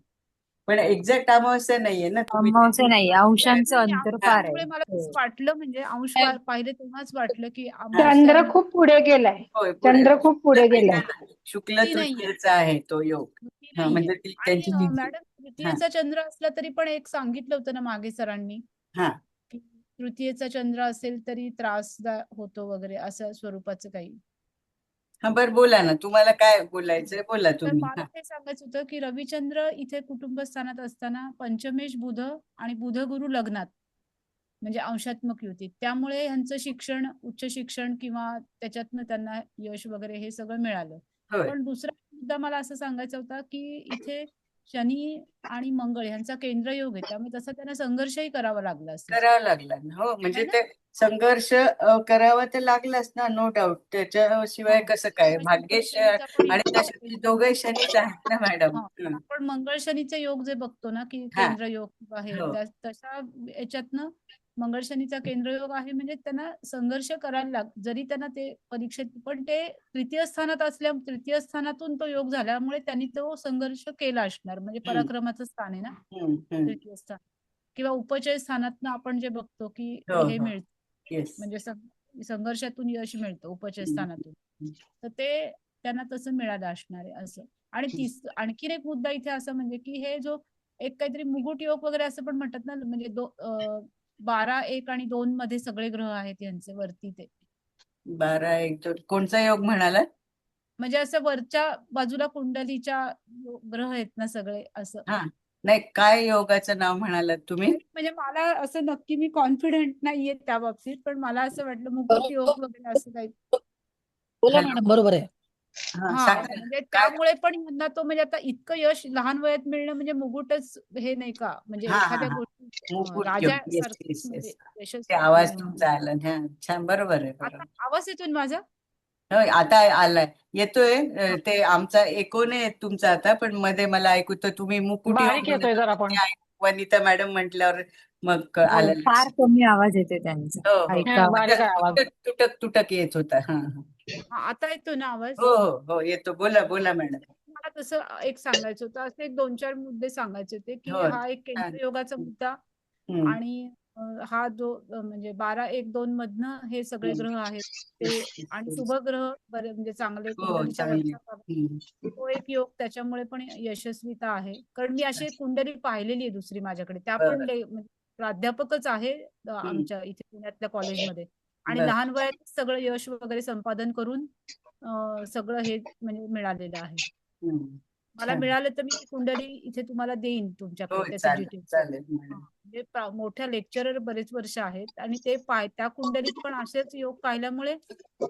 पण एक्झॅक्ट अमावस्या नाहीये ना, तुम्ही अमावस्या नाही, अंशांचं नाही, अंतर अंश फार आहे. त्यामुळे मला तसं वाटलं, म्हणजे अंश पाहिले तेव्हाच वाटलं की हा. अमावस्या चंद्र खूप पुढे गेलाय. होय, पुढे चंद्र खूप पुढे गेलाय. ऐका ना, शुक्ल ती नाहीये. तृतीयेचा आहे तो योग. ती हा, नाहीये. म्हणजे ती आणि त्यांची तिथी. मॅडम तृतीयेचा चंद्र असला तरी पण एक सांगितलं होतं ना मागे सरांनी, हा की तृतीयेचा चंद्र असेल तरी त्रास होतो वगैरे असं स्वरूपाचं काही. हा, बरं बोला ना, तुम्हाला काय बोलायचंय बोला तर तुम्ही. मला हे सांगायचं होतं की रविचंद्र इथे कुटुंब स्थानात असताना पंचमेश बुध आणि बुध गुरु लग्नात, म्हणजे अंशात्मक युती, त्यामुळे ह्यांचं शिक्षण, उच्च शिक्षण किंवा त्याच्यातनं त्यांना यश वगैरे हे सगळं मिळालं. होय. पण दुसरा मुद्दा मला असं सांगायचा होता की इथे शनी आणि मंगळ यांचा केंद्रयोग आहे, त्यामुळे तसा त्यांना संघर्षही करावा लागला असं. करावं लागला ना. हो, म्हणजे है ना? ते संघर्ष करावा तर लागलाच ना, नो डाऊट. त्याच्याशिवाय कसं काय, भाग्येश शनीचा पण आणि योग तसे आहे. दोघे शनीच आहेत ना मॅडम. आपण मंगळ शनीचे योग जे बघतो ना की हा. केंद्र योग आहे, हो. तशा याच्यातनं मंगळ शनीचा केंद्र योग आहे, म्हणजे त्यांना संघर्ष करायला जरी त्यांना ते परीक्षेत, पण ते तृतीय स्थानात तृतीय स्थानातून तो योग झाल्यामुळे त्यांनी तो संघर्ष केला असणार. म्हणजे पराक्रमाचं स्थान आहे ना तृतीय स्थान, किंवा उपचय स्थानातनं आपण जे बघतो की हो, हे हो. मिळतं, येस. म्हणजे संघर्षातून यश मिळतं उपचय स्थानातून. तर ते त्यांना तसं मिळालं असणार आहे असं. आणि आणखीन एक मुद्दा इथे असं, म्हणजे की हे जो एक काहीतरी मुकुट योग वगैरे असं पण म्हणतात ना, म्हणजे 12, 1 आणि 2 मध्ये सगळे ग्रह आहेत यांचे वरती, ते 12, 1, 2 कोणचा योग म्हणालात? म्हणजे असं वरच्या बाजूला कुंडलीच्या ग्रह आहेत ना सगळे असं. हा, नाही, काय योगाचं नाव म्हणालात तुम्ही? म्हणजे मला असं नक्की मी कॉन्फिडंट नाहीये त्या बाबतीत, पण मला असं वाटलं मुकुट योग वगैरे असं काही. बोला मॅडम, बरोबर आहे. हा, म्हणजे त्यामुळे पण यांना तो, म्हणजे आता इतकं यश लहान वयात मिळणं म्हणजे मुकुटच हे नाही का, म्हणजे एखाद्या गोष्टी मुकुट योग. राजा येस, सारखं येस, म्हणजे येस. यशस्वी. ते आवाज तुमचा आला ना, छान, बरोबर आहे, आता बरोबर. आवाज येतोय ना माझा? होय, आता आलाय, येतोय. ते आमचा एको नाही येत तुमचा आता, पण मध्ये मला ऐकू तर तुम्ही मुकुट योग बारीक येतोय जरा पण. वनिता मॅडम म्हटल्यावर मग आलं हो, फार कमी आवाज येते त्यांचा. हो हो, ऐका. बारीक आहे आवाज. तुटक येत होता. हा आता येतो ना आवाज? हो हो हो, येतो. बोला मॅडम. मला तसं एक सांगायचं होतं, असे 2-4 मुद्दे सांगायचे होते की हो. हा एक केंद्र योगाचा मुद्दा, आणि हा जो म्हणजे 12, 1, 2 मधनं हे सगळे ग्रह आहेत ते, आणि शुभग्रह बरे म्हणजे चांगले कुंडलीच्या वरच्या भागात, तो एक योग, त्याच्यामुळे पण यशस्वीता आहे. कारण मी अशी एक कुंडली पाहिलेली आहे दुसरी माझ्याकडे, त्या पण म्हणजे प्राध्यापकच आहे आमच्या इथे पुण्यातल्या कॉलेजमध्ये. आणि बर लहान वयात सगळं यश वगैरे संपादन करून सगळं हे म्हणजे मिळालेलं आहे. हम्म. मला छान. मिळालं तर मी ती कुंडली इथे तुम्हाला देईन हो तुमच्याकडे त्याचे चालेल डिटेल्स. चालेल मॅडम. म्हणजे मोठ्या लेक्चरर बरेच वर्ष आहेत आणि ते त्या कुंडलीत पण असेच योग पाहिल्यामुळे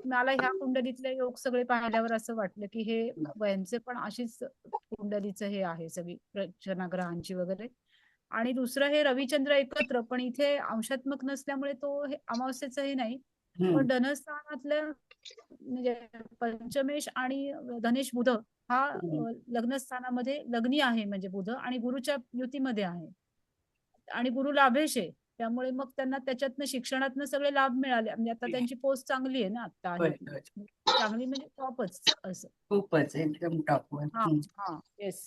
मला ह्या कुंडलीतले योग सगळे पाहिल्यावर असं वाटलं की हे यांचे पण अशीच कुंडलीचं हे आहे सगळी रचनाग्रहांची वगैरे. आणि दुसरं हे रविचंद्र एकत्र, पण इथे अंशात्मक नसल्यामुळे तो हे अमावस्येचं हे नाही. पण धनस्थानातलं म्हणजे पंचमेश आणि धनेश बुध हा लग्न स्थानामध्ये लग्नी आहे म्हणजे बुध आणि गुरुच्या युतीमध्ये आहे आणि गुरु लाभेश आहे. त्यामुळे मग त्यांना त्याच्यातनं शिक्षणातनं सगळे लाभ मिळाले. म्हणजे आता त्यांची पोस्ट चांगली आहे ना आता होय आहे ती. होय. चांगली म्हणजे टॉपच असं. खूपच एकदम टॉपवर. हा हा येस.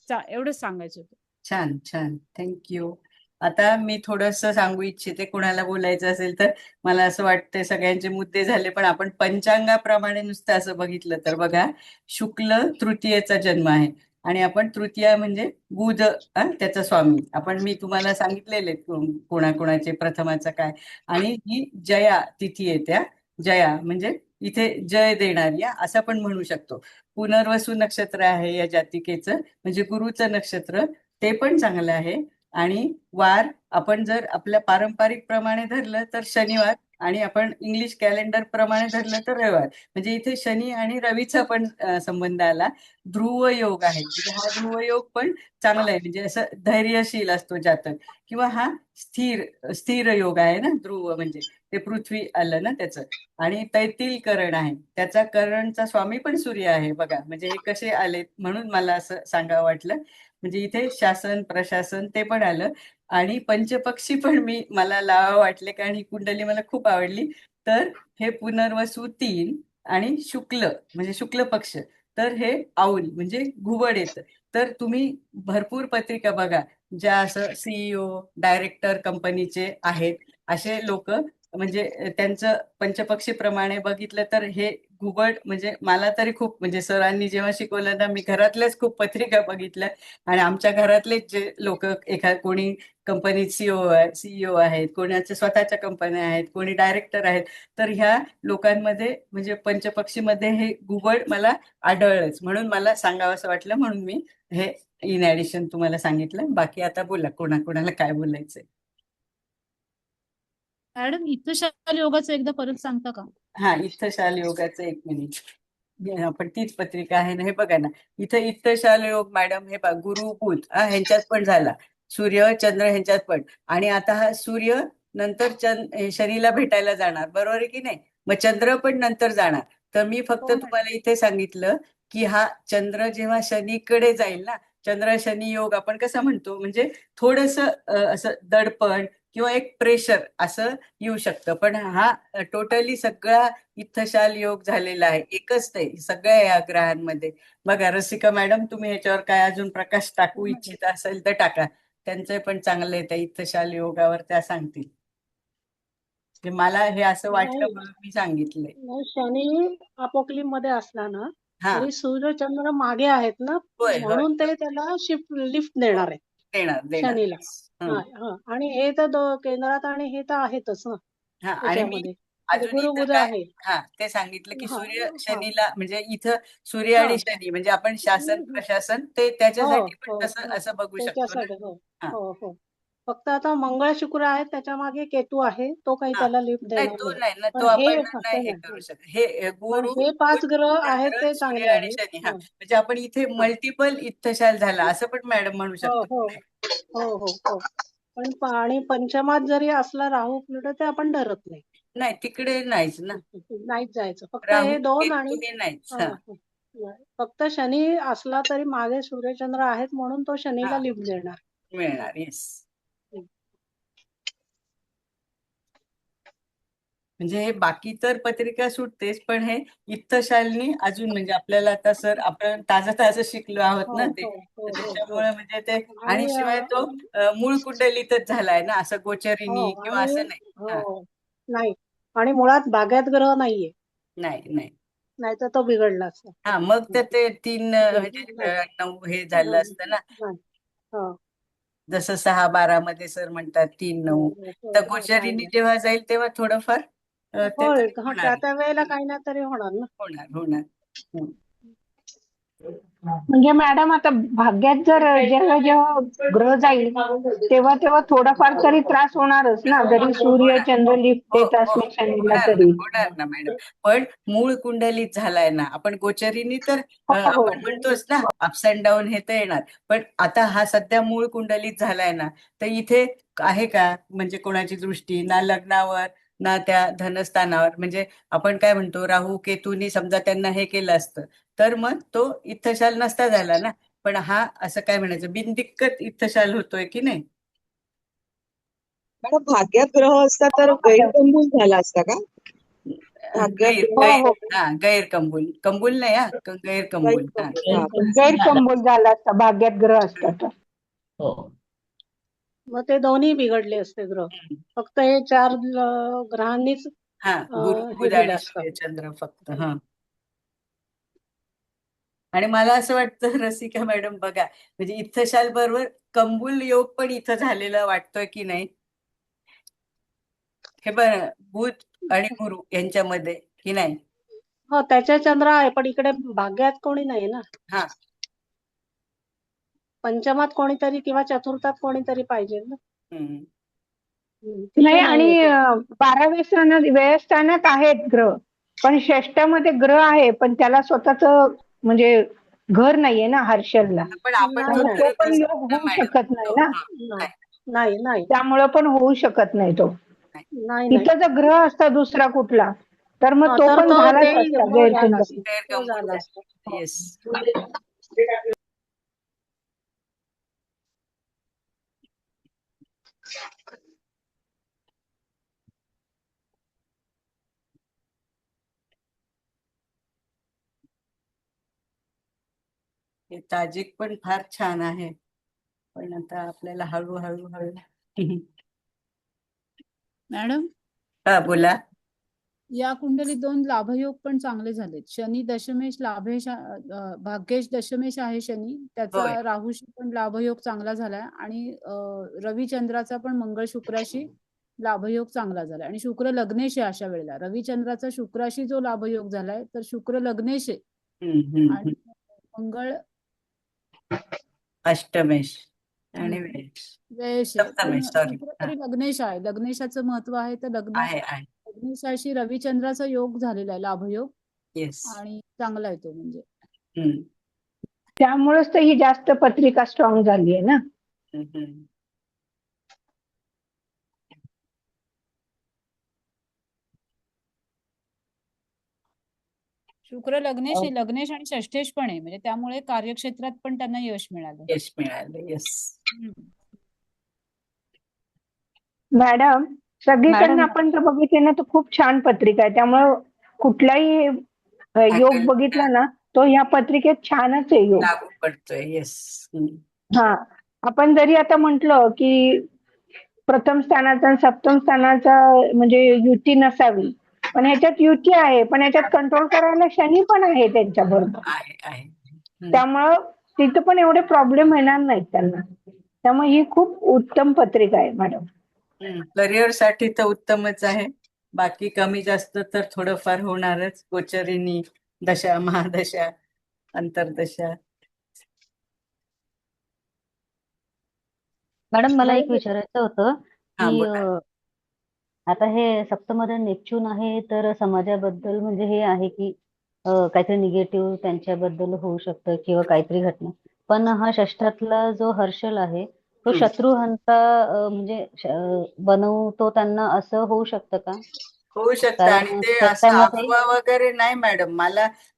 एवढंच सांगायचं होतं. छान छान, थँक्यू. आता मी थोडस सांगू इच्छिते, कोणाला बोलायचं असेल तर. मला असं वाटतंय सगळ्यांचे मुद्दे झाले, पण आपण पंचांगाप्रमाणे नुसतं असं बघितलं तर बघा, शुक्ल तृतीयेचा जन्म आहे आणि आपण तृतीया म्हणजे बुध त्याचा स्वामी. मी तुम्हाला सांगितलेले कोणाकोणाचे प्रथमाचं काय. आणि ही जया तिथी येत्या. जया म्हणजे इथे जय देणारी असं पण म्हणू शकतो. पुनर्वसू नक्षत्र आहे या जातिकेचं, म्हणजे गुरुचं नक्षत्र, ते पण चांगलं आहे. आणि वार आपण जर आपल्या पारंपरिक प्रमाणे धरलं तर शनिवार, आणि आपण इंग्लिश कॅलेंडर प्रमाणे धरलं तर रविवार. म्हणजे इथे शनी आणि रवीचा पण संबंध आला. ध्रुव योग आहे, म्हणजे हा ध्रुव योग पण चांगला आहे, म्हणजे असं धैर्यशील असतो जातक. किंवा हा स्थिर योग आहे ना, ध्रुव म्हणजे ते पृथ्वी आलं ना त्याचं. आणि तैतील करण आहे, त्याचा करणचा स्वामी पण सूर्य आहे बघा. म्हणजे हे कसे आले म्हणून मला असं सांगावं वाटलं. म्हणजे इथे शासन प्रशासन ते पण आलं. आणि पंचपक्षी पण मला लावा वाटले, कारण ही कुंडली मला खूप आवडली. तर हे पुनर्वसू 3 आणि शुक्ल म्हणजे शुक्ल पक्ष, तर हे औल म्हणजे घुबड येतं. तर तुम्ही भरपूर पत्रिका बघा, ज्या असं सीईओ डायरेक्टर कंपनीचे आहेत असे लोक, म्हणजे त्यांचं पंचपक्षीप्रमाणे बघितलं तर हे घुबड, म्हणजे मला तरी खूप, म्हणजे सरांनी जेव्हा शिकवलं ना, मी घरातल्याच खूप पत्रिका बघितल्या. आणि आमच्या घरातलेच जे लोक, कोणी कंपनीत सीईओ आहेत, कोणाच्या स्वतःच्या कंपन्या आहेत, कोणी डायरेक्टर आहेत, तर ह्या लोकांमध्ये म्हणजे पंचपक्षीमध्ये हे घुबड मला आढळलंच. म्हणून मला सांगावं असं वाटलं, म्हणून मी हे इन ऍडिशन तुम्हाला सांगितलं. बाकी आता बोला, कोणाकोणाला काय बोलायचंय. मॅडम इथं योगाचं एकदा परत सांगता का? हा, इत्थशाल योगाचं 1 मिनिट. आपण तीच पत्रिका आहे ना, हे बघा ना, इथं इत्थशाल योग मॅडम, हे बघा, गुरु बुध ह्यांच्यात पण झाला, सूर्य चंद्र ह्यांच्यात पण. आणि आता हा सूर्य नंतर शनीला भेटायला जाणार, बरोबर आहे की नाही? मग चंद्र पण नंतर जाणार. तर मी फक्त तुम्हाला इथे सांगितलं की हा चंद्र जेव्हा शनीकडे जाईल ना, चंद्र शनी योग आपण कसा म्हणतो, म्हणजे थोडस असं दडपण किंवा एक प्रेशर असं येऊ शकतं. पण हा टोटली सगळा इत्थशाल योग झालेला आहे, एकच ते सगळ्या या ग्रहांमध्ये. बघा रसिका मॅडम, तुम्ही ह्याच्यावर काय अजून प्रकाश टाकू इच्छित असेल तर टाका. त्यांचं पण चांगलं आहे, त्या इत्थशाल योगावर त्या सांगतील. मला हे असं वाटलं नाही म्हणून मी सांगितलंय. नाही, शनी अपोक्लिप मध्ये असला ना हा, तरी सूर्य चंद्र मागे आहेत ना, होय होय, म्हणून ते त्याला लिफ्ट देणार आहे देणार. शनीला. हं. हा हा, आणि हे तर केंद्रात आणि हे तर आहेतच ना हा, आणि मी त्याच्यामध्ये. अजून गुरु इथं बुध काय, आहे. ते सांगितलं की हा सूर्य हा शनीला, म्हणजे इथं सूर्य हा आणि शनी म्हणजे आपण शासन हम्म, प्रशासन ते हो त्याच्यासाठी हो पण तसं हो, असं बघू शकतो ना. त्याच्यासाठी हो हा हो हो. फक्त आता मंगळ शुक्र आहे, त्याच्या मागे केतू आहे, तो काही हा, त्याला लिफ्ट नाही देणार तो नाही. नाही ना, पण तो हे आपण असं नाही हे नाही. करू शकत. हे पण गुरु हे बुध, 5 ग्रह आहेत चंद्र ते चांगले सूर्य आणि आहेत. शनी, हा म्हणजे आपण इथे हा मल्टिपल इत्थशाल झाला असं पण मॅडम म्हणू हो शकतो. हो हो हो हो. पण आणि पंचमात जरी असला राहू प्लुटो, ते आपण धरत नाही. नाही, तिकडे नाहीच ना, नाहीच जायचं. फक्त राहू हे 2 आणि केतू हे नाहीच. हा, हा हा. फक्त शनी असला तरी मागे सूर्यचंद्र आहेत, म्हणून तो हा, शनीला लिफ्ट देणार. मिळणार. येस, म्हणजे हे बाकी तर पत्रिका सुटतेच, पण हे इत्थशालनी अजून, म्हणजे आपल्याला आता सर आपण ताजं शिकलो आहोत हो ना ते, हो हो तर हो हो. त्याच्यामुळे म्हणजे ते. आणि आणि शिवाय तो मूळ कुंडलीतच झालाय ना, असं हो गोचरीनी किंवा आणि असं नाही. हा, हो नाही, आणि मुळात बागायत ग्रह नाहीये, नाही. नाही तर तो बिघडला असता. हा, मग तर ते 3 म्हणजे नाही 9 हे झालं असतं ना, नाही. हो जसं 6-12 मध्ये सर म्हणतात 3-9. हो हो तर हो, नाही गोचरीनी नाही. जेव्हा जाईल तेव्हा थोडंफार ते होय तरी त्या होणार त्या वेळेला काही ना तरी होणार ना. होणार. म्हणजे मॅडम आता भाग्यात जर जेव्हा जेव्हा ग्रह जाईल तेव्हा तेव्हा थोडाफार तरी त्रास होणारच ना, जरी सूर्य चंद्र लिफ्ट देत असले शनीला तरी. होणार ना मॅडम. पण मूळ कुंडलीत झालाय ना, आपण गोचरीनी तर आपण म्हणतोच ना अप्स अँड डाऊन हे तर येणार, पण आता हा सध्या मूळ कुंडलीत झालाय ना, तर इथे आहे का म्हणजे कोणाची दृष्टी ना लग्नावर ना त्या धनस्थानावर. म्हणजे आपण काय म्हणतो राहू केतूनी समजा त्यांना हे केलं असतं तर मग तो इत्थशाल नसता झाला ना, पण हा असं काय म्हणायचं बिनदिक्कत इत्थशाल होतोय की नाही. मॅडम भाग्यात ग्रह असता तर गैरकंबूल झाला असता का? भाग्यात गैरकंबूल. कंबूल नाही हा, गैरकंबूल. गैरकंबूल झाला असता भाग्यात ग्रह असता तर. मग ते दोन्ही बिघडले असते ग्रह. फक्त हे 4 ग्रहांनीच गुरु हे बुध दिलं आणि असतं. सूर्यचंद्र फक्त. आणि मला असं वाटतं रसिका मॅडम बघा, म्हणजे इत्थशाल बरोबर कंबूल योग पण इथं झालेला वाटतोय की नाही. हे बरं बुध आणि गुरु यांच्यामध्ये की नाही. हो त्याच्या चंद्र आहे, पण इकडे भाग्यात कोणी नाही ना. पंचमात कोणीतरी किंवा चतुर्थात कोणीतरी पाहिजे ना. नाही आणि 12व्या स्थानात व्ययस्थानात आहेत ग्रह, पण षष्ठामध्ये ग्रह आहे पण त्याला स्वतःच म्हणजे घर नाहीये ना हर्षलला. पण आपण तो पण योग होऊ शकत नाही ना. नाही त्यामुळं पण होऊ शकत नाही तो. तिथं जर ग्रह असता दुसरा कुठला तर मग तो पण झालाच असता गैरकुंभल. येस. हे ताजिक पण फार छान आहे, पण आता आपल्याला हळूहळू मॅडम बोला. या कुंडलीत 2 लाभयोग पण चांगले झालेत. शनी दशमेश लाभेश भाग्येश दशमेश आहे शनी, त्याचा राहूशी पण लाभयोग चांगला झालाय आणि रविचंद्राचा पण मंगळ शुक्राशी लाभयोग चांगला झालाय आणि शुक्र लग्नेश आहे अशा वेळेला. रविचंद्राचा शुक्राशी जो लाभयोग झालाय तर शुक्र लग्नेश आहे आणि मंगळ अष्टमेश आणि वेश आहे. पण शुक्र तरी लग्नेश आहे. लग्नेशाचं महत्व आहे तर लग्नेशाशी रविचंद्राचा योग झालेला आहे लाभयोग. आणि चांगला आहे तो म्हणजे. त्यामुळेच तर ही जास्त पत्रिका स्ट्रॉंग झाली आहे ना. शुक्र लग्नेश आहे, लग्नेश आणि षष्ठेश पण आहे, म्हणजे त्यामुळे कार्यक्षेत्रात पण त्यांना यश मिळालं. मॅडम सगळीकडनं आपण जर बघितले ना तर खूप छान पत्रिका आहे. त्यामुळे कुठलाही योग बघितला ना तो ह्या पत्रिकेत छानच आहे योग. लागू पडतोय. येस. आपण जरी आता म्हटलं की प्रथम स्थानाचा आणि सप्तम स्थानाचा म्हणजे युती नसावी, पण ह्याच्यात युती आहे, पण ह्याच्यात कंट्रोल करायला शनी पण आहे त्यांच्या बरोबर. त्यामुळं तिथं पण एवढे प्रॉब्लेम येणार नाहीत त्यांना. त्यामुळे ही खूप उत्तम पत्रिका आहे मॅडम. करिअर साठी तर उत्तमच आहे. बाकी कमी जास्त तर थोडंफार होणारच गोचरीनी, दशा महादशा अंतर्दशा. मॅडम मला एक विचारायचं होतं की आता हे सप्तमध्ये नेपच्यून आहे तर समाजाबद्दल म्हणजे हे आहे की काहीतरी निगेटिव्ह त्यांच्याबद्दल होऊ शकतं किंवा काहीतरी घटना. पण हा षष्ठातला जो हर्षल आहे तो शत्रुहंता म्हणजे बनवतो त्यांना, असं होऊ शकतं का? होऊ शकतं. आणि ते असं अफवा वगैरे नाही मॅडम.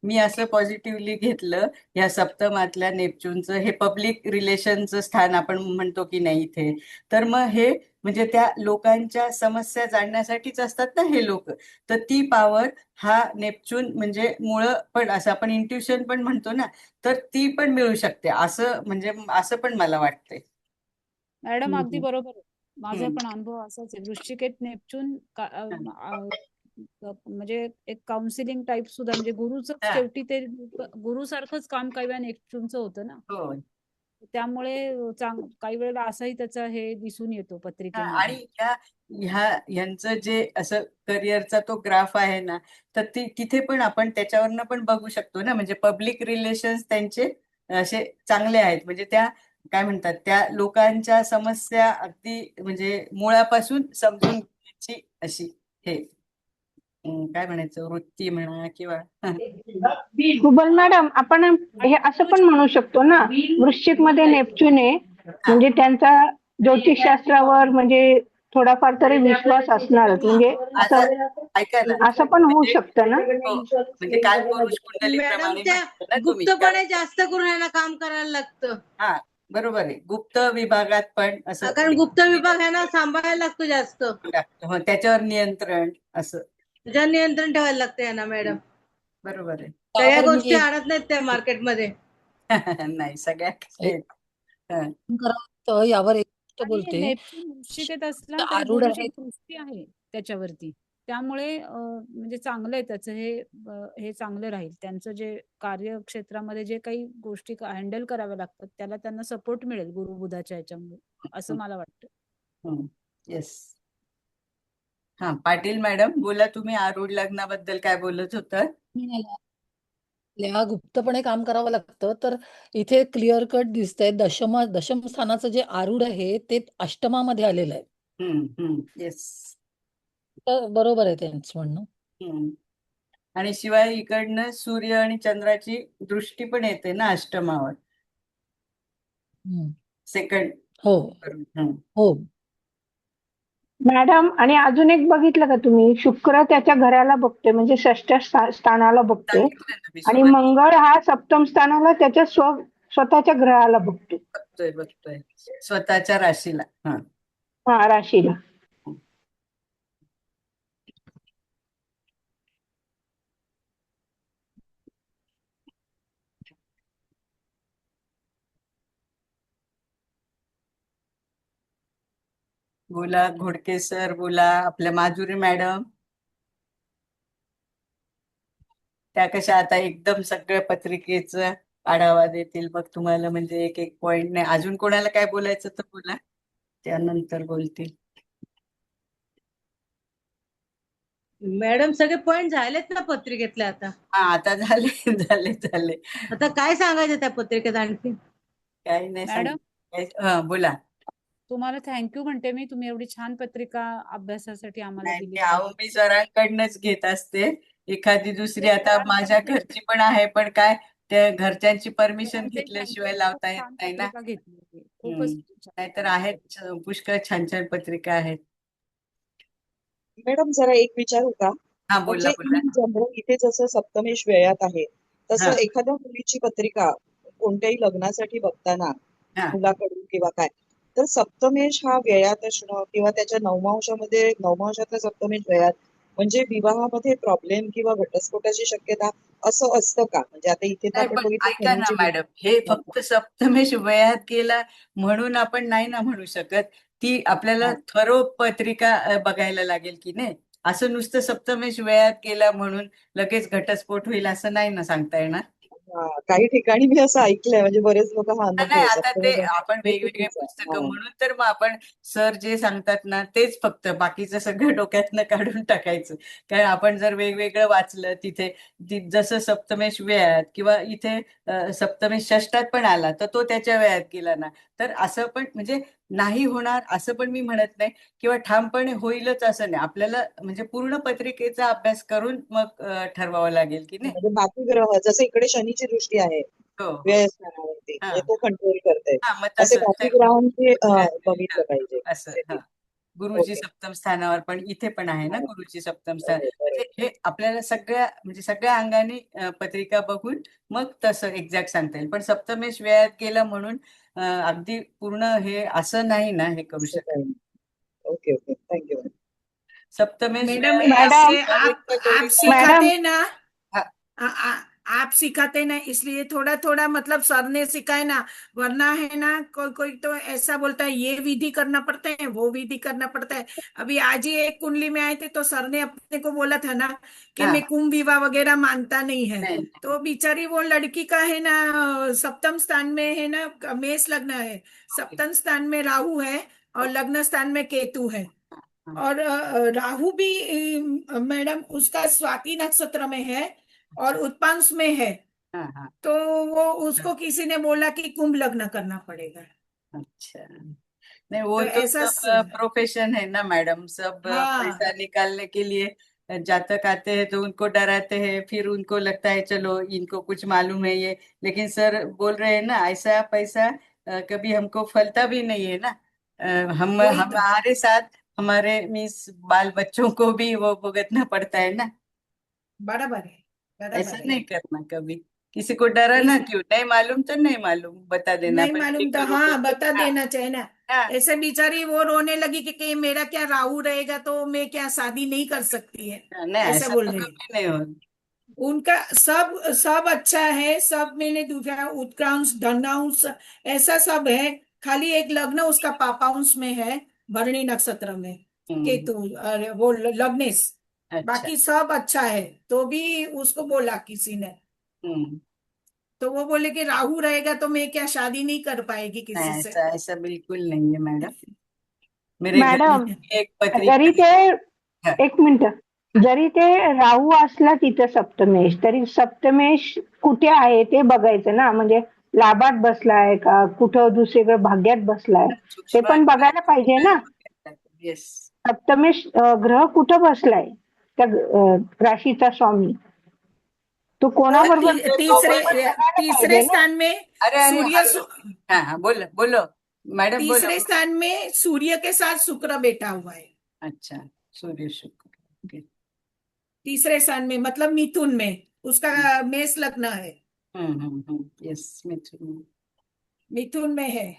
मी असं पॉझिटिव्हली घेतलं ह्या सप्तमातल्या नेपच्यूनचं. हे पब्लिक रिलेशनचं स्थान आपण म्हणतो की नाही इथे, तर मग हे म्हणजे त्या लोकांच्या समस्या जाणण्यासाठीच असतात ना हे लोक. तर ती पॉवर हा नेपच्यून म्हणजे मुळं पण असं आपण इंट्युशन पण म्हणतो ना, तर ती पण मिळू शकते असं, म्हणजे असं पण मला वाटतंय. मॅडम अगदी बरोबर आहे. माझा पण अनुभव असाच आहे. वृश्चिकेत नेपच्यून म्हणजे एक काउन्सिलिंग टाईप सुद्धा, म्हणजे गुरुच शेवटी ते गुरुसारखंच काम काही नेपच्यूनचं होतं ना. त्यामुळे काही वेळेला असाही त्याचा हे दिसून येतो आणि पत्रिकेमध्ये. यांचं जे असं करिअरचा तो ग्राफ आहे ना, तर तिथे पण आपण त्याच्यावरनं पण बघू शकतो ना, म्हणजे पब्लिक रिलेशन्स त्यांचे असे चांगले आहेत. म्हणजे त्या काय म्हणतात, त्या लोकांच्या समस्या अगदी म्हणजे मुळापासून समजून घ्यायची अशी हे काय म्हणायचं, वृत्ती म्हणा किंवा गुबल मॅडम, आपण हे असं पण म्हणू शकतो ना, वृश्चिक मध्ये नेपच्यून आहे, म्हणजे त्यांचा ज्योतिषशास्त्रावर म्हणजे थोडाफार तरी विश्वास असणारच, म्हणजे ऐका ना, असं पण होऊ शकतं ना. म्हणजे काय पुरुष कुंडली मॅडम प्रमाणे त्या म्हटलं ना तुम्ही. गुप्तपणे जास्त करून यांना काम करायला लागतं. हा बरोबर आहे, गुप्त विभागात पण असं कारण गुप्त विभाग ह्यांना सांभाळायला लागतो जास्त, हो, त्याच्यावर नियंत्रण असं त्याच्यावर नियंत्रण ठेवायला लागतं यांना मॅडम. बरोबर आहे. सगळ्या यावर मी गोष्टी एक आणत नाहीत त्या मार्केटमध्ये. नाही सगळ्या एक हं. तर यावर एक गोष्ट आणि बोलते. नेपच्यून वृश्चिकेत असला तरी आरूढ गुरुची आहे. दृष्टी आहे त्याच्यावरती, त्यामुळे म्हणजे चांगलं आहे त्याचं हे चांगलं राहील. त्यांचं जे कार्यक्षेत्रामध्ये जे काही गोष्टी हँडल कराव्या लागतात त्याला त्यांना सपोर्ट मिळेल गुरु बुधाच्या ह्याच्यामुळे, असं मला वाटतं. येस. हा, पाटील मॅडम बोला, तुम्ही आरूढ लग्नाबद्दल काय बोलत होता? गुप्तपणे काम करावं लागतं. तर इथे क्लिअर कट दिसतंय, दशम स्थानाचं जे आरूढ आहे ते अष्टमामध्ये आलेलं आहे. येस. तर बरोबर आहे त्यांचं म्हणणं. आणि शिवाय इकडनं सूर्य आणि चंद्राची दृष्टी पण येते ना अष्टमावर, सेकंड. हो हो मॅडम, आणि अजून एक बघितलं का तुम्ही, शुक्र त्याच्या घराला बघतोय, म्हणजे षष्ठ स्थानाला बघतोय, सांगितलं ना मी आणि सुरुवातीला. मंगळ हा सप्तम स्थानाला त्याच्या स्वतःच्या ग्रहाला बघतोय, बघतोय स्वतःच्या राशीला. हा, राशीला. बोला घोडके सर, बोला आपल्या माधुरी मॅडम. त्या कशा आता एकदम सगळ्या पत्रिकेचा आढावा देतील मग तुम्हाला, म्हणजे एक एक पॉइंट नाही. अजून कोणाला काय बोलायचं तर बोला, त्यानंतर बोलतील. मॅडम सगळे पॉइंट झालेत ना पत्रिकेतले आता? हा, आता झाले झाले. आता काय सांगायचं त्या पत्रिकेत आणखी? काही नाही मॅडम, सांग, बोला. तुम्हाला थँक्यू म्हणते मी, तुम्ही एवढी छान पत्रिका अभ्यासासाठी आम्हाला दिली. मी सरांकडनंच घेत असते, एखादी दुसरी आता माझ्या घरची पण आहे, पण काय त्या घरच्यांची परमिशन घेतल्याशिवाय लावता येत नाही ना. खूपच नाहीतर आहेत पुष्कळ छान छान पत्रिका आहेत. मॅडम जरा एक विचारू का? हा, बोला म्हणजे जनरल इथे जसं सप्तमेश व्ययात आहे, तसं एखाद्या मुलीची पत्रिका कोणत्याही लग्नासाठी बघताना मुलाकडून किंवा काय, तर सप्तमेश हा व्ययात असणं किंवा त्याच्या नवमांशातला सप्तमेश व्ययात म्हणजे विवाहामध्ये प्रॉब्लेम किंवा घटस्फोटाची शक्यता असं असतं का? म्हणजे आता इथे तर आपण बघितलं ऐका ना मॅडम, हे फक्त सप्तमेश वयात गेला म्हणून आपण नाही ना म्हणू शकत. ती आपल्याला थरो पत्रिका बघायला लागेल की नाही. असं नुसतं सप्तमेश वयात गेला म्हणून लगेच घटस्फोट होईल असं नाही ना सांगता येणार. काही ठिकाणी मी असं ऐकलंय, म्हणजे बरेच लोक नाही, आता ते आपण वेगवेगळे पुस्तकं म्हणून तर मग आपण सर जे सांगतात ना तेच फक्त, बाकीचं सगळं डोक्यातनं काढून टाकायचं. कारण आपण जर वेगवेगळं वाचलं तिथे जसं सप्तमेश व्ययात किंवा इथे सप्तमेश षष्ठात पण आला तर तो त्याच्या व्ययात गेला ना, तर असं पण म्हणजे नाही होणार असं पण मी म्हणत नाही, किंवा ठामपणे होईलच असं नाही. आपल्याला म्हणजे पूर्ण पत्रिकेचा अभ्यास करून मग ठरवावं लागेल की नाही. म्हणजे बाकी ग्रह जसं इकडे शनीची दृष्टी आहे व्ययस्थानावरती, म्हणजे तो कंट्रोल करताय, असे बाकी ग्रहांचे बघितलं पाहिजे असं. गुरुजी सप्तम स्थानावर पण इथे पण आहे ना, गुरुजी सप्तम स्थान. हे आपल्याला सगळ्या अंगाने पत्रिका बघून मग तसं एक्झॅक्ट सांगता येईल. पण सप्तमेश व्ययात गेला म्हणून अगदी पूर्ण हे असं नाही ना हे करू शकत. Okay thank you. सप्तमेश मैडम आप सिखाते ना, आप सिखाते ना, इसलिए थोड़ा थोड़ा मतलब सर ने सिखाए ना, वरना है ना कोई कोई तो ऐसा बोलता है ये विधि करना पड़ता है, वो विधि करना पड़ता है। अभी आज ही एक कुंडली में आए थे तो सर ने अपने को बोला था ना कि हाँ मैं कुंभ विवाह वगैरह मानता नहीं है। नहीं तो बेचारी वो लड़की का है ना सप्तम स्थान में है ना मेष लग्न है, सप्तम स्थान में राहु है और लग्न स्थान में केतु है। हाँ और राहु भी मैडम उसका स्वाति नक्षत्र में है और उत्पांश में है। हाँ हाँ तो वो उसको किसी ने बोला कि कुंभ लग्न करना पड़ेगा। अच्छा। नहीं वो तो तो ऐसा सब प्रोफेशन है ना मैडम, सब हाँ पैसा निकालने के लिए जातक आते हैं तो उनको डराते हैं, फिर उनको लगता है चलो इनको कुछ मालूम है ये, लेकिन सर बोल रहे हैं ना ऐसा पैसा कभी हमको फलता भी नहीं है ना। हम वही तो हमारे साथ हमारे मीन्स बाल बच्चों को भी वो भुगतना पड़ता है ना। बराबर है, ऐसा बराबर है। नहीं करना कभी, किसी को डराना इस क्यों, नहीं मालूम तो नहीं मालूम, बता देना नहीं पहले मालूम तो करोगे हाँ तो। बता हाँ देना चाहिए ना। हाँ ऐसे बेचारी वो रोने लगी कि मेरा क्या राहु रहेगा तो मैं क्या शादी नहीं कर सकती है, हाँ, नहीं ऐसा ऐसा बोल तो रही है। कभी नहीं हो। उनका सब सब अच्छा है, सब मैंने दूसरा उत्क्रांश धनांश ऐसा सब है। खाली एक लग्न उसका पापांश में है, भरणी नक्षत्र में केतु, अरे वो लग्नेश। अच्छा। बाकी सब अच्छा है, तो भी उसको बोला किसी ने, हम्म। तो वो बोले कि राहु रहेगा तो मैं क्या शादी नहीं कर पाएगी नहीं किसी से। ऐसा ऐसा बिल्कुल नहीं है मैडम, मेरे घर में मॅडम भी एक पत्रिका जरी ते है। एक मिनिट, जरी ते राहू असला तिथे सप्तमेश, तरी सप्तमेश कुठे आहे ते बघायचं ना, म्हणजे लाभात बसलाय का कुठं दुसरीकडे भाग्यात बसलाय ते सूक्ष्म पण बघायला पाहिजे ना. यस। सप्तमेश ग्रह कुठं बसलाय त्या राशीचा स्वामी, तो कोणाबरोबर तीसरे बघायला तीसरे पाहिजे ना. स्थान में अरे अरे सूर्य हॅलो, हाँ हाँ बोलो बोलो मैडम बोलो। तीसरे स्थान में सूर्य के साथ शुक्र बैठा हुआ है। अच्छा, सूर्य शुक्र, ओके। तीसरे स्थान में मतलब मिथुन में, उसका मेष लग्न है, यस मिथुन। मिथुन में है,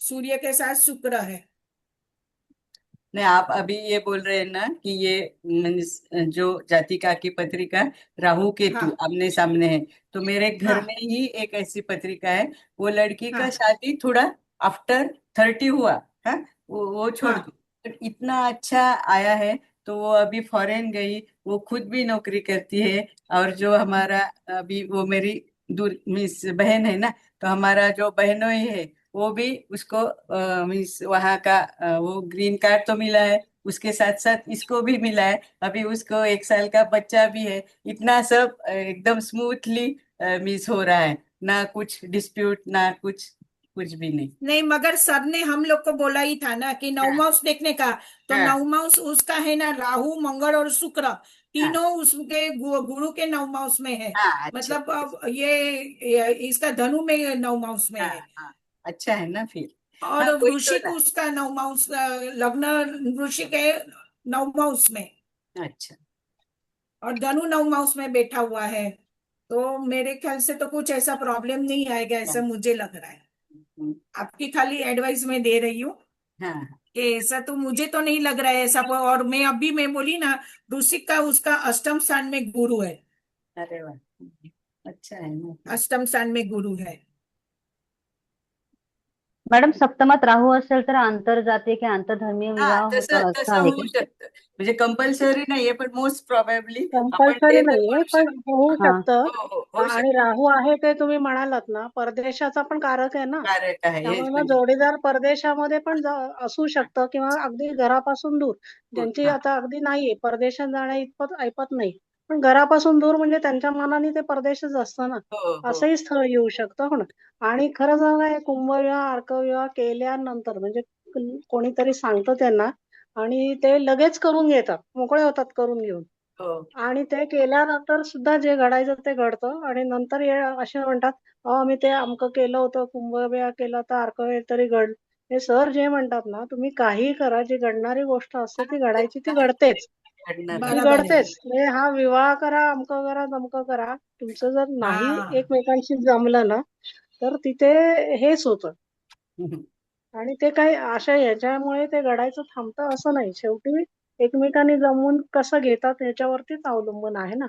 सूर्य के साथ शुक्र है। नहीं आप अभी ये बोल रहे हैं ना कि ये means जो जातिका की पत्रिका राहु केतु हाँ आमने सामने है, तो मेरे घर हाँ में ही एक ऐसी पत्रिका है, वो लड़की का हाँ शादी थोड़ा आफ्टर 30 हुआ है, वो छोड़ हाँ दो, बट इतना अच्छा आया है। तो वो अभी फॉरेन गई, वो खुद भी नौकरी करती है, और जो हमारा अभी वो मेरी दूर मिस बहन है ना, तो हमारा जो बहनों ही है वो भी उसको मीन्स वहाँ का वो ग्रीन कार्ड तो मिला है, उसके साथ साथ इसको भी मिला है, अभी उसको 1 साल का बच्चा भी है। इतना सब एकदम स्मूथली मिस हो रहा है, ना कुछ डिस्प्यूट ना कुछ, कुछ भी नहीं। नहीं, मगर सर ने हम लोग को बोला ही था ना कि हाँ नवमांश देखने का। तो हाँ नवमांश उसका है ना राहु मंगल और शुक्र, हाँ तीनों उसके गुरु के नवमांश में है। हाँ अच्छा। मतलब अब ये इसका धनु में नवमांश में हाँ है, हाँ अच्छा है ना फिर। हाँ और वही तो वृश्चिक ना। उसका नवमांश लग्न वृश्चिक है नवमांश में, अच्छा। और धनु नवमांश में बैठा हुआ है। तो मेरे ख्याल से तो कुछ ऐसा प्रॉब्लम नहीं आएगा, ऐसा मुझे लग रहा है। हम्म, आपकी खाली एडवाइस में दे रही हूँ हाँ कि ऐसा तो मुझे तो नहीं लग रहा है ऐसा। और मैं बोली ना, वृश्चिक का उसका अष्टम स्थान में गुरु है, अरे वाह, अच्छा है ना फिर। अष्टम स्थान में गुरु है। मॅडम सप्तमात राहू असेल तर आंतरजातीय किंवा आंतरधर्मीय हाँ विवाह तसं होतं असं तसं आहे होऊ का? शकतं, म्हणजे कंपल्सरी नाहीये, पण मोस्ट प्रॉबेबली आपण कंपल्सरी ते तर नाहीये, करू पण शकतो। होऊ हा शकतं. हो हो होऊ आणि शकतं, राहू आहे ते तुम्ही म्हणालात ना, परदेशाचा पण कारक आहे ना. कारक आहे हेच त्यामुळे मग म्हणजे जोडीदार परदेशामध्ये पण असू शकतं किंवा अगदी घरापासून दूर. ज्यांची हा आता अगदी नाहीये, परदेशात जाण्या इतपत ऐपत नाही. पण घरापासून दूर म्हणजे त्यांच्या मनाने ते परदेशच असतं ना. हो हो असंही स्थळ येऊ शकतं हो ना. आणि खरं सांगू का, कुंभविवाह, अर्कविवाह केल्यानंतर म्हणजे कोणीतरी सांगतं त्यांना आणि ते लगेच करून घेतात. मोकळे होतात करून घेऊन. हो आणि ते केल्यानंतर सुद्धा जे घडायचं ते घडतं आणि नंतर हे असे म्हणतात, "अहो, मी ते अमकं केलं होतं, कुंभमेळा केला तर अर्कवेळ तरी घडलं." हे सर जे म्हणतात ना, तुम्ही काहीही करा, जी घडणारी गोष्ट असते ती ते घडायची ती आहे, घडतेच. घडणारच. ती बराबर है। घडतेच. म्हणजे हा विवाह करा, अमकं करा, तमकं करा. तुमचं जर नाही हाँ एकमेकांशी जमलं ना, तर तिथे हेच होतं. हम्म. आणि ते काही अशा ह्याच्यामुळे ते घडायचं थांबतं असं नाही. शेवटी एकमेकांनी जमवून कसं घेतात ह्याच्यावरतीच अवलंबून आहे ना.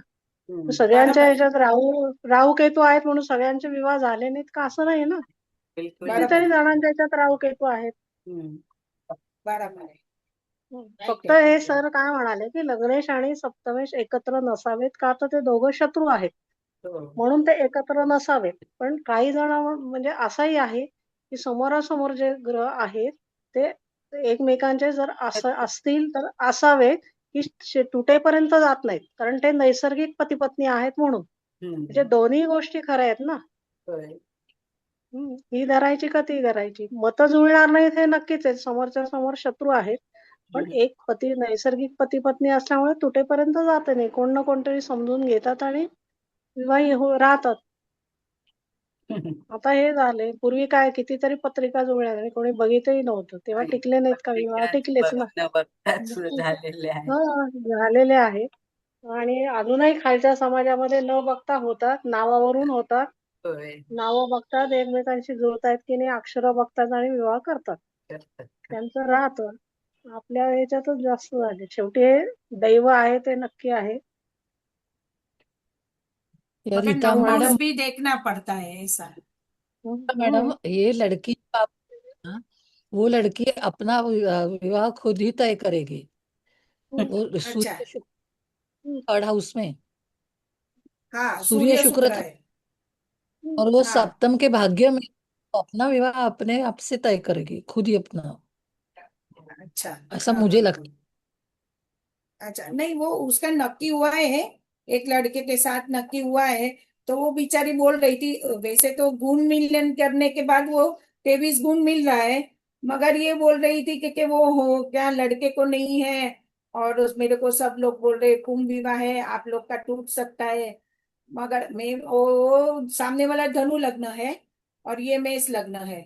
सगळ्यांच्या बरोबर ह्याच्यात राहू केतू आहेत म्हणून सगळ्यांचे विवाह झाले नाहीत का असं नाही ना. बरोबर कितीतरी जणांच्या ह्याच्यात राहू केतू आहेत. बरोबर आहे. फक्त हे सर काय म्हणाले की लग्नेश आणि सप्तमेश एकत्र नसावेत का तर ते दोघं शत्रू आहेत म्हणून ते एकत्र नसावेत. पण काही जण म्हणजे असंही आहे की समोरासमोर जे ग्रह आहेत ते एकमेकांचे जर असतील तर असावे की तुटेपर्यंत जात नाहीत कारण ते नैसर्गिक पती पत्नी आहेत म्हणून. म्हणजे दोन्ही गोष्टी खऱ्या आहेत ना. ही धरायची का ती धरायची. मतं जुळणार नाहीत हे नक्कीच आहे. समोरच्या समोर शत्रू आहेत पण एक नैसर्गिक पती पत्नी असल्यामुळे तुटेपर्यंत जात नाही. कोण ना कोणतरी समजून घेतात आणि विवाही राहतात. आता हे झाले. पूर्वी काय कितीतरी पत्रिका जुळल्या आणि कोणी बघितही नव्हतं तेव्हा टिकले नाहीत का विवाह. टिकलेच ना. झालेले आहे. आणि अजूनही खालच्या समाजामध्ये न बघता होतात. नावावरून होतात. नावं बघतात एकमेकांशी जुळतायत की नाही अक्षर बघतात आणि विवाह करतात. त्यांचं राहतं. आपल्या ह्याच्यातच जास्त झाले. शेवटी हे दैव आहे ते नक्की आहे. या मगर रीता नंबर्स मैडम भी देखना पड़ता है ऐसा। मैडम ये लड़की ना, वो लड़की अपना विवाह खुद ही तय करेगी। वो अच्छा सूर्य शुक्र थर्ड हाउस में हाँ सूर्य सूर्य शुक्र शुक्र था है। और वो हाँ सप्तम के भाग्य में अपना विवाह अपने आप से तय करेगी खुद ही अपना। अच्छा ऐसा हाँ मुझे हाँ लगता अच्छा नहीं वो उसका नक्की हुआ है। एक लड़के के साथ नक्की हुआ है। तो वो बेचारी बोल रही थी वैसे तो गुण मिलन करने के बाद वो 23 गुण मिल रहा है। मगर ये बोल रही थी कि वो हो क्या लड़के को नहीं है। और मेरे को सब लोग बोल रहे कुंभ विवाह है आप लोग का टूट सकता है। मगर मैं वो सामने वाला धनु लग्न है और ये मेष लग्न है।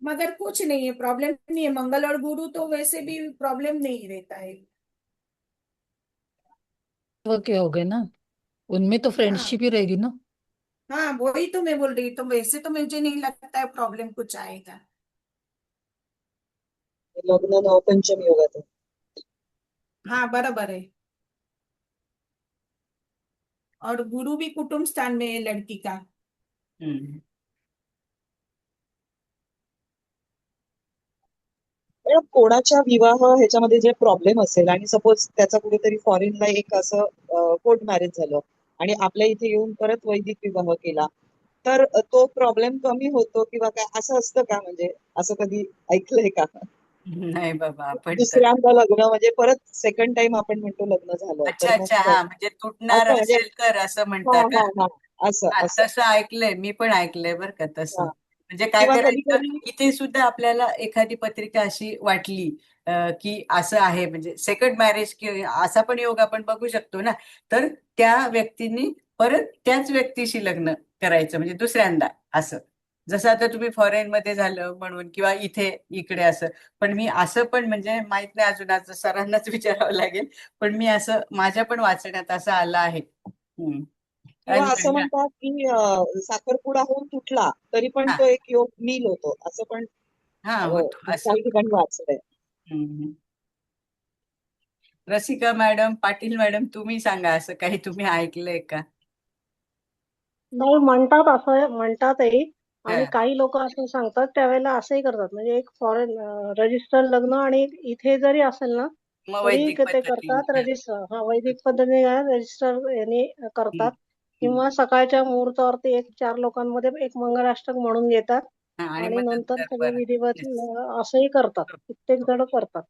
मगर कुछ नहीं है प्रॉब्लम नहीं है मंगल और गुरु तो वैसे भी प्रॉब्लम नहीं रहता है। वो क्या हो गए ना, उनमें तो हाँ फ्रेंडशिप ही रहेगी ना। हाँ वही तो मैं बोल रही तो वैसे तो मुझे नहीं लगता है प्रॉब्लम कुछ आएगा। लग्न नवपंचमी योगात आहे. हाँ बराबर है। और गुरु भी कुटुंब स्थान में है लड़की का। पण कोणाच्या विवाह ह्याच्यामध्ये जे प्रॉब्लेम असेल आणि सपोज त्याचा कुठेतरी फॉरेनला एक असं कोर्ट मॅरेज झालं आणि आपल्या इथे येऊन परत वैदिक विवाह केला तर तो प्रॉब्लेम कमी होतो किंवा काय असं असतं का. म्हणजे असं कधी ऐकलंय का. नाही बाबा आपण तर दुसऱ्यांदा लग्न म्हणजे परत सेकंड टाइम आपण म्हणतो लग्न झालं अच्छा तर अच्छा मग हा म्हणजे तुटणार असं म्हणजे असेल तर असं म्हणता हा का. हा हा असं हा असं तसं ऐकलंय मी पण ऐकलंय बरं का तसं. हा. म्हणजे काय किंवा कधी करायचं कधी इथे सुद्धा आपल्याला एखादी पत्रिका अशी वाटली की असं आहे म्हणजे सेकंड मॅरेज असा पण योग आपण बघू शकतो ना. तर त्या व्यक्तीने परत त्याच व्यक्तीशी लग्न करायचं म्हणजे दुसऱ्यांदा असं. जसं आता तुम्ही फॉरेन मध्ये झालं म्हणून किंवा इकडे असं. पण मी असं पण म्हणजे माहित नाही अजून आज सरांनाच विचारावं लागेल. पण मी असं माझ्या पण वाचण्यात असं आलं आहे. किंवा असं आणि म्हणतात की साखरपुडा होऊन तुटला तरी पण हा तो एक योग नील होतो असं पण हा होतो असं काही ठिकाणी वाचलंय. हम्म. रसिका मॅडम पाटील मॅडम तुम्ही सांगा असं काही तुम्ही ऐकलंय का. नाही म्हणतात असं म्हणतातही हा आणि काही लोक असं सांगतात त्यावेळेला असंही करतात म्हणजे एक फॉरेन रजिस्टर लग्न आणि इथे जरी असेल ना मग तरी वैदिक ते पद्धतीने करतात रजिस्टर वैदिक पद्धतीने रजिस्टर यांनी करतात किंवा सकाळच्या मुहूर्तावरती 4 लोकांमध्ये एक मंगलाष्टक म्हणून घेतात हा, आणि आणि मग नंतर नंतर सगळे परत विधिवत yes. असंही करतात कित्येक जण करतात.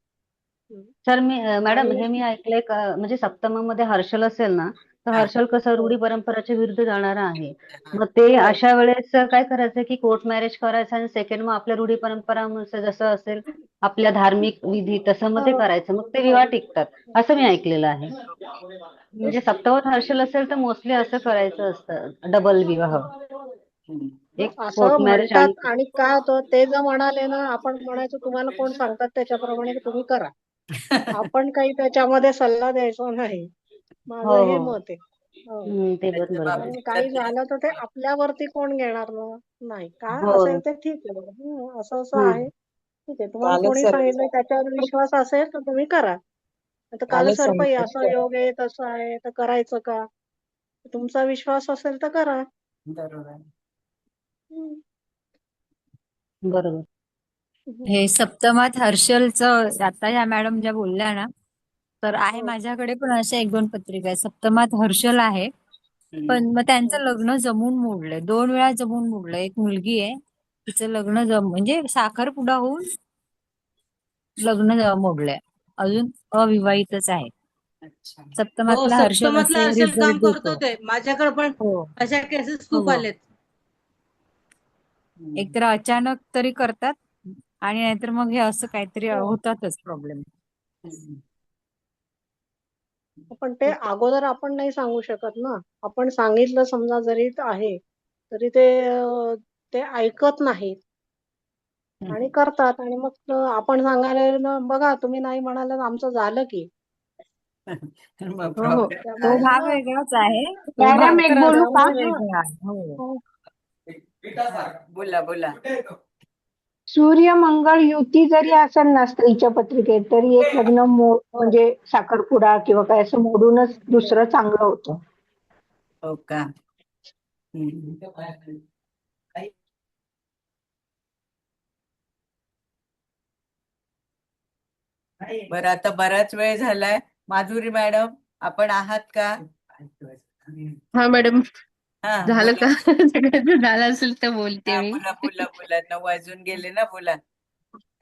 सर मॅडम आणि हे मी ऐकलंय का म्हणजे सप्तमामध्ये हर्षल असेल ना तर हा हर्षल कसं रूढी परंपराच्या विरुद्ध जाणारा आहे. हा मग ते हो अशा वेळेस काय करायचं की कोर्ट मॅरेज करायचं आणि सेकंड मग आपल्या रूढी परंपरानुसार जसं असेल आपल्या धार्मिक विधी तसं मग ते हो करायचं मग ते विवाह टिकतात असं मी ऐकलेलं आहे. म्हणजे सप्तमात हर्षल असेल तर मोस्टली असं करायचं असतं डबल विवाह हम्म. एक असं कोर्ट मॅरेज आणि म्हणतात आणि काय होतं ते जर म्हणाले ना आपण म्हणायचं तुम्हाला कोण सांगतात त्याच्याप्रमाणे तुम्ही करा. आपण काही त्याच्यामध्ये सल्ला द्यायचा नाही. हो माझं हे हो मत आहे. हो ते पण त्याच्या बरोबर आहे. आणि बाबतीत काही तर झालं तर ते आपल्यावरती कोण घेणार ना. नाही काय हो असेल ते ठीक आहे. असं असं हम्म. आहे ठीक आहे तुम्हाला कालच कोणी सांगितलं त्याच्यावर विश्वास असेल तर तुम्ही करा. आता काल कालच सर्पही सांगितलं असं योग आहे तसं आहे तर करायचं का. तुमचा विश्वास असेल तर करा. बरोबर. हम्म. बरोबर. हे सप्तमात हर्षलचं आता ह्या मॅडम ज्या बोलल्या ना, तर आहे हो. माझ्याकडे पण अशा 1-2 पत्रिका आहे. सप्तमात हर्षल आहे, पण मग त्यांचं लग्न जमून मोडलंय. 2 वेळा जमून मोडलंय. एक मुलगी आहे, तिचं लग्न म्हणजे साखरपुडा होऊन लग्न मोडलंय. अजून अविवाहितच आहे. अच्छा. हो, सप्तमातला हर्षल सप्तमातला असे हर्षल काम रिझल्ट करतो देतो. ते. माझ्याकडे पण हो अशा केसेस खूप हो. आलेत. एकतर अचानक तरी करतात आणि नाहीतर मग हे असं काहीतरी हो. होतातच प्रॉब्लेम. पण ते अगोदर आपण नाही सांगू शकत ना. आपण सांगितलं समजा जरी आहे तरी ते ऐकत नाहीत आणि करतात आणि मग आपण सांगायला बघा तुम्ही नाही म्हणाल आमचं झालं की. मग हो हो, प्रॉब्लेम तो त्यामुळे भाग हा वेगळाच आहे. तो मॅडम भाग एक तर बोलू का? अतिशय वेगळा आहे. हो बोला बोला. सूर्य मंगळ युती जरी असेल ना स्त्रीच्या पत्रिकेत, तरी एक लग्न म्हणजे साखरपुडा किंवा काय असं मोडूनच दुसरं चांगलं होतं. हो का. बरं, आता बराच वेळ झालाय. माधुरी मॅडम, आपण आहात का? हा मॅडम, हा झालं बोला. का? सगळ्यांचं झालं असेल तर बोलते हा मी. बोला बोला बोला. 9 वाजून गेले ना, बोला.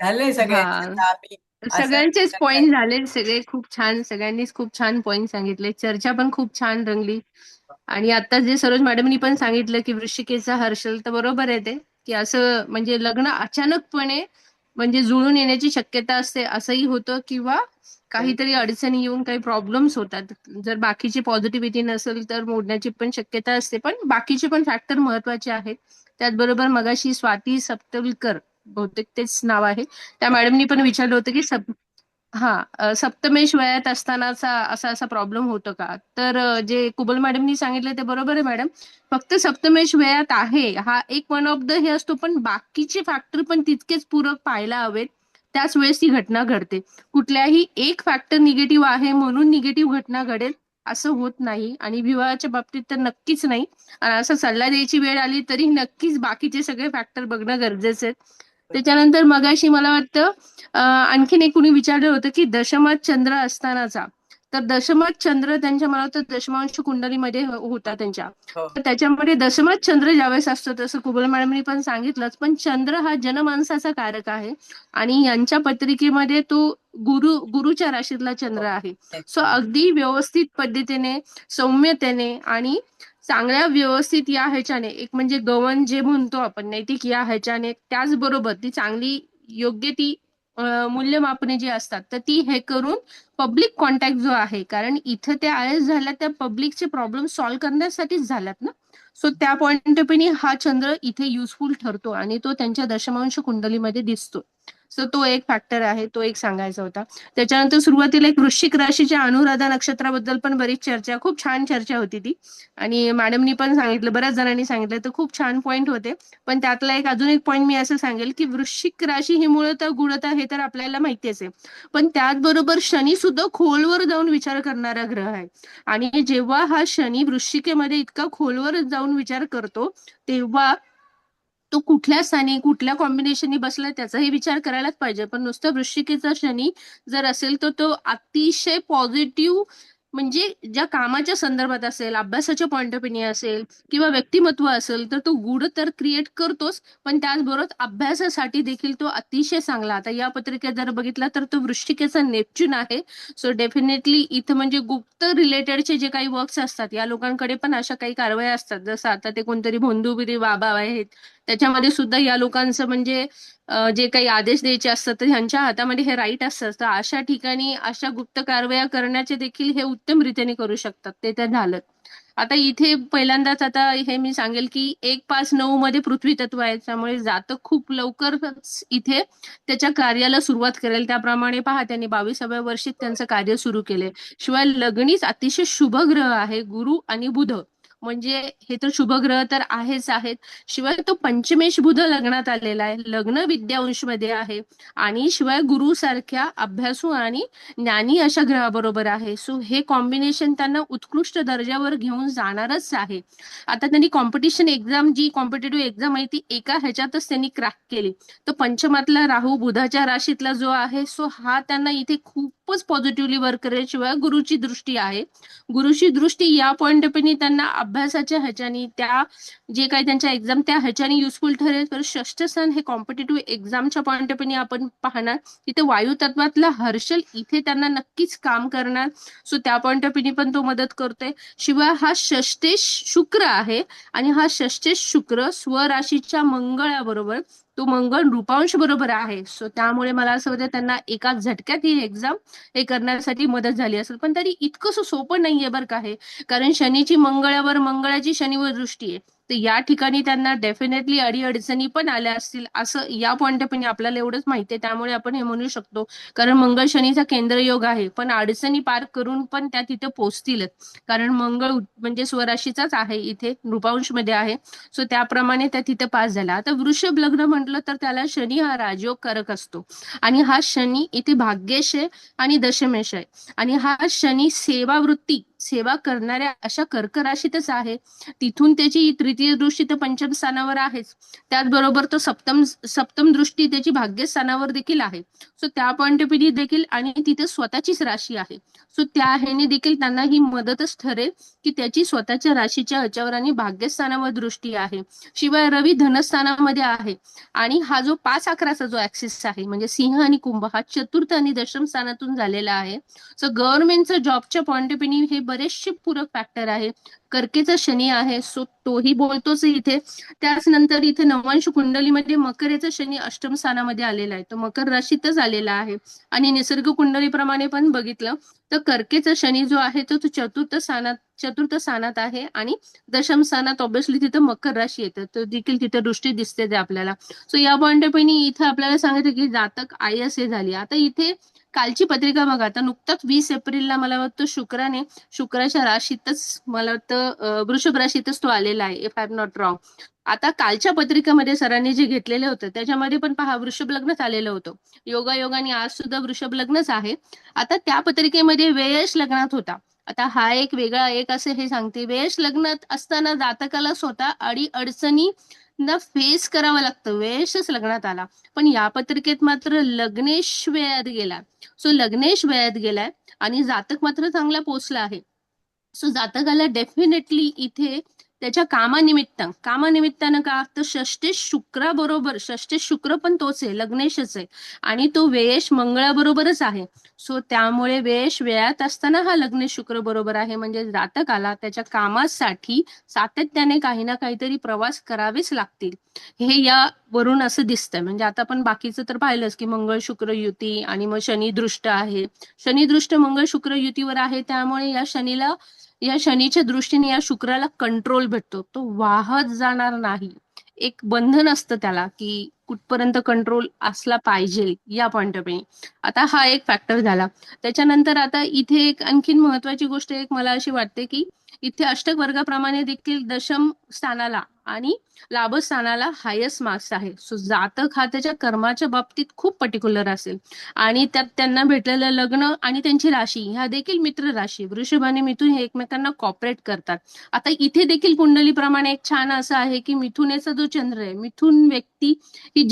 झालंय सगळ्यांचं. हा, आता आम्ही असं सगळ्यांचेच विचार पॉइंट झाले. सगळे खूप छान, सगळ्यांनीच खूप छान पॉइंट सांगितले. चर्चा पण खूप छान रंगली. आणि आता जे सरोज मॅडमनी पण सांगितलं की वृश्चिकेचा हर्षल, तर बरोबर आहे ते, की असं म्हणजे लग्न अचानकपणे म्हणजे जुळून येण्याची शक्यता असते, असंही होतं, किंवा काहीतरी अडचणी येऊन काही प्रॉब्लेम्स होतात. जर बाकीची पॉझिटिव्हिटी नसेल तर मोडण्याची पण शक्यता असते. पण बाकीचे पण फॅक्टर महत्वाचे आहेत. त्याचबरोबर मगाशी स्वाती सप्तविलकर, बहुतेक तेच नाव आहे, त्या मॅडमनी पण विचारलं होतं की सप्तमेश वयात असतानाचा असा प्रॉब्लेम होतो का? तर जे कुबल मॅडमनी सांगितलं ते बरोबर आहे मॅडम. फक्त सप्तमेश वयात आहे हा एक वन ऑफ द हे असतो, पण बाकीचे फॅक्टर पण तितकेच पूरक पाहायला हवेत. त्याच वेळेस ती घटना घडते. कुठल्याही एक फॅक्टर निगेटिव्ह आहे म्हणून निगेटिव्ह घटना घडेल असं होत नाही, आणि विवाहाच्या बाबतीत तर नक्कीच नाही. आणि असं सल्ला द्यायची वेळ आली तरी नक्कीच बाकीचे सगळे फॅक्टर बघणं गरजेचं आहे. त्याच्यानंतर मगाशी मला वाटतं आणखीन एक कुणी विचारलं होतं की दशमात चंद्र असतानाचा, तर दशमात चंद्र त्यांच्या मला वाटतं दशमांश कुंडलीमध्ये होता त्यांच्या. तर त्याच्यामध्ये दशमात चंद्र ज्यावेळेस असतो, तसं कुबल मॅडमनी पण सांगितलंच, पण चंद्र हा जनमानसाचा कारक आहे आणि यांच्या पत्रिकेमध्ये तो गुरुच्या राशीतला चंद्र आहे. सो अगदी व्यवस्थित पद्धतीने, सौम्यतेने आणि चांगल्या व्यवस्थित या ह्याच्याने, एक म्हणजे गवन जे म्हणतो आपण नैतिक या ह्याच्याने, त्याचबरोबर ती चांगली योग्य ती मूल्यमापने जी असतात तर ती हे करून पब्लिक कॉन्टॅक्ट जो आहे, कारण इथं त्या आयएस झाल्या त्या पब्लिकचे प्रॉब्लेम सॉल्व्ह करण्यासाठीच झाल्यात ना. सो त्या पॉइंट ऑफ व्ह्यूने हा चंद्र इथे युजफुल ठरतो आणि तो त्यांच्या दशमांश कुंडलीमध्ये दिसतो. सो तो एक फॅक्टर आहे, तो एक सांगायचा होता. त्याच्यानंतर सुरुवातीला एक वृश्चिक राशीच्या अनुराधा नक्षत्राबद्दल पण बरीच चर्चा, खूप छान चर्चा होती ती, आणि मॅडमनी पण सांगितलं, बऱ्याच जणांनी सांगितलं, तर खूप छान पॉईंट होते. पण त्यातला एक अजून एक पॉईंट मी असं सांगेल की वृश्चिक राशी ही मूळतः गुणतः हे तर आपल्याला माहितीच आहे, पण त्याचबरोबर शनी सुद्धा खोलवर जाऊन विचार करणारा ग्रह आहे. आणि जेव्हा हा शनी वृश्चिकेमध्ये इतका खोलवर जाऊन विचार करतो, तेव्हा तो कुठल्या स्थानी कुठल्या कॉम्बिनेशननी बसलाय त्याचाही विचार करायलाच पाहिजे. पण नुसतं वृश्चिकेचा शनी जर असेल तर तो अतिशय पॉझिटिव्ह, म्हणजे ज्या कामाच्या संदर्भात असेल, अभ्यासाच्या पॉइंट ऑफ व्ह्यू असेल किंवा व्यक्तिमत्व असेल, तर तो गुड तर क्रिएट करतोच, पण त्याचबरोबर अभ्यासासाठी देखील तो अतिशय चांगला. आता या पत्रिकेत जर बघितला तर तो वृश्चिकेचा नेपच्यून आहे. सो डेफिनेटली इथं म्हणजे गुप्त रिलेटेडचे जे काही वर्क्स असतात, या लोकांकडे पण अशा काही कारवाया असतात. जसं आता ते कोणतरी भोंदूगिरी बाबा आहेत, त्याच्यामध्ये सुद्धा या लोकांचं म्हणजे जे काही आदेश द्यायचे असतात तर ह्यांच्या हातामध्ये हे राईट असतात. तर अशा ठिकाणी अशा गुप्त कारवाया करण्याचे देखील हे उत्तम रीतीने करू शकतात. ते तर झालं. आता इथे पहिल्यांदाच आता हे मी सांगेल की 1-5-9 मध्ये पृथ्वी तत्व आहे, त्यामुळे जातक खूप लवकरच इथे त्याच्या कार्याला सुरुवात करेल. त्याप्रमाणे पहा, त्यांनी 22व्या वर्षीत त्यांचं कार्य सुरू केले. शिवाय लग्नीच अतिशय शुभ ग्रह आहे गुरु आणि बुध, म्हणजे हे तर शुभग्रह तर आहेच आहेत, शिवाय तो पंचमेश बुध लग्नात आलेला आहे, लग्न विद्यावंश मध्ये आहे आणि शिवाय गुरु सारख्या अभ्यासू आणि ज्ञानी अशा ग्रहाबरोबर आहे. सो हे कॉम्बिनेशन त्यांना उत्कृष्ट दर्जावर घेऊन जाणारच आहे. आता त्यांनी कॉम्पिटिशन एक्झाम, जी कॉम्पिटेटिव्ह एक्झाम आहे ती एका ह्याच्यातच त्यांनी क्रॅक केली. तर पंचमातला राहू बुधाच्या राशीतला जो आहे, सो हा त्यांना इथे खूपच पॉझिटिव्हली वर्क करेल. शिवाय गुरुची दृष्टी आहे, गुरुची दृष्टी या पॉइंट ऑफ व्ह्यूनी त्यांना अभ्यासाच्या ह्याच्यानी, त्या जे काही त्यांच्या एक्झाम त्या ह्याच्यानी युजफुल ठरेल. तर षष्ठ स्थान हे कॉम्पिटेटिव्ह एक्झामच्या पॉइंट ऑफ व्ह्यूनी आपण पाहणार, तिथे वायू तत्वातला हर्षल इथे त्यांना नक्कीच काम करणार. सो त्या पॉइंट ऑफ व्ह्यूनी पण तो मदत करतोय. शिवाय हा षष्टेश शुक्र आहे आणि हा षष्टेश शुक्र स्वराशीच्या मंगळाबरोबर, तो मंगळ नृपांश बरोबर आहे. सो त्यामुळे मला असं वाटतं त्यांना एका झटक्यात ही एक्झाम हे करण्यासाठी मदत झाली असेल. पण तरी इतकंसं सोपं नाहीये बरं का हे, कारण शनीची मंगळावर, मंगळाची शनीवर दृष्टी आहे. तर या ठिकाणी त्यांना डेफिनेटली अडीअडचणी पण आल्या असतील, असं या पॉइंट ऑफ व्ह्यूने आपल्याला एवढंच माहिती आहे. त्यामुळे आपण हे म्हणू शकतो, कारण मंगळ शनीचा केंद्रयोग आहे, पण अडचणी पार करून पण त्या तिथे पोहोचतीलच. कारण मंगळ म्हणजे स्वराशीचाच आहे, इथे नृपांश मध्ये आहे. सो त्याप्रमाणे त्या तिथे पास झाला. आता वृषभ लग्न म्हटलं तर त्याला शनी हा राजयोग कारक असतो आणि हा शनी इथे भाग्येश आहे आणि दशमेश आहे. आणि हा शनी सेवावृत्ती, सेवा करणाऱ्या अशा कर्क राशीतच आहे. तिथून त्याची तृतीय दृष्टी तर पंचम स्थानावर आहेच, त्याचबरोबर तो सप्तम दृष्टी त्याची भाग्यस्थानावर देखील आहे. सो त्या पॉइंट ऑफ व्ह्यू देखील, आणि तिथे स्वतःचीच राशी आहे. सो त्या ह्याने देखील त्यांना ही मदतच ठरेल की त्याची स्वतःच्या राशीच्या ह्याच्यावर आणि भाग्यस्थानावर दृष्टी आहे. शिवाय रवी धनस्थानामध्ये आहे आणि हा जो 5-11चा जो ऍक्सिस आहे, म्हणजे सिंह आणि कुंभ, हा चतुर्थ आणि दशम स्थानातून झालेला आहे. सो गव्हर्नमेंटचं जॉबच्या पॉइंट ऑफ व्ह्यू हे बरेचसे पूरक फॅक्टर आहे. कर्केचा शनी आहे, सो तोही बोलतोच इथे. त्याच नंतर इथे नवांश कुंडलीमध्ये मकरेचा शनी अष्टम स्थानामध्ये आलेला आहे, तो मकर राशीतच आलेला आहे. आणि निसर्ग कुंडलीप्रमाणे पण बघितलं तर कर्केचा शनी जो आहे तो चतुर्थ स्थानात आहे आणि दशम स्थानात ऑब्व्हियसली तिथं मकर राशी येतं, तर देखील तिथे दृष्टी दिसते ते आपल्याला. सो या पॉइंट ऑफ व्ह्यूनी इथे आपल्याला सांगितलं की जातक IS झाली. आता इथे कालची पत्रिका बघा, आता नुकताच 20 एप्रिलला मला वाटतं शुक्राच्या राशीतच, मला वाटतं वृषभ राशीतच तो आलेला आहे, if I am not wrong. आता कालच्या पत्रिकेमध्ये सरांनी जे घेतलेले होतं त्याच्यामध्ये पण पहा वृषभ लग्नच आलेलं होतं. योगायोगाने आज सुद्धा वृषभ लग्नच आहे. आता त्या पत्रिकेमध्ये व्ययश लग्नात होता. आता हा एक वेगळा एक असं हे सांगते, व्ययश लग्नात असताना जातकाला स्वतः अडचणी ना फेस करावं लागतं, व्ययशच लग्नात आला. पण या पत्रिकेत मात्र लग्नेश व्ययात गेला. सो लग्नेश व्ययात गेलाय आणि जातक मात्र चांगला पोचला आहे. सो जातकाला डेफिनेटली इथे त्याच्या कामानिमित्तानं का तर षष्टेश शुक्राबरोबर, षष्टेश शुक्र पण तोच आहे, लग्नेशच आहे आणि तो व्ययश मंगळाबरोबरच आहे. सो त्यामुळे व्ययश व्ययात असताना हा लग्नेश शुक्र बरोबर आहे, म्हणजे जातकाला त्याच्या कामासाठी सातत्याने काही ना काहीतरी प्रवास करावेच लागतील, हे यावरून असं दिसतंय. म्हणजे आता आपण बाकीचं तर पाहिलंच की मंगळ शुक्र युती आणि मग शनी दृष्ट आहे, शनी दृष्ट मंगळ शुक्र युतीवर आहे. त्यामुळे या शनीच्या दृष्टीने या शुक्राला कंट्रोल भेटतो, तो वाहत जाणार नाही. एक बंधन असतं त्याला की कुठपर्यंत कंट्रोल असला पाहिजे या पॉइंट ऑफ व्ह्यू. आता हा एक फॅक्टर झाला. त्याच्यानंतर आता इथे एक आणखीन महत्वाची गोष्ट एक मला अशी वाटते की इथे अष्टक वर्गाप्रमाणे देखील दशम स्थानाला आणि लाभस्थानाला हायेस्ट मार्क्स आहे. सो जातक हा त्याच्या कर्माच्या बाबतीत खूप पर्टिक्युलर असेल आणि त्यात त्यांना भेटलेलं लग्न आणि त्यांची राशी ह्या देखील मित्र राशी वृषभ आणि मिथुन हे एकमेकांना कॉपरेट करतात. आता इथे देखील कुंडलीप्रमाणे एक छान असं आहे की मिथुनेचा जो चंद्र आहे, मिथुन व्यक्ती ही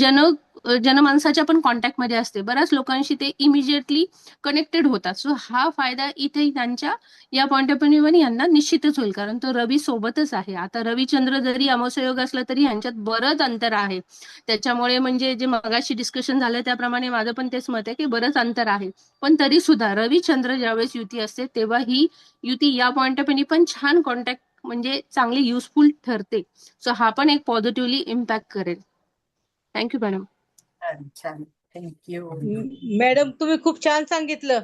जनमानसाच्या पण कॉन्टॅक्ट मध्ये असते, बऱ्याच लोकांशी ते इमिजिएटली कनेक्टेड होतात. सो हा फायदा इथे त्यांच्या या पॉइंट ऑफ व्ह्यू यांना निश्चितच होईल, कारण तो रवी सोबतच आहे. आता रविचंद्र जरी अमोसयोग असला तरी यांच्यात बरंच अंतर आहे. त्याच्यामुळे म्हणजे जे मगाशी डिस्कशन झालं त्याप्रमाणे माझं पण तेच मत आहे की बरंच अंतर आहे. पण तरी सुद्धा रविचंद्र ज्यावेळेस युती असते तेव्हा ही युती या पॉइंट ऑफ व्ह्यू पण छान कॉन्टॅक्ट म्हणजे चांगली युजफुल ठरते. सो हा पण एक पॉझिटिव्हली इम्पॅक्ट करेल. Thank you madam. छान, थँक्यू मॅडम, तुम्ही खूप छान सांगितलं.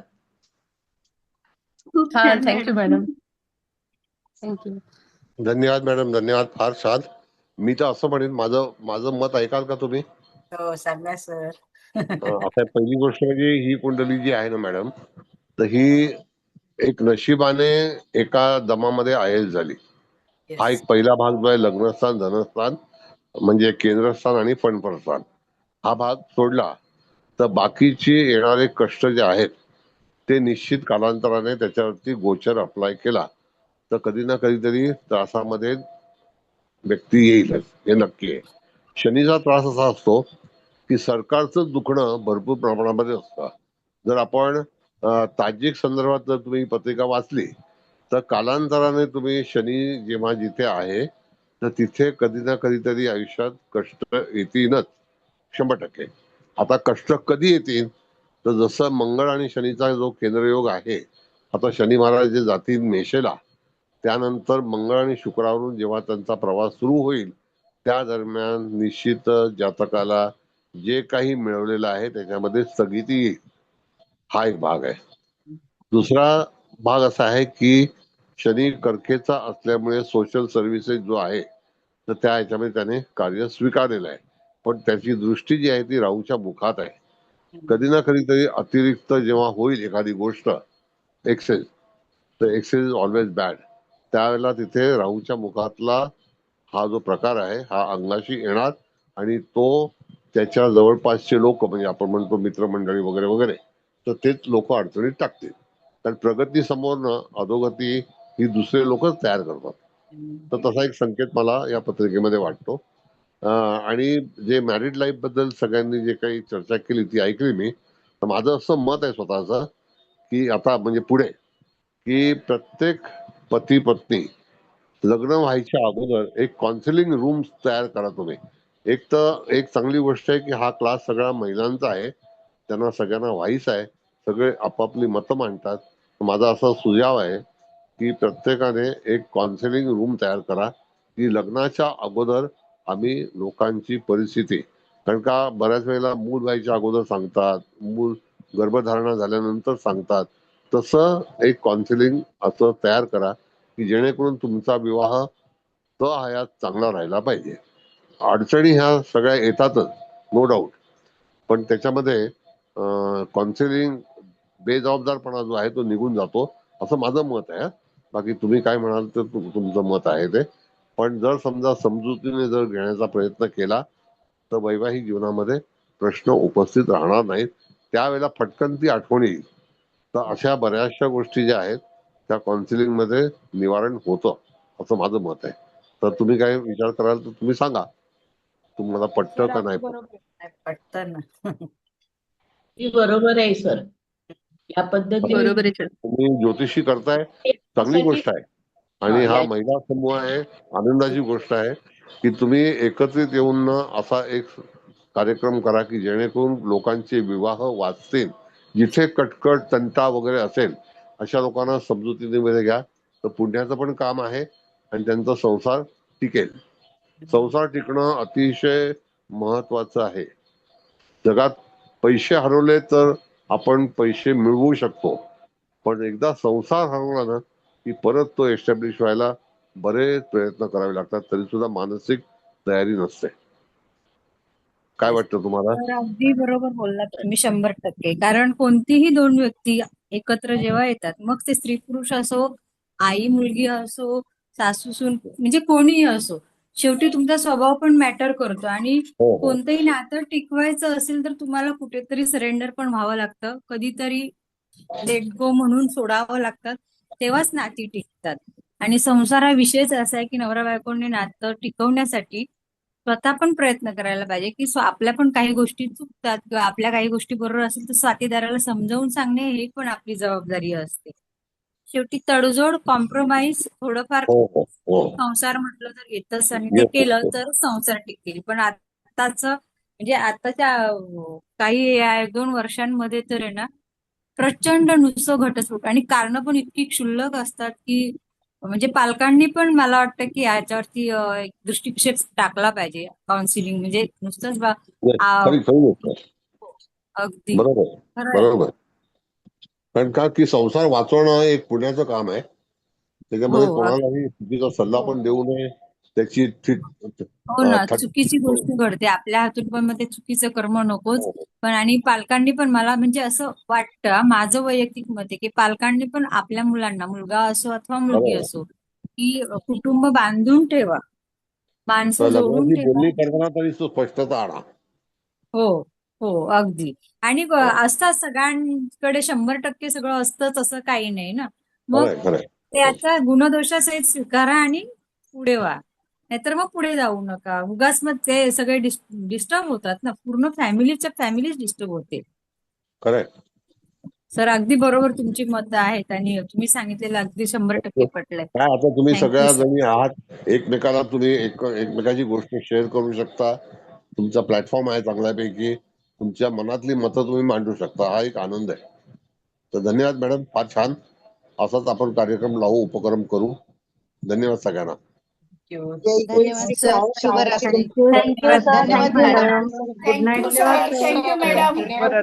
हा, थँक्यू मॅडम. थँक्यू. धन्यवाद मॅडम, धन्यवाद, फार छान. मी तर असं म्हणेन, माझं मत ऐकाल का तुम्ही? हो, सांगा सर. आता पहिली गोष्ट म्हणजे ही कुंडली जी आहे ना मॅडम, तर ही एक नशिबाने एका दमामध्ये आयल झाली. हा एक पहिला भाग जो आहे लग्नस्थान, धनस्थान म्हणजे केंद्रस्थान आणि फणफरस्थान, हा भाग सोडला तर बाकीचे येणारे कष्ट जे आहेत ते निश्चित कालांतराने त्याच्यावरती गोचर अप्लाय केला तर कधी ना कधीतरी त्रासामध्ये व्यक्ती येईलच, हे नक्की आहे. शनीचा त्रास असा असतो की सरकारचं दुखणं भरपूर प्रमाणामध्ये असतं. जर आपण ताज्जिक संदर्भात जर तुम्ही पत्रिका वाचली तर कालांतराने तुम्ही शनी जेव्हा जिथे आहे तर तिथे कधी ना कधीतरी आयुष्यात कष्ट येतीलच 100%. आता कष्ट कधी येतील तर जसं मंगळ आणि शनीचा जो केंद्रयोग आहे, आता शनी महाराज जे जातील मेषेला, त्यानंतर मंगळ आणि शुक्रावरून जेव्हा त्यांचा प्रवास सुरू होईल त्या दरम्यान निश्चित जातकाला जे काही मिळवलेलं आहे त्याच्यामध्ये स्थगिती येईल. हा एक भाग आहे. दुसरा भाग असा आहे की शनी कर्केचा असल्यामुळे सोशल सर्व्हिसेस जो आहे तर त्या ह्याच्यामध्ये त्याने कार्य स्वीकारलेलं आहे, पण त्याची दृष्टी जी आहे ती राहूच्या मुखात आहे. कधी ना कधीतरी अतिरिक्त जेव्हा होईल एखादी गोष्ट एक्सेस, तर एक्सेस इज ऑलवेज बॅड. त्यावेळेला तिथे राहूच्या मुखातला हा जो प्रकार आहे हा अंगाशी येणार आणि तो त्याच्या जवळपासचे लोक म्हणजे आपण म्हणतो मित्रमंडळी वगैरे वगैरे, तर तेच लोक अडचणीत टाकतील. कारण प्रगती समोरनं अधोगती ही दुसरे लोकच तयार करतात. तर तसा एक संकेत मला या पत्रिकेमध्ये वाटतो. आणि जे मॅरिड लाईफ बद्दल सगळ्यांनी जे काही चर्चा केली ती ऐकली मी, तर माझं असं मत आहे स्वतःचं की आता म्हणजे पुढे की प्रत्येक पती पत्नी लग्न व्हायच्या अगोदर एक काउन्सिलिंग रूम तयार करा तुम्ही. एक तर एक चांगली गोष्ट आहे की हा क्लास सगळा महिलांचा आहे, त्यांना सगळ्यांना व्हायचं आहे, सगळे आपापली मतं मांडतात. माझा असा सुझाव आहे की प्रत्येकाने एक काउन्सिलिंग रूम तयार करा की लग्नाच्या अगोदर आम्ही लोकांची परिस्थिती, कारण का बऱ्याच वेळेला मूल व्हायच्या अगोदर सांगतात, मूल गर्भधारणा झाल्यानंतर सांगतात, तसं एक काउन्सिलिंग असं तयार करा की जेणेकरून तुमचा विवाह हयात चांगला राहिला पाहिजे. अडचणी ह्या सगळ्या येतातच, नो डाऊट, पण त्याच्यामध्ये काउन्सिलिंग बेजबाबदारपणा जो आहे तो निघून जातो असं माझं मत आहे. बाकी तुम्ही काय म्हणाल तर तुमचं मत आहे ते, पण जर समजा समजुतीने जर घेण्याचा प्रयत्न केला तर वैवाहिक जीवनामध्ये प्रश्न उपस्थित राहणार नाहीत. त्यावेळेला फटकन ती आठवण येईल. तर अशा बऱ्याचशा गोष्टी ज्या आहेत त्या काउन्सिलिंग मध्ये निवारण होतं असं माझं मत आहे. तर तुम्ही काय विचार कराल तर तुम्ही सांगा, तुम्हाला पटतं का नाही पटतं? पटतं ना. बरोबर आहे सर. या पद्धतीने बरोबर आहे सर. तुम्ही ज्योतिषी करताय, चांगली गोष्ट आहे. आणि हा महिला समूह आहे, आनंदाची गोष्ट आहे की तुम्ही एकत्रित येऊन असा एक कार्यक्रम करा की जेणेकरून लोकांचे विवाह वाचतील. जिथे कटकट तंटा वगैरे असेल अशा लोकांना समजुतीमध्ये घ्या, तर पुण्याचं पण काम आहे आणि त्यांचा संसार टिकेल. संसार टिकणं अतिशय महत्वाचं आहे. जगात पैसे हरवले तर आपण पैसे मिळवू शकतो, पण एकदा संसार हरवला ना की परत तो एस्टॅब्लिश व्हायला बरेच प्रयत्न करावे लागतात, तरी सुद्धा मानसिक तयारी नसते. काय वाटतं तुम्हाला? तर अगदी बरोबर बोललात तुम्ही 100%. कारण कोणतीही दोन व्यक्ती एकत्र जेव्हा येतात, मग ते स्त्री पुरुष असो, आई मुलगी असो, सासू सून, म्हणजे कोणीही असो, शेवटी तुमचा स्वभाव पण मॅटर करतो. आणि कोणतंही नातं टिकवायचं असेल तर तुम्हाला कुठेतरी सरेंडर पण व्हावं लागतं, कधीतरी लेट गो म्हणून सोडावं लागतं, तेव्हाच नाती टिकतात. आणि संसार हा विषयच असा आहे की नवरा बायकोने नातं टिकवण्यासाठी स्वतः पण प्रयत्न करायला पाहिजे की आपल्या पण काही गोष्टी चुकतात किंवा आपल्या काही गोष्टी बरोबर असेल तर साथीदाराला समजावून सांगणे ही पण आपली जबाबदारी असते. शेवटी तडजोड, कॉम्प्रोमाइज थोडंफार संसार म्हटलं तर येतच, आणि ते केलं तर संसार टिकेल. पण म्हणजे आताच्या काही 1-2 वर्षांमध्ये तर आहे ना प्रचंड नुसतं घटस्फोट, आणि कारण पण इतकी क्षुल्लक असतात की म्हणजे पालकांनी पण मला वाटतं की याच्यावरती एक दृष्टिक्षेप टाकला पाहिजे. काउन्सिलिंग म्हणजे नुसतंच अगदी बरोबर बरोबर. कारण का की संसार वाचवणं एक पुण्याचं काम आहे. त्याच्यामध्ये कोणालाही चुकीचा सल्ला पण देऊ नये. त्याची हो ना, चुकीची गोष्ट घडते आपल्या हातून, पण मग ते चुकीचं कर्म नकोच. पण आणि पालकांनी पण, मला म्हणजे असं वाटतं, माझं वैयक्तिक मत आहे की पालकांनी पण आपल्या मुलांना, मुलगा असो अथवा मुलगी असो, की कुटुंब बांधून ठेवा, माणसं तर जोडून लग्नाची ठेवा. बोलणी करताना तरी स्पष्टता आणा. हो हो अगदी. आणि असतात सगळ्यांकडे 100% सगळं असतंच असं काही नाही ना. मग खरंय खरंय. त्याचा गुणदोषासहित स्वीकारा आणि पुढे व्हा. नाहीतर मग पुढे जाऊ नका. उगाच मग ते सगळे डिस्टर्ब होतात ना, पूर्ण फॅमिलीच डिस्टर्ब होते. खरंय. सर अगदी बरोबर तुमची मतं आहेत आणि तुम्ही सांगितलेलं अगदी 100% पटलंय. काय आता तुम्ही थँक्यू सगळ्या सर. जणी आहात, एकमेकाला तुम्ही एकमेकाची गोष्ट शेअर करू शकता. तुमचा प्लॅटफॉर्म आहे चांगल्यापैकी, तुमच्या मनातली मतं तुम्ही मांडू शकता, हा एक आनंद आहे. तर धन्यवाद मॅडम, फार छान. असाच आपण कार्यक्रम लावू, उपक्रम करू. धन्यवाद सगळ्यांना. धन्यवाद सर. शुभरात्री. Thank you sir. धन्यवाद thank you madam. Madam. Good night. Thank you sir. Thank you madam.